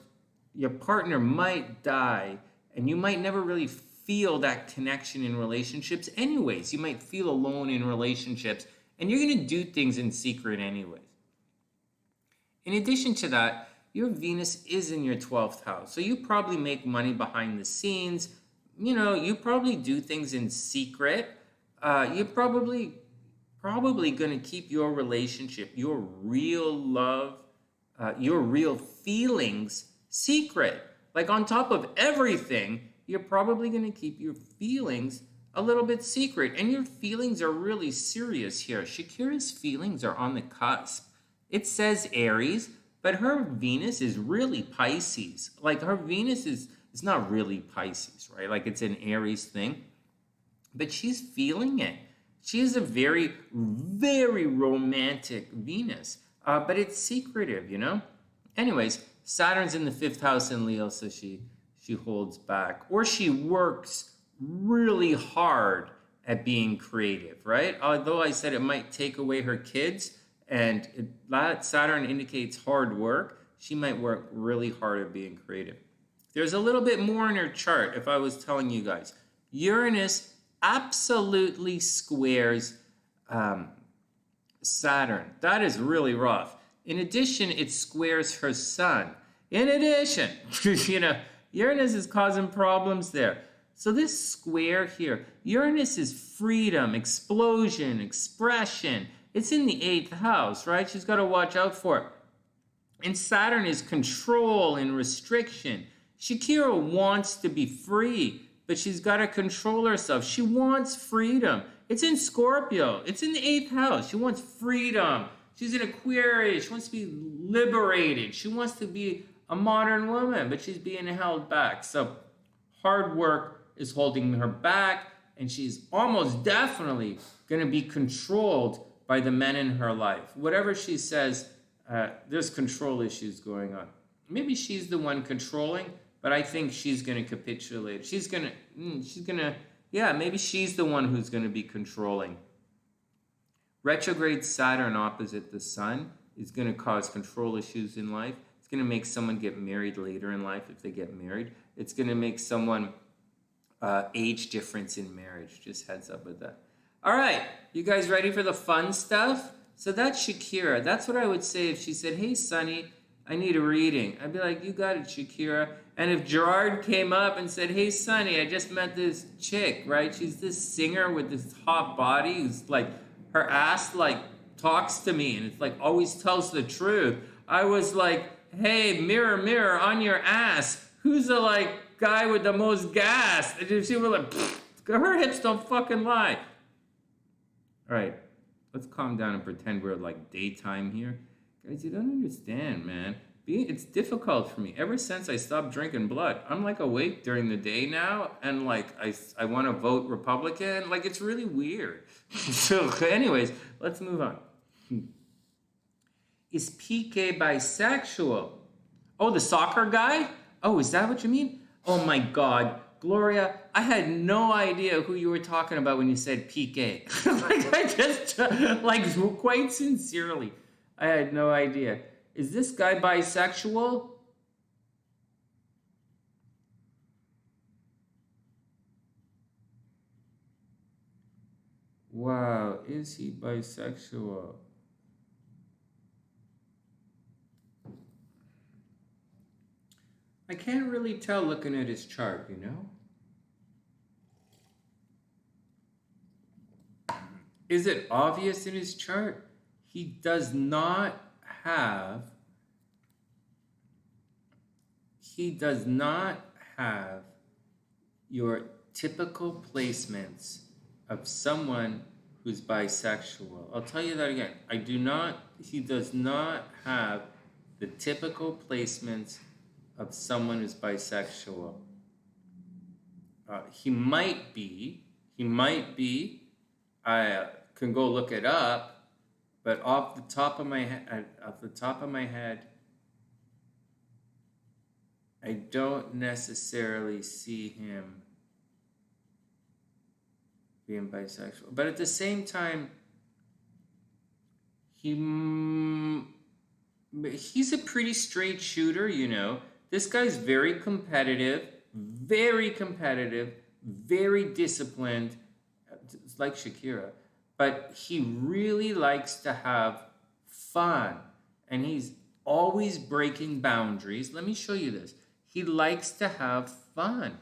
Your partner might die, and you might never really feel that connection in relationships anyways. You might feel alone in relationships, and you're going to do things in secret anyways. In addition to that, your Venus is in your 12th house, so you probably make money behind the scenes. You probably do things in secret. You're probably going to keep your relationship, your real love, your real feelings secret. Like, on top of everything, you're probably going to keep your feelings a little bit secret. And your feelings are really serious here. Shakira's feelings are on the cusp. It says Aries, but her Venus is really Pisces. Like, her Venus is not really Pisces, right? Like, it's an Aries thing. But she's feeling it. She is a very, very romantic Venus. But it's secretive, Anyways, Saturn's in the 5th house in Leo, so she holds back. Or she works really hard at being creative, right? Although I said it might take away her kids, and that Saturn indicates hard work, she might work really hard at being creative. There's a little bit more in her chart, if I was telling you guys. Uranus absolutely squares Saturn. That is really rough. In addition, it squares her sun. In addition, Uranus is causing problems there. So this square here, Uranus is freedom, explosion, expression. It's in the 8th house, right? She's got to watch out for it. And Saturn is control and restriction. Shakira wants to be free, but she's got to control herself. She wants freedom. It's in Scorpio. It's in the 8th house. She wants freedom. She's in Aquarius. She wants to be liberated. She wants to be a modern woman, but she's being held back. So hard work is holding her back, and she's almost definitely going to be controlled by the men in her life. Whatever she says, there's control issues going on. Maybe she's the one controlling, but I think she's going to capitulate. She's going to Yeah, maybe she's the one who's going to be controlling. Retrograde Saturn opposite the sun is going to cause control issues in life. It's going to make someone get married later in life if they get married. It's going to make someone age difference in marriage. Just heads up with that. All right, you guys ready for the fun stuff? So that's Shakira. That's what I would say if she said, hey, Sonny, I need a reading. I'd be like, you got it, Shakira. And if Gerard came up and said, hey, Sonny, I just met this chick, right? She's this singer with this hot body who's like, her ass like talks to me and it's like always tells the truth. I was like, hey, mirror, mirror on your ass, who's the like guy with the most gas? And she was like, her hips don't fucking lie. All right, let's calm down and pretend we're like daytime here. Guys, you don't understand, man. It's difficult for me. Ever since I stopped drinking blood, I'm like awake during the day now, and like I want to vote Republican. Like it's really weird. So anyways, let's move on. Is Pique bisexual? Oh, the soccer guy? Oh, is that what you mean? Oh my God. Gloria, I had no idea who you were talking about when you said Pique. Like I just, like quite sincerely, I had no idea. Is this guy bisexual? Wow, is he bisexual? I can't really tell looking at his chart, you know? Is it obvious in his chart? He does not have your typical placements of someone who's bisexual. I'll tell you that again. He does not have the typical placements of someone who's bisexual. He might be. I can go look it up, but off the top of my head, I don't necessarily see him being bisexual. But at the same time, he's a pretty straight shooter, you know. This guy's very competitive, very disciplined. It's like Shakira. But he really likes to have fun. And he's always breaking boundaries. Let me show you this. He likes to have fun.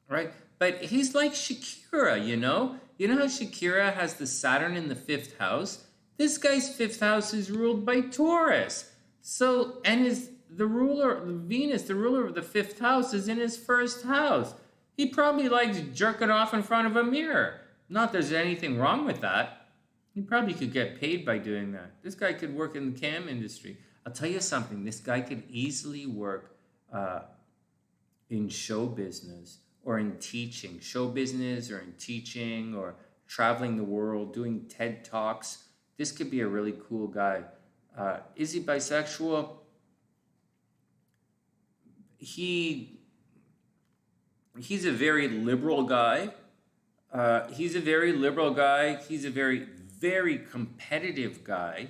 Right? But he's like Shakira, you know? You know how Shakira has the Saturn in the 5th house? This guy's 5th house is ruled by Taurus. So, and the ruler of the 5th house is in his 1st house. He probably likes jerking off in front of a mirror. Not there's anything wrong with that. He probably could get paid by doing that. This guy could work in the cam industry. I'll tell you something. This guy could easily work in show business or in teaching. Show business or in teaching or traveling the world, doing TED Talks. This could be a really cool guy. Is he bisexual? He's a very liberal guy. He's a very competitive guy.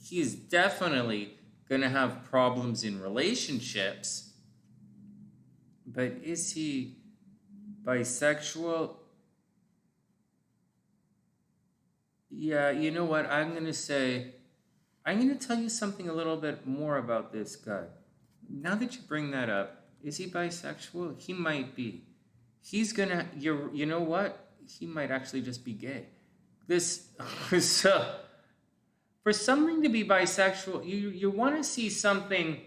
He's definitely going to have problems in relationships. But is he bisexual? Yeah, you know what? I'm going to tell you something a little bit more about this guy. Now that you bring that up, is he bisexual? He might be. You know what? He might actually just be gay. So, for something to be bisexual, you want to see something.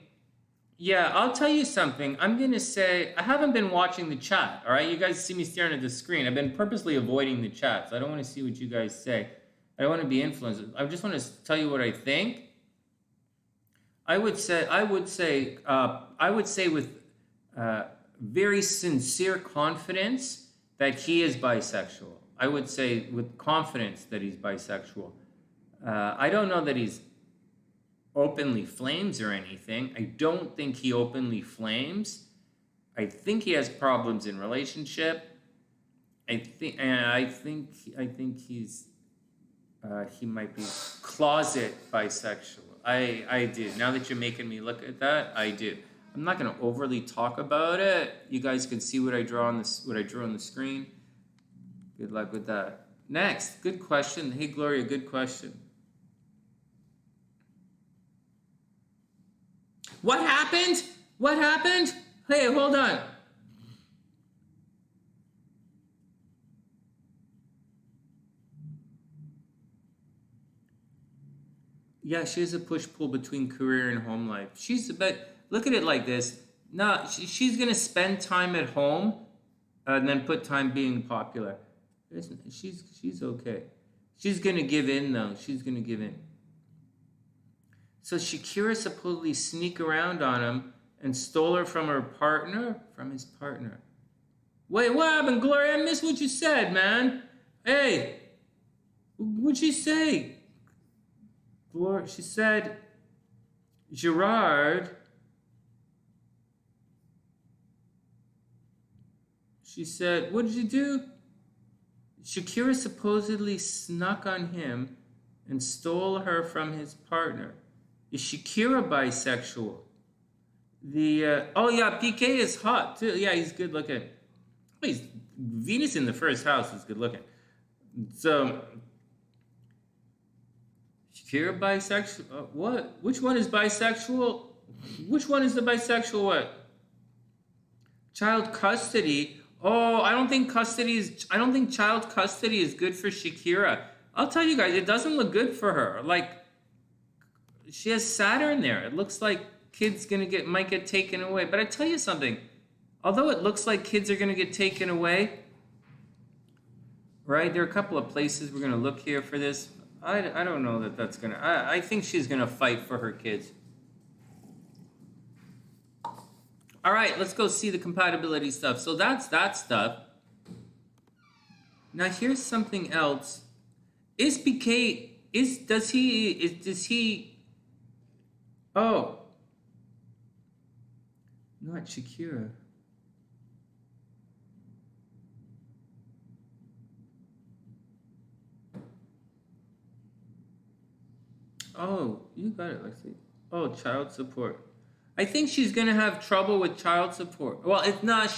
Yeah, I'll tell you something. I'm going to say, I haven't been watching the chat, all right? You guys see me staring at the screen. I've been purposely avoiding the chat, so I don't want to see what you guys say. I don't want to be influenced. I just want to tell you what I think. I would say with very sincere confidence that he is bisexual. I would say with confidence that he's bisexual. I don't know that he's openly flames or anything. I don't think he openly flames. I think he has problems in relationship. I think he's he might be closet bisexual. I do. Now that you're making me look at that, I do. I'm not going to overly talk about it. You guys can see what I drew on the screen. Good luck with that. Next, good question. Hey Gloria, good question. What happened? What happened? Hey, hold on. Yeah, she has a push-pull between career and home life. But look at it like this. No, she's going to spend time at home and then put time being popular. She's okay. She's going to give in, though. She's going to give in. So Shakira supposedly sneak around on him and stole her from his partner. Wait, what happened, Gloria? I missed what you said, man. Hey, what'd she say? Gloria, she said, Gerard. She said, what did you do? Shakira supposedly snuck on him and stole her from his partner. Is Shakira bisexual? Oh yeah, Piqué is hot too. Yeah, he's good looking. He's Venus in the first house is good looking. So Shakira bisexual? What? Which one is bisexual? Which one is the bisexual what? Child custody. Oh, I don't think child custody is good for Shakira. I'll tell you guys, it doesn't look good for her. Like, she has Saturn there. It looks like kids might get taken away. But I tell you something, although it looks like kids are gonna get taken away, right? There are a couple of places we're gonna look here for this. I don't know that's gonna. I think she's gonna fight for her kids. All right, let's go see the compatibility stuff. So that's that stuff. Now here's something else. Is Piqué does he oh, not Shakira. Oh, you got it, Lexi. Oh, child support. I think she's gonna have trouble with child support. Well, if not,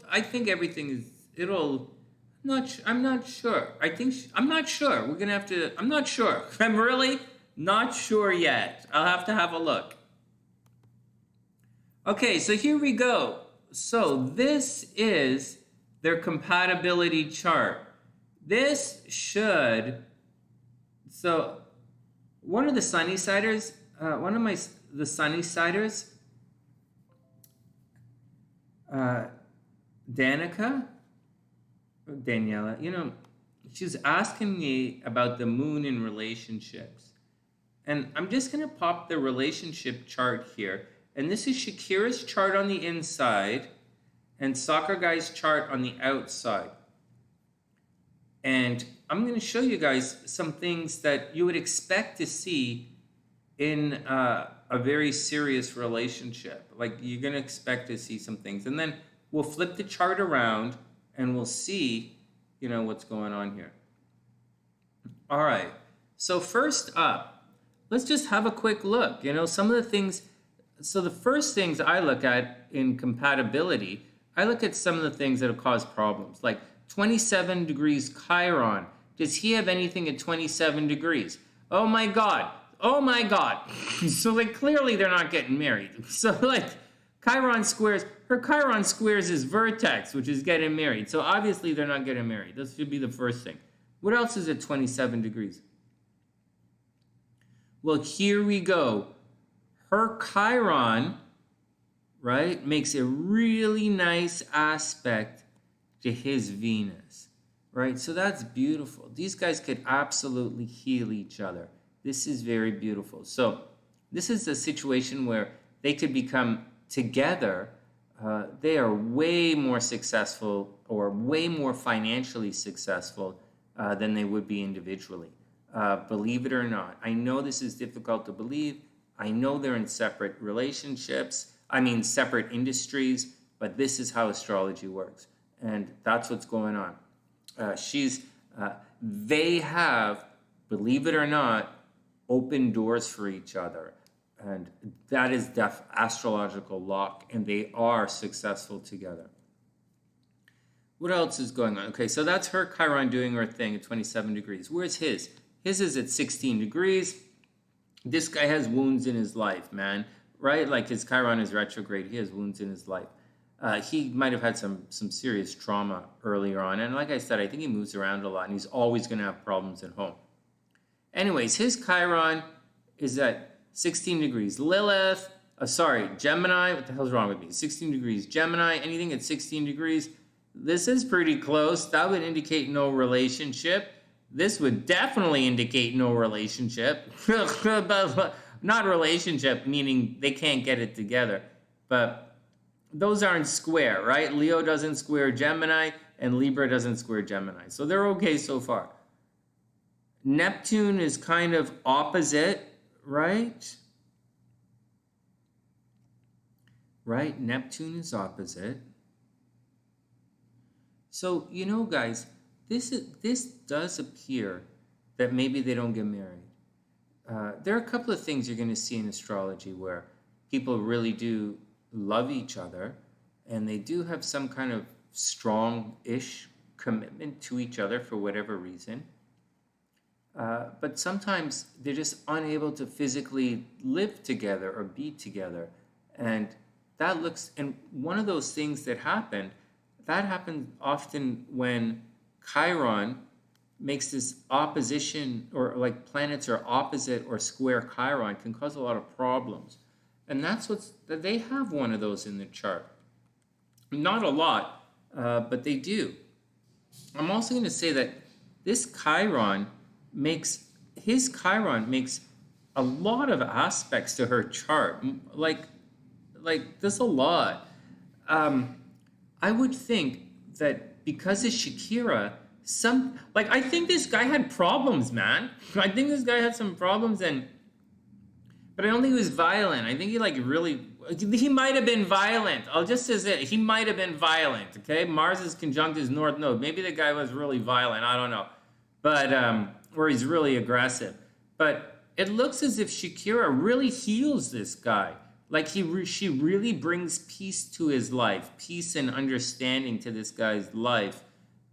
I think everything is. I'm not sure. I'm not sure. We're gonna have to. I'm not sure. I'm really not sure yet. I'll have to have a look. Okay, so here we go. So this is their compatibility chart. This should. So one of the SunnySiders, the SunnySiders, Daniela, she's asking me about the moon in relationships. And I'm just going to pop the relationship chart here. And this is Shakira's chart on the inside and Soccer Guy's chart on the outside. And I'm going to show you guys some things that you would expect to see in a very serious relationship. Like, you're going to expect to see some things. And then we'll flip the chart around and we'll see, what's going on here. All right. So first up, let's just have a quick look. Some of the things. So the first things I look at in compatibility, I look at some of the things that have caused problems. Like 27 degrees Chiron. Does he have anything at 27 degrees? Oh my God. Oh my God. So clearly they're not getting married. So her Chiron squares his vertex, which is getting married. So obviously they're not getting married. This should be the first thing. What else is at 27 degrees? Well, here we go. Her Chiron, right, makes a really nice aspect to his Venus, right? So that's beautiful. These guys could absolutely heal each other. This is very beautiful. So this is a situation where they could become together. They are way more successful or way more financially successful than they would be individually. Believe it or not. I know this is difficult to believe. I know they're in separate relationships. Separate industries. but this is how astrology works. And that's what's going on. They have, believe it or not, open doors for each other. And that is astrological lock, and they are successful together. What else is going on? Okay, so that's her Chiron doing her thing at 27 degrees. Where's his? His is at 16 degrees. This guy has wounds in his life, man, right? Like his Chiron is retrograde. He has wounds in his life. He might have had some serious trauma earlier on. And like I said, I think he moves around a lot, and he's always going to have problems at home. Anyways, his Chiron is at 16 degrees. Lilith, Gemini. What the hell's wrong with me? 16 degrees. Gemini, anything at 16 degrees. This is pretty close. That would indicate no relationship. This would definitely indicate no relationship. Not relationship, meaning they can't get it together. But those aren't square, right? Leo doesn't square Gemini, and Libra doesn't square Gemini. So they're okay so far. Neptune is kind of opposite, right? Right? Neptune is opposite. So, you know, guys, this does appear that maybe they don't get married. There are a couple of things you're going to see in astrology where people really do love each other, and they do have some kind of strong-ish commitment to each other for whatever reason. But sometimes they're just unable to physically live together or be together. And one of those things that happened often when Chiron makes this opposition, or like planets are opposite or square Chiron, can cause a lot of problems. And that they have one of those in the chart. Not a lot, but they do. I'm also going to say that this Chiron makes a lot of aspects to her chart. Like there's a lot. I would think that because of Shakira, I think this guy had problems, man. I think this guy had some problems, but I don't think he was violent. I think he might have been violent. I'll just say it. He might have been violent, okay? Mars is conjunct his North Node. Maybe the guy was really violent. I don't know. But, or he's really aggressive. But it looks as if Shakira really heals this guy. Like she really brings peace to his life, peace and understanding to this guy's life.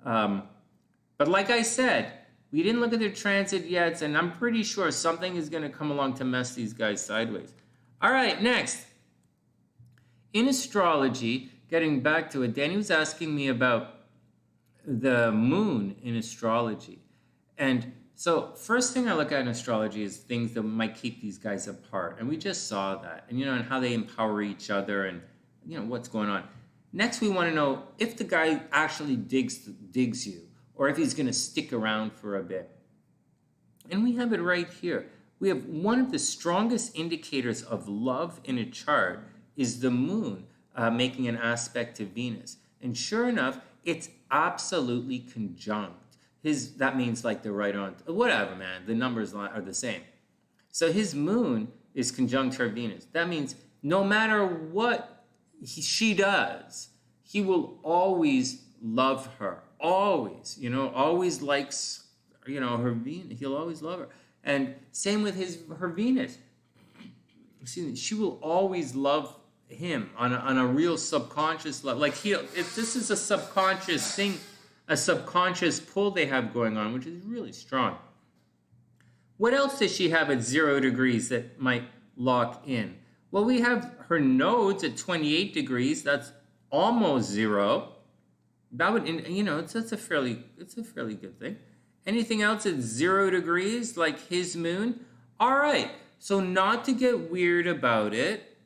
But like I said, we didn't look at their transit yet, and I'm pretty sure something is going to come along to mess these guys sideways. All right, next. In astrology, getting back to it, Danny was asking me about the moon in astrology. And so first thing I look at in astrology is things that might keep these guys apart. And we just saw that. And, and how they empower each other and, what's going on. Next, we want to know if the guy actually digs you, or if he's going to stick around for a bit. And we have it right here. We have one of the strongest indicators of love in a chart is the moon making an aspect to Venus. And sure enough, it's absolutely conjunct. That means like the right on, whatever, man. The numbers are the same. So his moon is conjunct her Venus. That means no matter what she does, he will always love her. Always, always likes, her Venus. He'll always love her. And same with her Venus. She will always love him on a real subconscious level. Like this is a subconscious thing, a subconscious pull they have going on, which is really strong. What else does she have at 0 degrees that might lock in? Well, we have her nodes at 28 degrees. That's almost 0. That would, it's a fairly good thing. Anything else at 0 degrees, like his moon? All right. So not to get weird about it.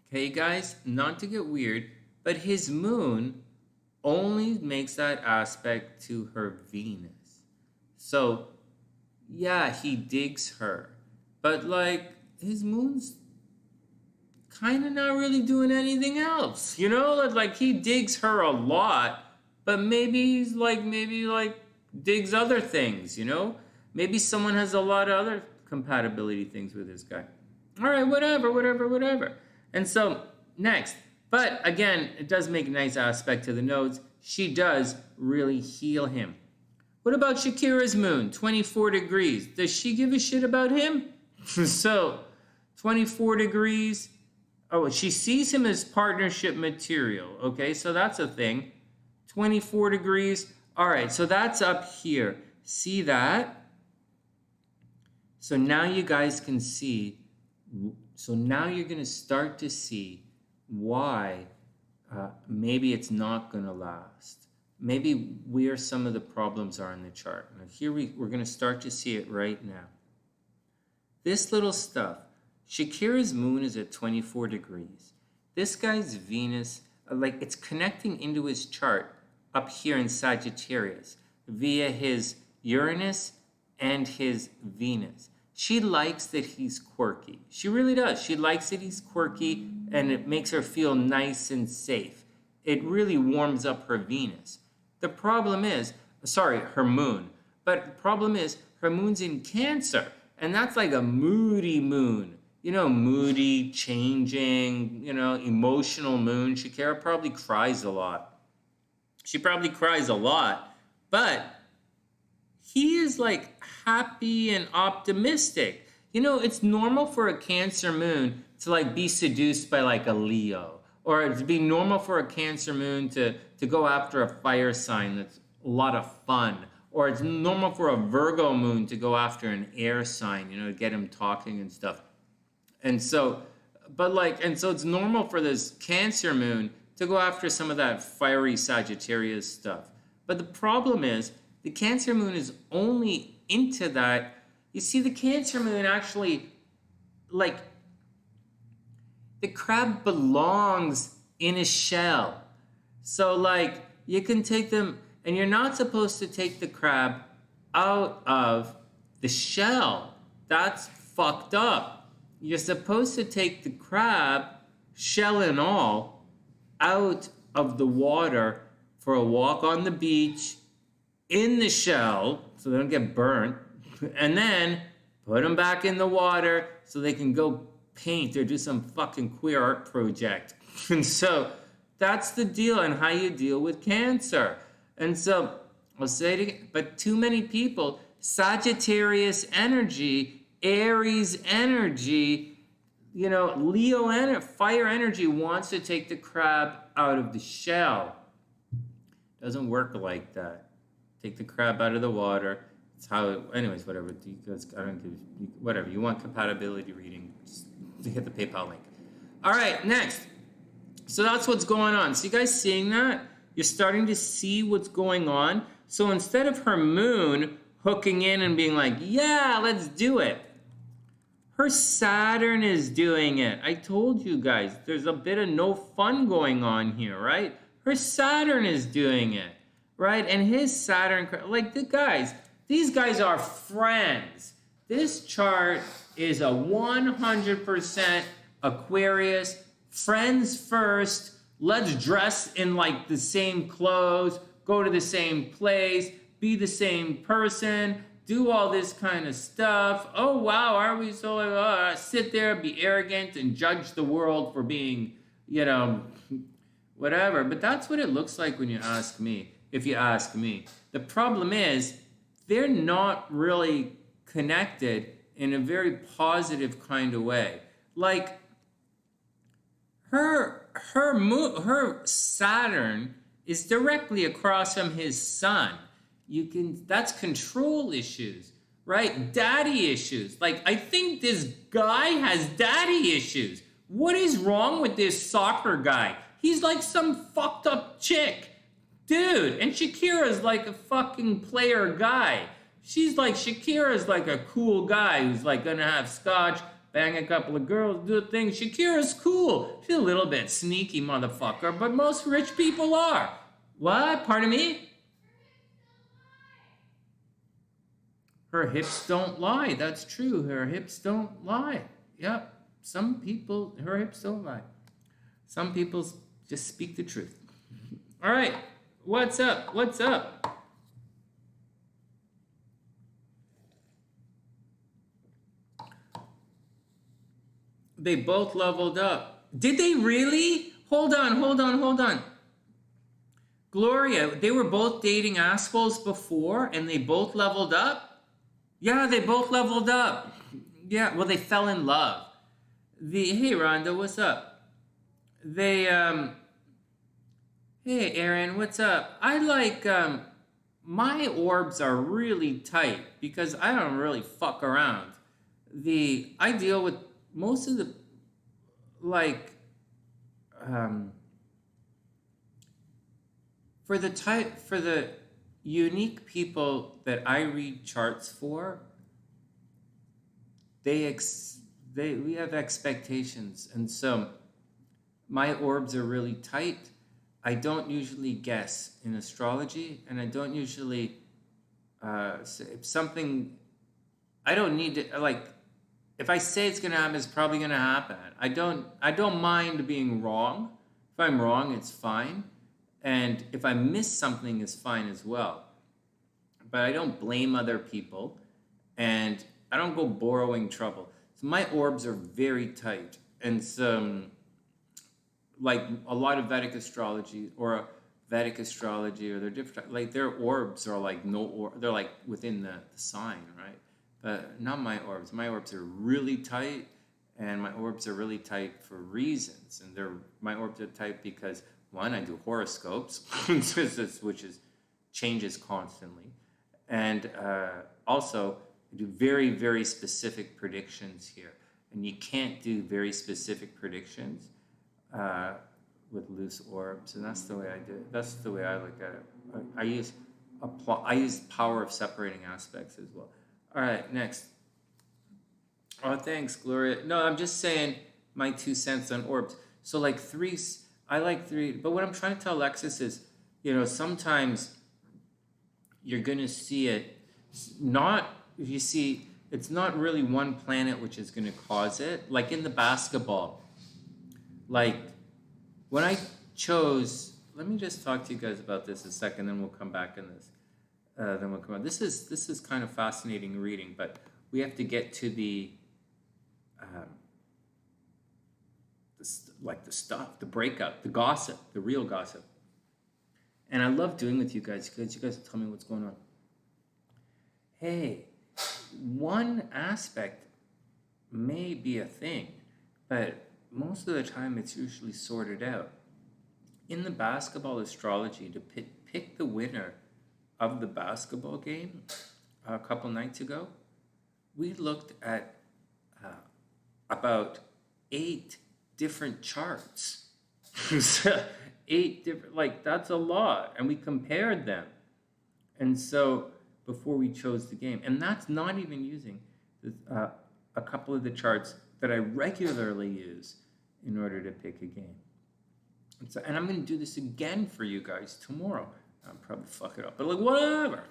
Okay, guys, not to get weird, but his moon only makes that aspect to her Venus. So, yeah, he digs her. But, his moon's kind of not really doing anything else. Like, he digs her a lot, but maybe digs other things, Maybe someone has a lot of other compatibility things with this guy. All right, whatever. And so, next. But again, it does make a nice aspect to the nodes. She does really heal him. What about Shakira's moon? 24 degrees. Does she give a shit about him? So, 24 degrees. Oh, she sees him as partnership material. Okay, so that's a thing. 24 degrees. All right, so that's up here. See that? So now you guys can see. So now you're going to start to see why maybe it's not going to last. Maybe where some of the problems are in the chart. Now here we're going to start to see it right now. This little stuff. Shakira's moon is at 24 degrees. This guy's Venus, like it's connecting into his chart up here in Sagittarius via his Uranus and his Venus. She likes that he's quirky. She really does. She likes that he's quirky and it makes her feel nice and safe. It really warms up her Venus. The problem is, her moon. But the problem is her moon's in Cancer. And that's like a moody moon. You know, moody, changing, you know, emotional moon. Shakira probably cries a lot. She probably cries a lot. But he is like happy and optimistic. You know, it's normal for a Cancer moon to like be seduced by like a Leo. Or it'd be normal for a Cancer moon to go after a fire sign that's a lot of fun. Or it's normal for a Virgo moon to go after an air sign, you know, to get him talking and stuff. And so, so it's normal for this Cancer moon to go after some of that fiery Sagittarius stuff. But the problem is, the Cancer moon is only into that. You see, the Cancer moon actually, like, the crab belongs in a shell. So, like, you can take them, and you're not supposed to take the crab out of the shell. That's fucked up. You're supposed to take the crab, shell and all, out of the water for a walk on the beach in the shell so they don't get burnt, and then put them back in the water so they can go paint or do some fucking queer art project. And so that's the deal and how you deal with Cancer. And so I'll say it again, but too many people, Sagittarius energy, Aries energy, you know, Leo energy, fire energy wants to take the crab out of the shell. Doesn't work like that. Take the crab out of the water. It's how it, anyways, whatever. Whatever. You want compatibility reading, just hit the PayPal link. All right, next. So that's what's going on. So you guys seeing that? You're starting to see what's going on. So instead of her moon hooking in and being like, yeah, let's do it, her Saturn is doing it. I told you guys, there's a bit of no fun going on here, right? Her Saturn is doing it, right? And his Saturn, like these guys are friends. This chart is a 100% Aquarius, friends first. Let's dress in like the same clothes, go to the same place, be the same person, do all this kind of stuff. Oh, wow, are we so, sit there, be arrogant and judge the world for being, you know, whatever. But that's what it looks like when you ask me, if you ask me. The problem is they're not really connected in a very positive kind of way. Like her Saturn is directly across from his sun. That's control issues, right? Daddy issues. Like, I think this guy has daddy issues. What is wrong with this soccer guy? He's like some fucked up chick. Dude, and Shakira's like a fucking player guy. Shakira's like a cool guy who's like gonna have scotch, bang a couple of girls, do a thing. Shakira's cool. She's a little bit sneaky motherfucker, but most rich people are. What? Pardon me? Her hips don't lie. That's true. Her hips don't lie. Yep. Some people, her hips don't lie. Some people just speak the truth. All right. What's up? What's up? They both leveled up. Did they really? hold on. Gloria, they were both dating assholes before, and they both leveled up? Yeah, they both leveled up. Yeah, well, they fell in love. Hey, Rhonda, what's up? Hey, Aaron, what's up? I like, my orbs are really tight because I don't really fuck around. I deal with most of the, like, for the unique people that I read charts for, we have expectations, and so my orbs are really tight. I don't usually guess in astrology, and I don't usually if something, I don't need to, like, if I say it's gonna happen, it's probably gonna happen. I don't mind being wrong. If I'm wrong, it's fine. And if I miss something, it's fine as well. But I don't blame other people, and I don't go borrowing trouble. So my orbs are very tight. And so, like a lot of Vedic astrology or they're different, like their orbs are like they're like within the sign, right? But not my orbs. My orbs are really tight, and my orbs are really tight for reasons. And my orbs are tight because, one, I do horoscopes, which changes constantly. And also, I do very, very specific predictions here. And you can't do very specific predictions with loose orbs. And that's the way I do it. That's the way I look at it. I use power of separating aspects as well. All right, next. Oh, thanks, Gloria. No, I'm just saying my 2 cents on orbs. So like I like 3, but what I'm trying to tell Alexis is, sometimes you're going to see it, it's not really one planet which is going to cause it. Like in the basketball, like when I chose, let me just talk to you guys about this a second, then we'll come back in this. This is kind of fascinating reading, but we have to get to the stuff, the breakup, the gossip, the real gossip. And I love doing with you guys because you guys tell me what's going on. Hey, one aspect may be a thing, but most of the time it's usually sorted out. In the basketball astrology, to pick the winner of the basketball game a couple nights ago, we looked at about 8 different charts. 8 different, like, that's a lot. And we compared them. And so before we chose the game, and that's not even using a couple of the charts that I regularly use in order to pick a game. And I'm going to do this again for you guys tomorrow. I'll probably fuck it up, but like whatever.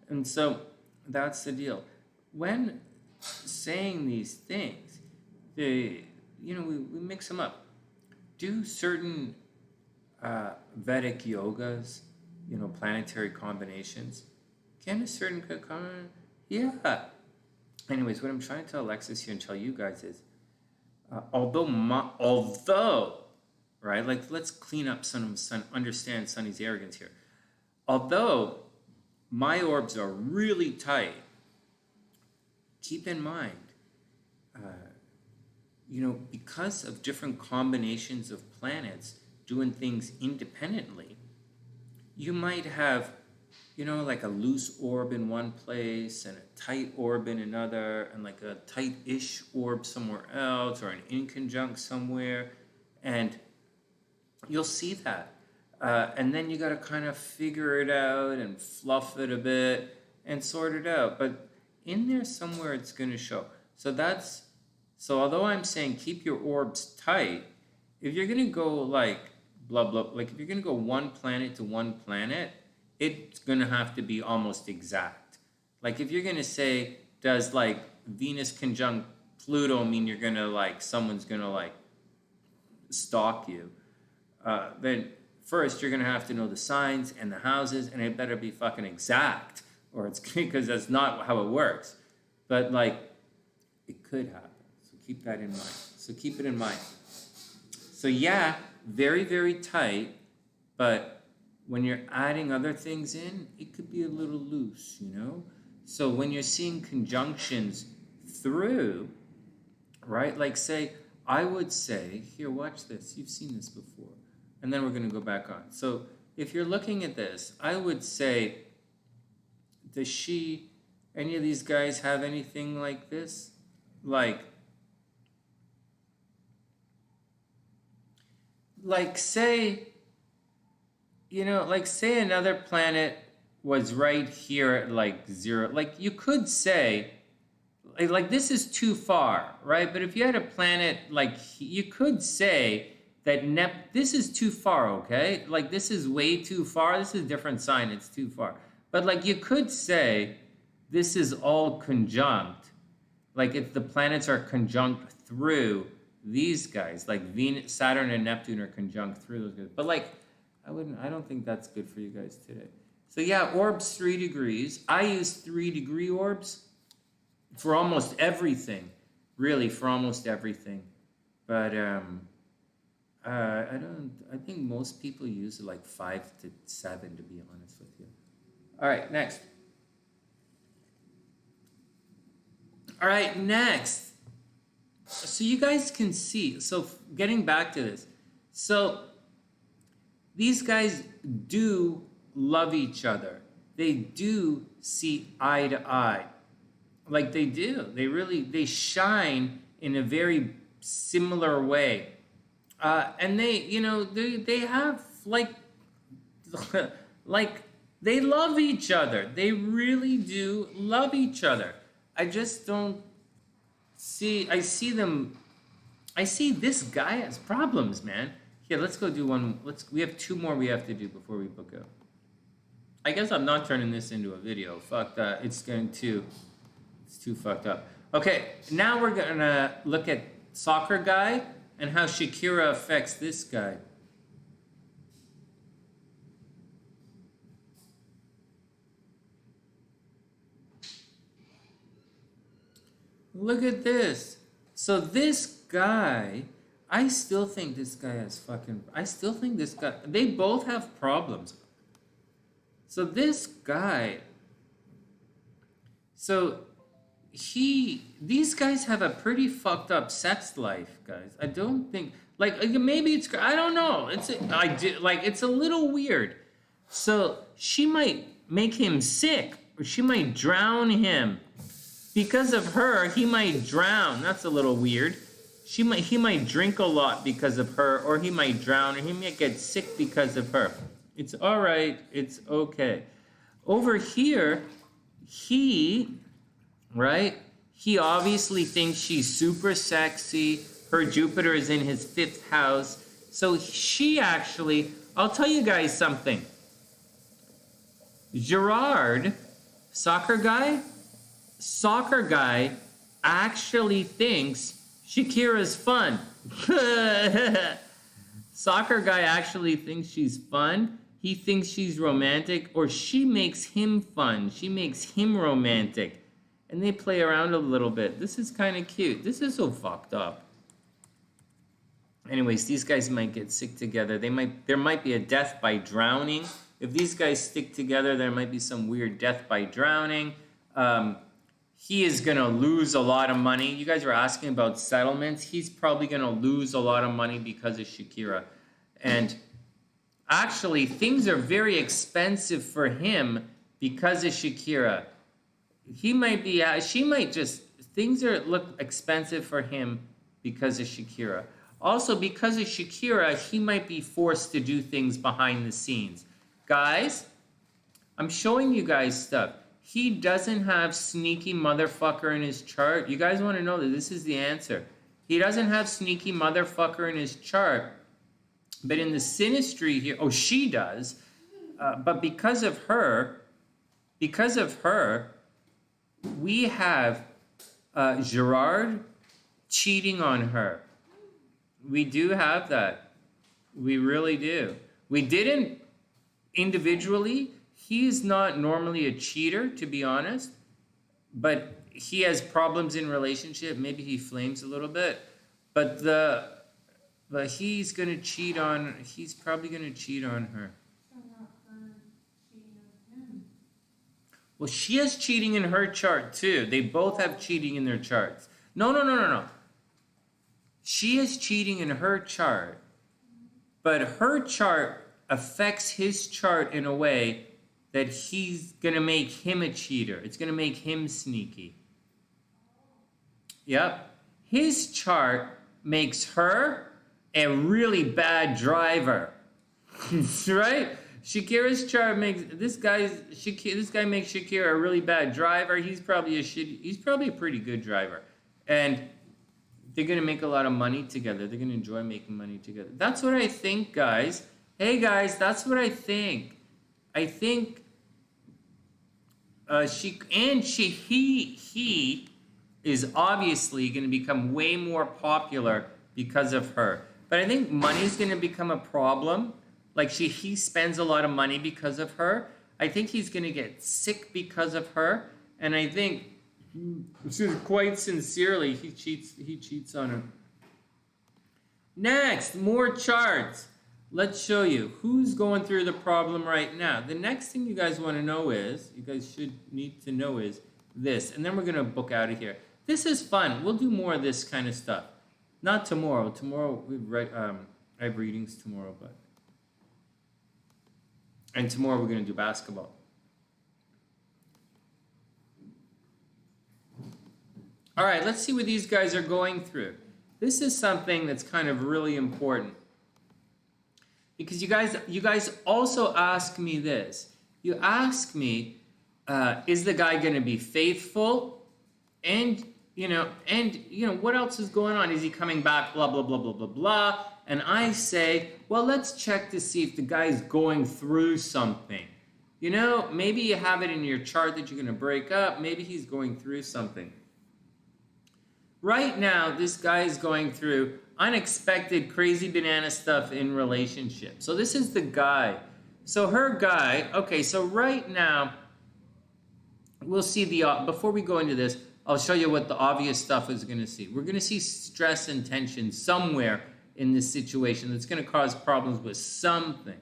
And so that's the deal. When saying these things, we mix them up. Do certain Vedic yogas, planetary combinations. Can a certain combination? Yeah. Anyways, what I'm trying to tell Alexis here and tell you guys is, although, right? Like, let's clean up understand Sonny's arrogance here. Although my orbs are really tight, keep in mind, because of different combinations of planets doing things independently, you might have, like a loose orb in one place and a tight orb in another, and like a tight-ish orb somewhere else, or an inconjunct somewhere, and you'll see that. And then you got to kind of figure it out and fluff it a bit and sort it out. But in there somewhere it's going to show. So although I'm saying keep your orbs tight, if you're going to go like blah, blah, like if you're going to go one planet to one planet, it's going to have to be almost exact. Like if you're going to say, does like Venus conjunct Pluto mean you're going to like, someone's going to like stalk you? Then first you're going to have to know the signs and the houses, and it better be fucking exact, or it's because that's not how it works. But like, it could happen. So keep that in mind. So keep it in mind. So yeah, very, very tight, but when you're adding other things in, it could be a little loose, you know? So when you're seeing conjunctions through, right? Like say, I would say, here, watch this. You've seen this before. And then we're going to go back on. So if you're looking at this, I would say, does she, any of these guys have anything like this? Like say, you know, like say another planet was right here at like 0. Like you could say, like this is too far, right? But if you had a planet, like you could say that this is too far, okay? Like this is way too far. This is a different sign. It's too far. But like you could say this is all conjunct. Like if the planets are conjunct through these guys, like Venus, Saturn, and Neptune are conjunct through those guys. But like, I don't think that's good for you guys today. So yeah, orbs 3 degrees. I use 3-degree orbs for almost everything, really, for almost everything. But I think most people use like 5 to 7, to be honest with you. All right, next. All right, next. So you guys can see, so getting back to this. So these guys do love each other. They do see eye to eye. Like they do. They shine in a very similar way. And they, you know, they have like, like they love each other. They really do love each other. I just don't see, I see this guy has problems, man. Here, let's go do one. We have 2 more we have to do before we book out. I guess I'm not turning this into a video. Fuck that. It's too fucked up. Okay, now we're gonna look at soccer guy and how Shakira affects this guy. Look at this. So this guy, I still think this guy has they both have problems. So this guy, these guys have a pretty fucked up sex life, guys. I don't think, like maybe it's, I don't know. It's a little weird. So she might make him sick, or she might drown him. Because of her, he might drown. That's a little weird. He might drink a lot because of her, or he might drown, or he might get sick because of her. It's all right. It's okay. Over here, he obviously thinks she's super sexy. Her Jupiter is in his 5th house. So she actually, I'll tell you guys something. Gerard, soccer guy actually thinks Shakira's fun. Soccer guy actually thinks she's fun. He thinks she's romantic, or she makes him fun. She makes him romantic. And they play around a little bit. This is kind of cute. This is so fucked up. Anyways, these guys might get sick together. There might be a death by drowning. If these guys stick together, there might be some weird death by drowning. He is going to lose a lot of money. You guys were asking about settlements. He's probably going to lose a lot of money because of Shakira. And actually, things are very expensive for him because of Shakira. Things look expensive for him because of Shakira. Also, because of Shakira, he might be forced to do things behind the scenes. Guys, I'm showing you guys stuff. He doesn't have sneaky motherfucker in his chart. You guys want to know that this is the answer. He doesn't have sneaky motherfucker in his chart. But in the synastry here, she does. But because of her, we have Gerard cheating on her. We do have that. We really do. We didn't individually. He's not normally a cheater, to be honest, but he has problems in relationship. Maybe he flames a little bit, but But he's probably gonna cheat on her. So not her cheating on him. Well, she has cheating in her chart too. They both have cheating in their charts. No. She has cheating in her chart, but her chart affects his chart in a way that he's gonna make him a cheater. It's gonna make him sneaky. Yep. His chart makes her a really bad driver. Right? Shakira's chart makes this guy makes Shakira a really bad driver. He's probably a pretty good driver. And they're gonna make a lot of money together. They're gonna enjoy making money together. That's what I think, guys. Hey guys, that's what I think. I think he is obviously going to become way more popular because of her. But I think money's going to become a problem. Like he spends a lot of money because of her. I think he's going to get sick because of her. And I think quite sincerely he cheats on her. Next, more charts. Let's show you who's going through the problem right now. The next thing you guys want to know is, you guys should need to know is this. And then we're going to book out of here. This is fun. We'll do more of this kind of stuff. Not tomorrow. Tomorrow, I have readings tomorrow. And tomorrow we're going to do basketball. All right, let's see what these guys are going through. This is something that's kind of really important. Because you guys also ask me this. You ask me, is the guy going to be faithful? And what else is going on? Is he coming back? Blah, blah, blah, blah, blah, blah. And I say, well, let's check to see if the guy's going through something. Maybe you have it in your chart that you're going to break up. Maybe he's going through something. Right now, this guy is going through unexpected, crazy banana stuff in relationship. So this is the guy. So her guy, okay, so right now, we'll see before we go into this, I'll show you what the obvious stuff is going to see. We're going to see stress and tension somewhere in this situation that's going to cause problems with something.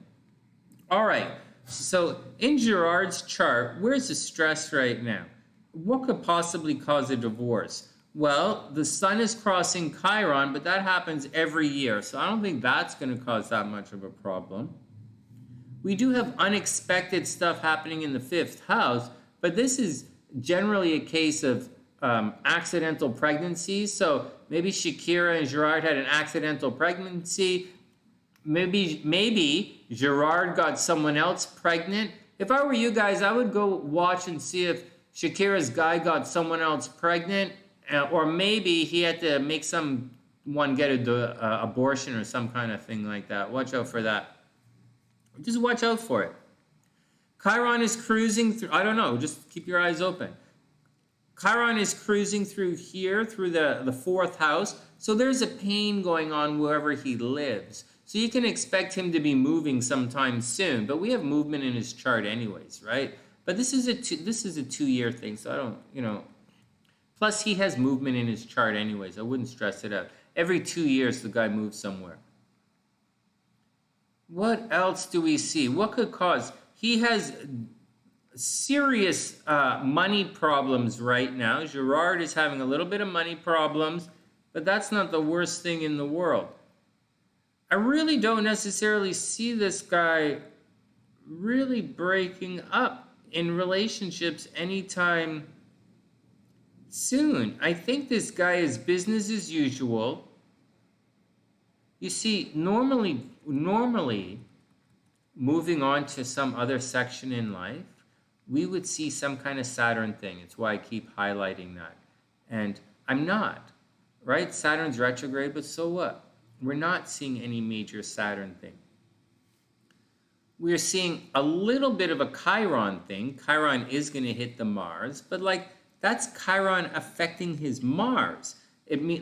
All right, so in Gerard's chart, where's the stress right now? What could possibly cause a divorce? Well, the sun is crossing Chiron, but that happens every year, so I don't think that's going to cause that much of a problem. We do have unexpected stuff happening in the 5th house, but this is generally a case of accidental pregnancies. So maybe Shakira and Gerard had an accidental pregnancy. Maybe Gerard got someone else pregnant. If I were you guys, I would go watch and see if Shakira's guy got someone else pregnant. Or maybe he had to make someone get an abortion or some kind of thing like that. Watch out for that. Just watch out for it. Chiron is cruising through, I don't know, just keep your eyes open. Chiron is cruising through here, through the 4th house. So there's a pain going on wherever he lives. So you can expect him to be moving sometime soon. But we have movement in his chart anyways, right? But this is a 2-year thing, so I don't, Plus, he has movement in his chart anyways. I wouldn't stress it out. Every 2 years, the guy moves somewhere. What else do we see? What could cause? He has serious money problems right now. Gerard is having a little bit of money problems, but that's not the worst thing in the world. I really don't necessarily see this guy really breaking up in relationships anytime soon. I think this guy is business as usual. You see, normally moving on to some other section in life, we would see some kind of Saturn thing. It's why I keep highlighting that. And I'm not, right? Saturn's retrograde, but so what? We're not seeing any major Saturn thing. We're seeing a little bit of a Chiron thing. Chiron is going to hit the Mars, but that's Chiron affecting his Mars.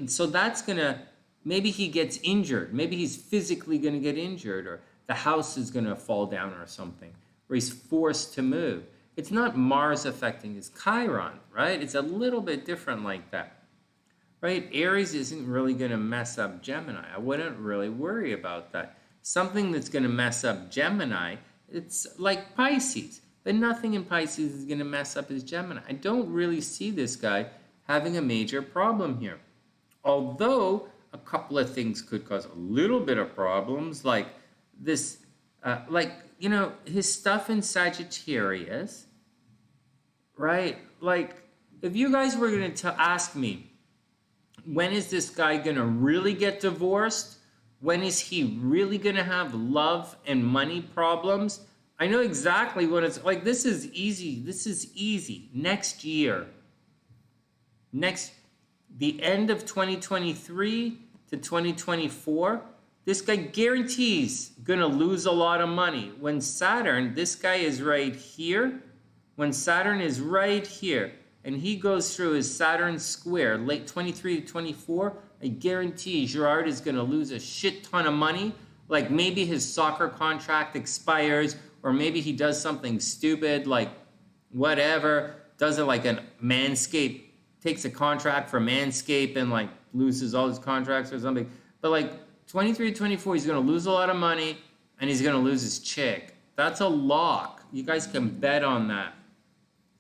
So that's going to, maybe he gets injured. Maybe he's physically going to get injured, or the house is going to fall down or something, or he's forced to move. It's not Mars affecting his Chiron, right? It's a little bit different like that. right? Aries isn't really going to mess up Gemini. I wouldn't really worry about that. Something that's going to mess up Gemini, it's like Pisces. But nothing in Pisces is going to mess up his Gemini. I don't really see this guy having a major problem here. Although a couple of things could cause a little bit of problems, like this, his stuff in Sagittarius, right? Like, if you guys were going to ask me, when is this guy going to really get divorced? When is he really going to have love and money problems? I know exactly what it's like. This is easy. This is easy. Next year. The end of 2023 to 2024, this guy guarantees going to lose a lot of money. When Saturn, this guy is right here. When Saturn is right here, and he goes through his Saturn square, late 23 to 24, I guarantee Gerard is going to lose a shit ton of money. Like maybe his soccer contract expires, or maybe he does something stupid, like whatever, does it like a Manscaped, takes a contract for Manscaped and like loses all his contracts or something. But like 23 to 24, he's going to lose a lot of money and he's going to lose his chick. That's a lock. You guys can bet on that.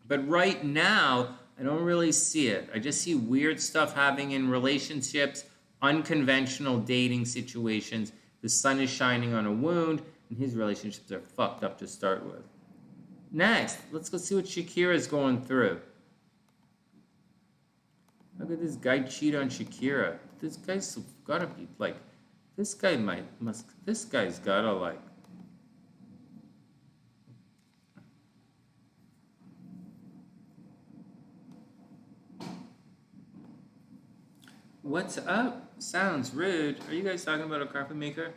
But right now, I don't really see it. I just see weird stuff happening in relationships, unconventional dating situations. The sun is shining on a wound, and his relationships are fucked up to start with. Next, let's go see what Shakira is going through. How could this guy cheat on Shakira? This guy's gotta be like, this guy's gotta like. What's up? Sounds rude. Are you guys talking about a carpet maker?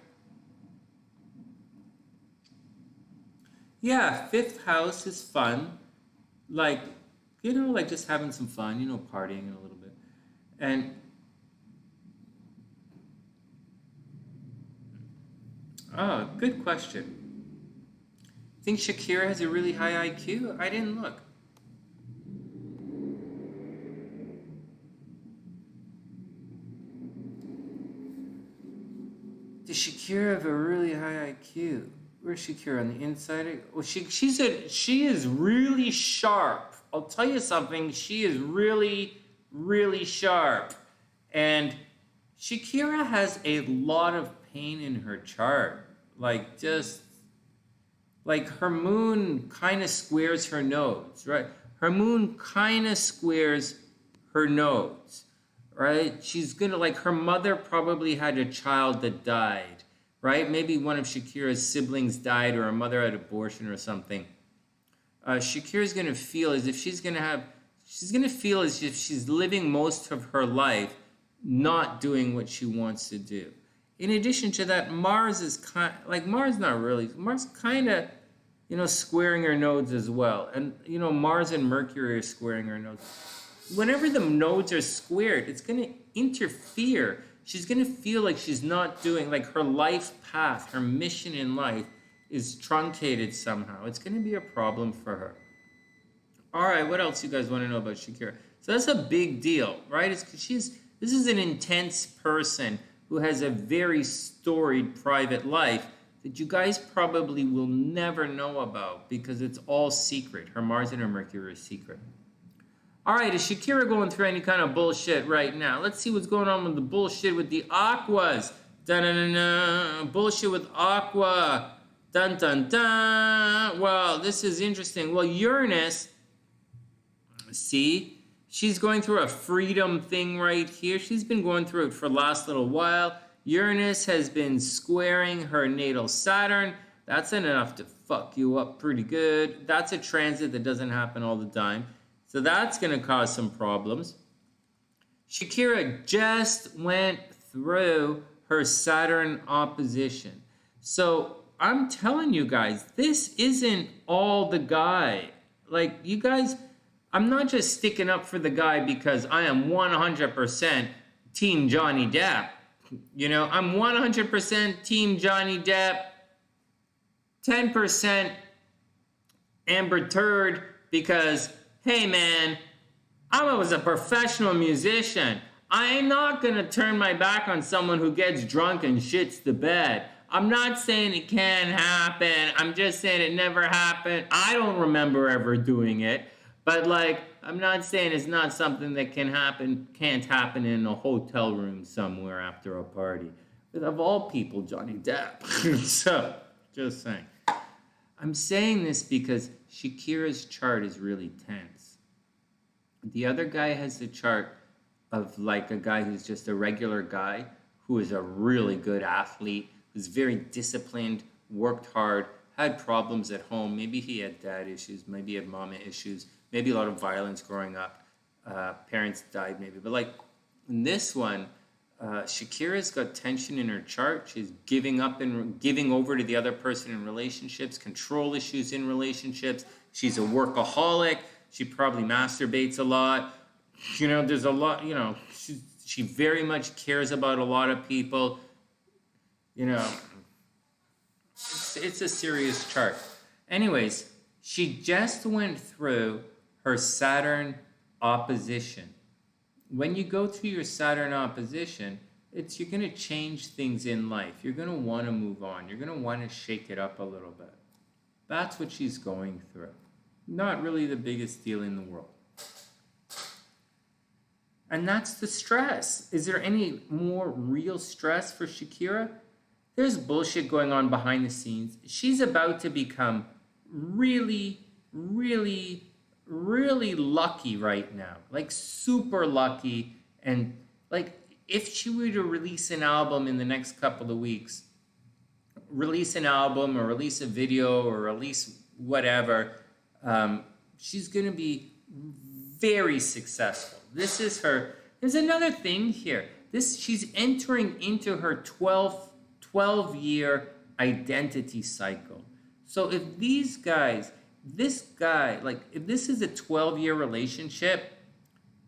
Yeah, fifth house is fun. Like, like just having some fun, partying a little bit. And oh, good question. Think Shakira has a really high IQ? I didn't look. Does Shakira have a really high IQ? Where's Shakira on the inside? Well, she is really sharp. I'll tell you something. She is really, really sharp. And Shakira has a lot of pain in her chart. Like her moon kind of squares her nodes, right? Her moon kind of squares her nodes. Right? She's gonna, like, her mother probably had a child that died, right? Maybe one of Shakira's siblings died, or her mother had abortion or something. Shakira's gonna feel as if she's gonna feel as if she's living most of her life not doing what she wants to do. In addition to that, Mars is Mars kind of, squaring her nodes as well. And, Mars and Mercury are squaring her nodes. Whenever the nodes are squared, it's going to interfere. She's going to feel like she's not doing, like her life path, her mission in life is truncated somehow. It's going to be a problem for her. All right, what else you guys want to know about Shakira? So that's a big deal, right? This is an intense person who has a very storied private life that you guys probably will never know about because it's all secret. Her Mars and her Mercury are secret. All right, is Shakira going through any kind of bullshit right now? Let's see what's going on with the bullshit with the Aquas. Dun-dun-dun-dun. Bullshit with Aqua. Dun-dun-dun. Well, this is interesting. Well, Uranus, see, she's going through a freedom thing right here. She's been going through it for the last little while. Uranus has been squaring her natal Saturn. That's enough to fuck you up pretty good. That's a transit that doesn't happen all the time. So that's going to cause some problems. Shakira just went through her Saturn opposition. So I'm telling you guys, this isn't all the guy. Like, you guys, I'm not just sticking up for the guy because I am 100% Team Johnny Depp. I'm 100% Team Johnny Depp, 10% Amber Turd because, hey man, I was a professional musician. I'm not going to turn my back on someone who gets drunk and shits the bed. I'm not saying it can happen. I'm just saying it never happened. I don't remember ever doing it. But, like, I'm not saying it's not something that can't happen in a hotel room somewhere after a party. But of all people, Johnny Depp. So, just saying. I'm saying this because Shakira's chart is really tense. The other guy has the chart of, like, a guy who's just a regular guy who is a really good athlete, who's very disciplined, worked hard, had problems at home. Maybe he had dad issues, maybe he had mama issues, maybe a lot of violence growing up. Parents died maybe. But, like, in this one, Shakira's got tension in her chart. She's giving up and giving over to the other person in relationships, control issues in relationships. She's a workaholic. She probably masturbates a lot. You know, there's a lot, you know, she very much cares about a lot of people. You know, it's a serious chart. Anyways, she just went through her Saturn opposition. When you go through your Saturn opposition, you're going to change things in life. You're going to want to move on. You're going to want to shake it up a little bit. That's what she's going through. Not really the biggest deal in the world. And that's the stress. Is there any more real stress for Shakira? There's bullshit going on behind the scenes. She's about to become really, really, really lucky right now. Like, super lucky. And, like, if she were to release an album in the next couple of weeks, release an album or release a video or release whatever, she's going to be very successful. This is her. There's another thing here. She's entering into her 12-year identity cycle. So if these guys, this guy, like, if this is a 12-year relationship,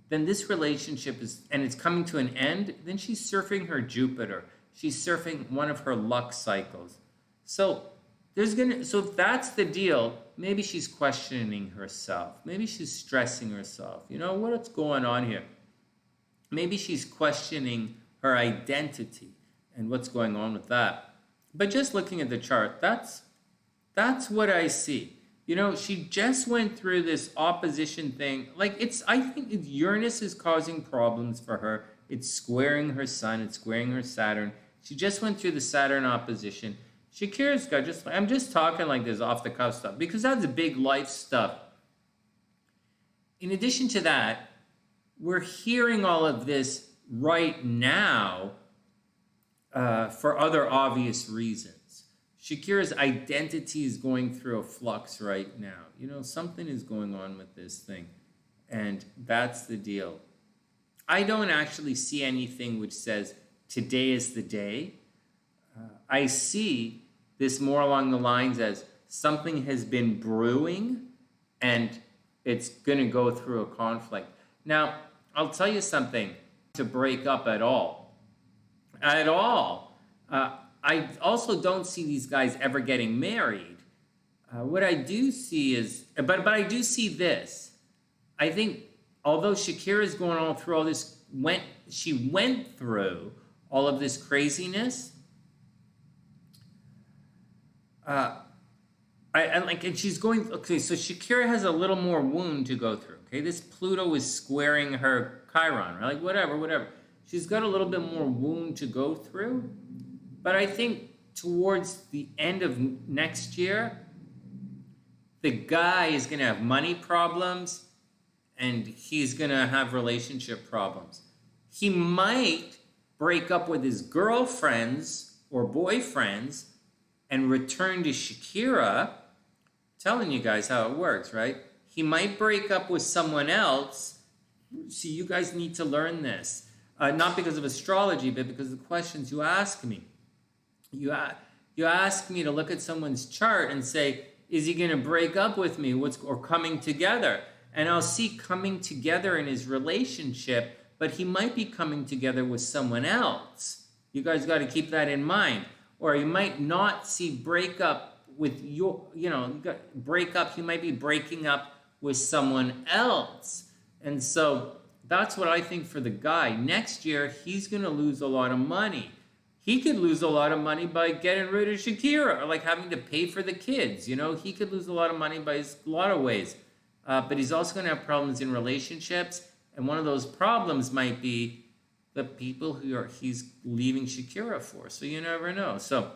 then this relationship is, and it's coming to an end, then she's surfing her Jupiter. She's surfing one of her luck cycles. So if that's the deal, maybe she's questioning herself. Maybe she's stressing herself. You know, what's going on here? Maybe she's questioning her identity and what's going on with that. But just looking at the chart, that's what I see. You know, she just went through this opposition thing. Like, I think Uranus is causing problems for her. It's squaring her sun. It's squaring her Saturn. She just went through the Saturn opposition. Shakira's got I'm just talking like this off the cuff stuff because that's big life stuff. In addition to that, we're hearing all of this right now for other obvious reasons. Shakira's identity is going through a flux right now. You know, something is going on with this thing. And that's the deal. I don't actually see anything which says today is the day. I see this more along the lines as something has been brewing and it's going to go through a conflict. Now, I'll tell you something, to break up at all. At all. I also don't see these guys ever getting married. What I do see is, but I do see this. I think, although Shakira is going all through all this, she went through all of this craziness, and she's going, okay, so Shakira has a little more wound to go through, okay? This Pluto is squaring her Chiron, right? Like, whatever. She's got a little bit more wound to go through, but I think towards the end of next year, the guy is going to have money problems, and he's going to have relationship problems. He might break up with his girlfriends or boyfriends and return to Shakira. Telling you guys how it works, right? He might break up with someone else. See, you guys need to learn this. Not because of astrology, but because of the questions you ask me. You ask me to look at someone's chart and say, is he going to break up with me or coming together? And I'll see coming together in his relationship, but he might be coming together with someone else. You guys got to keep that in mind. Or you might not see breakup with breakup, he might be breaking up with someone else. And so that's what I think for the guy. Next year, he's going to lose a lot of money. He could lose a lot of money by getting rid of Shakira, or like having to pay for the kids. You know, he could lose a lot of money by a lot of ways. But he's also going to have problems in relationships. And one of those problems might be the people he's leaving Shakira for. So you never know. So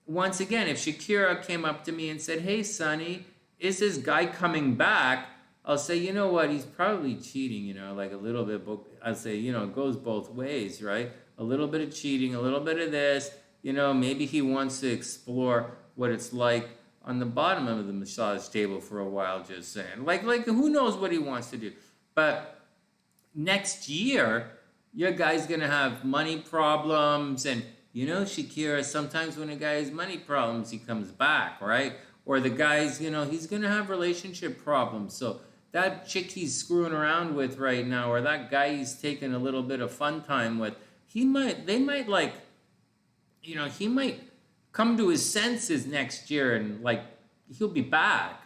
once again, if Shakira came up to me and said, hey, Sonny, is this guy coming back? I'll say, you know what, he's probably cheating, you know, like a little bit. I'll say, you know, it goes both ways, right? A little bit of cheating, a little bit of this, you know, maybe he wants to explore what it's like on the bottom of the massage table for a while, just saying. Like who knows what he wants to do. But next year, your guy's going to have money problems. And, you know, Shakira, sometimes when a guy has money problems, he comes back, right? Or the guy's, you know, he's going to have relationship problems. So that chick he's screwing around with right now, or that guy he's taking a little bit of fun time with, they might like, you know, he might come to his senses next year and like, he'll be back.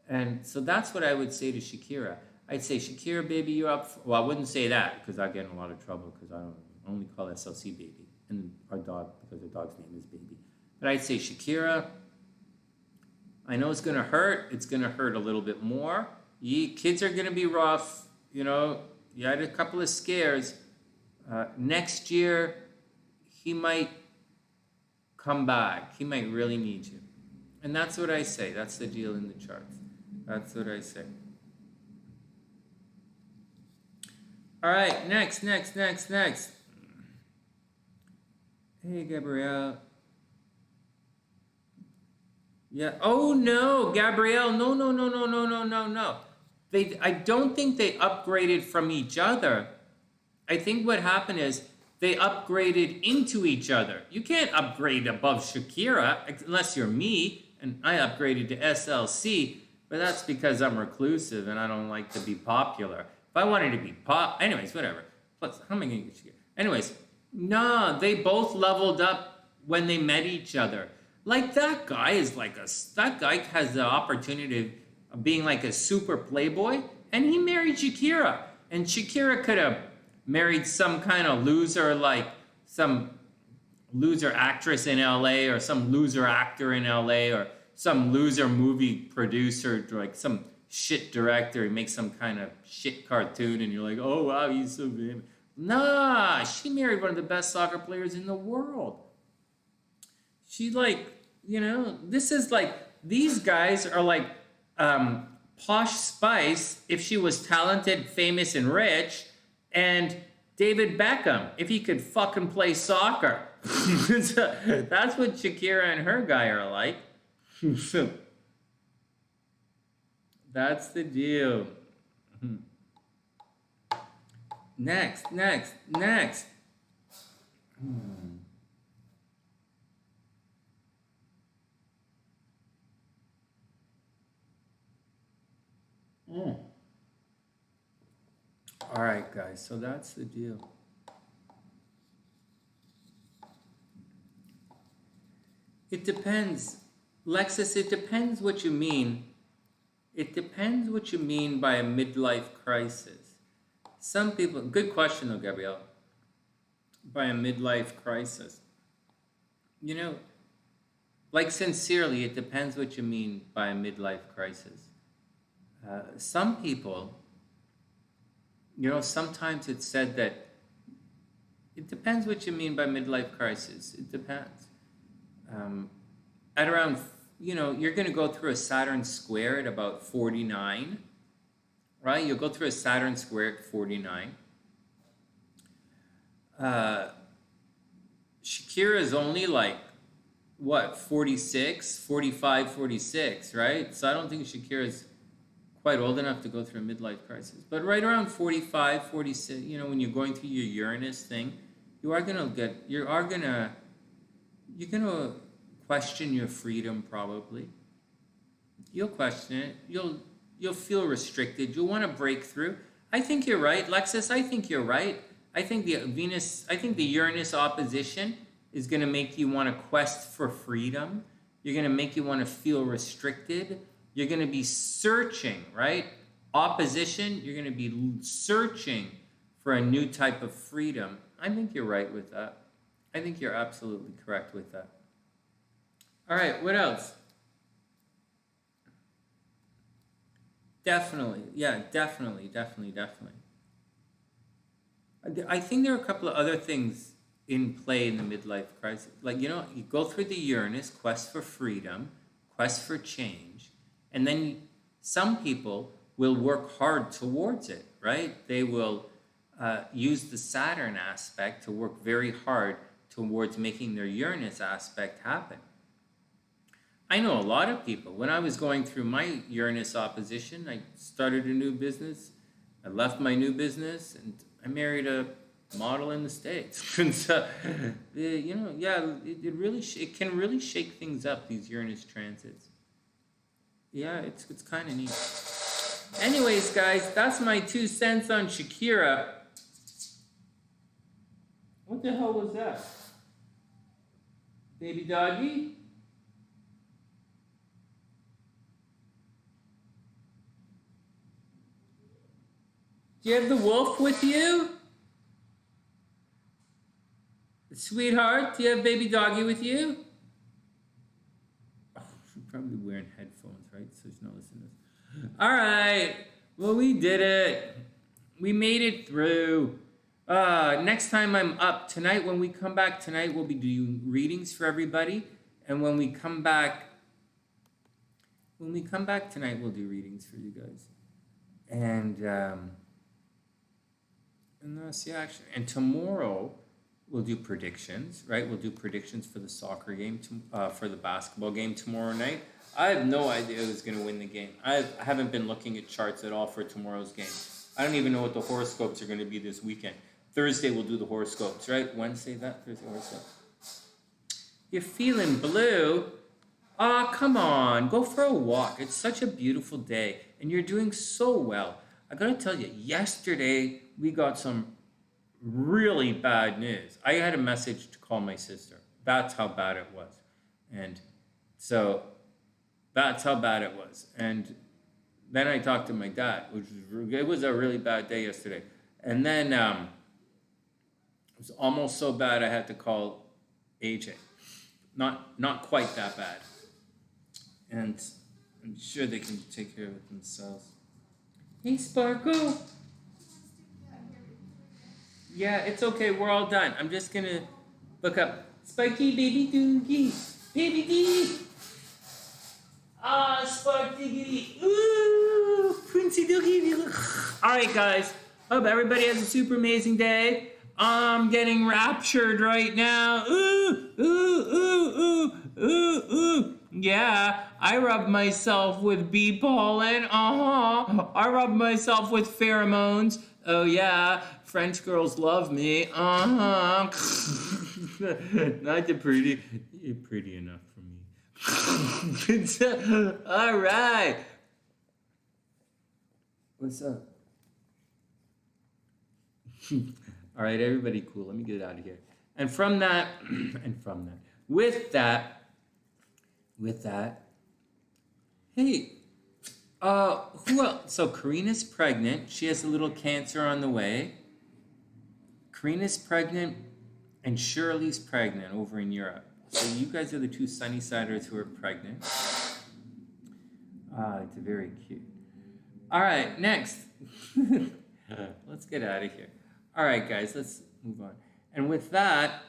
And so that's what I would say to Shakira. I'd say, Shakira, baby, you're up. Well, I wouldn't say that because I'd get in a lot of trouble because I only call SLC baby. And our dog, because our dog's name is baby. But I'd say, Shakira, I know it's going to hurt. It's going to hurt a little bit more. Kids are going to be rough. You know, you had a couple of scares. Next year, he might come back. He might really need you. And that's what I say. That's the deal in the charts. That's what I say. All right, next. Hey, Gabrielle. Yeah. Oh, no, Gabrielle. No. I don't think they upgraded from each other. I think what happened is they upgraded into each other. You can't upgrade above Shakira unless you're me, and I upgraded to SLC, but that's because I'm reclusive and I don't like to be popular. If I wanted to be anyways, whatever. Plus, how am I going to get Shakira? Anyways, no, they both leveled up when they met each other. Like that guy has the opportunity of being like a super playboy, and he married Shakira. And Shakira could have married some kind of loser, like some loser actress in LA, or some loser actor in LA, or some loser movie producer, like some shit director. He makes some kind of shit cartoon, and you're like, oh wow, he's so famous. Nah, she married one of the best soccer players in the world. She like, you know, this is like, these guys are like Posh Spice if she was talented, famous, and rich, and David Beckham if he could fucking play soccer. That's what Shakira and her guy are like. That's the deal. Next. All right, guys, so that's the deal. It depends. Lexus, it depends what you mean. It depends what you mean by a midlife crisis. Some people, good question though, Gabrielle. By a midlife crisis. You know, like sincerely, it depends what you mean by a midlife crisis. Some people, you know, sometimes it's said that it depends what you mean by midlife crisis. It depends. At around, you know, you're going to go through a Saturn square at about 49, right? You'll go through a Saturn square at 49. Shakira is only like, what, 46, 45, 46, right? So I don't think Shakira is quite old enough to go through a midlife crisis. But right around 45, 46, you know, when you're going through your Uranus thing, you're gonna question your freedom probably. You'll question it. You'll feel restricted. You'll want to break through. I think you're right, Lexus. I think you're right. I think the Uranus opposition is going to make you want to quest for freedom. You're going to make you want to feel restricted. You're going to be searching, right? opposition, you're going to be searching for a new type of freedom. I think you're right with that. I think you're absolutely correct with that. All right, what else? Definitely. Yeah, definitely. I think there are a couple of other things in play in the midlife crisis. Like, you go through the Uranus, quest for freedom, quest for change, and then some people will work hard towards it, right? They will use the Saturn aspect to work very hard towards making their Uranus aspect happen. I know a lot of people. When I was going through my Uranus opposition, I started a new business. I left my new business, and I married a model in the States. And so, it can really shake things up, these Uranus transits. Yeah, it's kind of neat. Anyways, guys, that's my 2 cents on Shakira. What the hell was that? Baby doggy? Do you have the wolf with you? Sweetheart, do you have baby doggy with you? Oh, she's probably wearing headphones, right? So she's not listening to this. All right. Well, we did it. We made it through. Next time I'm up tonight, when we come back tonight, we'll be doing readings for everybody. And when we come back tonight, we'll do readings for you guys. And that's the action. And tomorrow we'll do predictions, right? We'll do predictions for the soccer game, for the basketball game tomorrow night. I have no idea who's going to win the game. I haven't been looking at charts at all for tomorrow's game. I don't even know what the horoscopes are going to be this weekend. Thursday we'll do the horoscopes, right? Wednesday, Thursday horoscope. You're feeling blue? Ah, come on. Go for a walk. It's such a beautiful day, and you're doing so well. I got to tell you, yesterday we got some really bad news. I had a message to call my sister. That's how bad it was. And so that's how bad it was. And then I talked to my dad, it was a really bad day yesterday. And then it was almost so bad I had to call AJ. Not quite that bad. And I'm sure they can take care of it themselves. Hey, Sparkle. Yeah, it's okay. We're all done. I'm just going to look up Sparky, baby doogie. Baby D. Ah, Spark Diggity. Ooh, Princey Doogie. All right, guys. Hope everybody has a super amazing day. I'm getting raptured right now. Ooh, ooh, ooh, ooh, ooh, ooh. Yeah, I rub myself with bee pollen. I rub myself with pheromones. Oh, yeah. French girls love me. Not the pretty. You're pretty enough for me. All right. What's up? All right, everybody cool. Let me get out of here. And from that, with that, hey, who else? So Karina's pregnant. She has a little cancer on the way. Karina's pregnant, and Shirley's pregnant over in Europe. So you guys are the 2 Sunnysiders who are pregnant. It's very cute. All right, next. Let's get out of here. All right, guys, let's move on. And with that,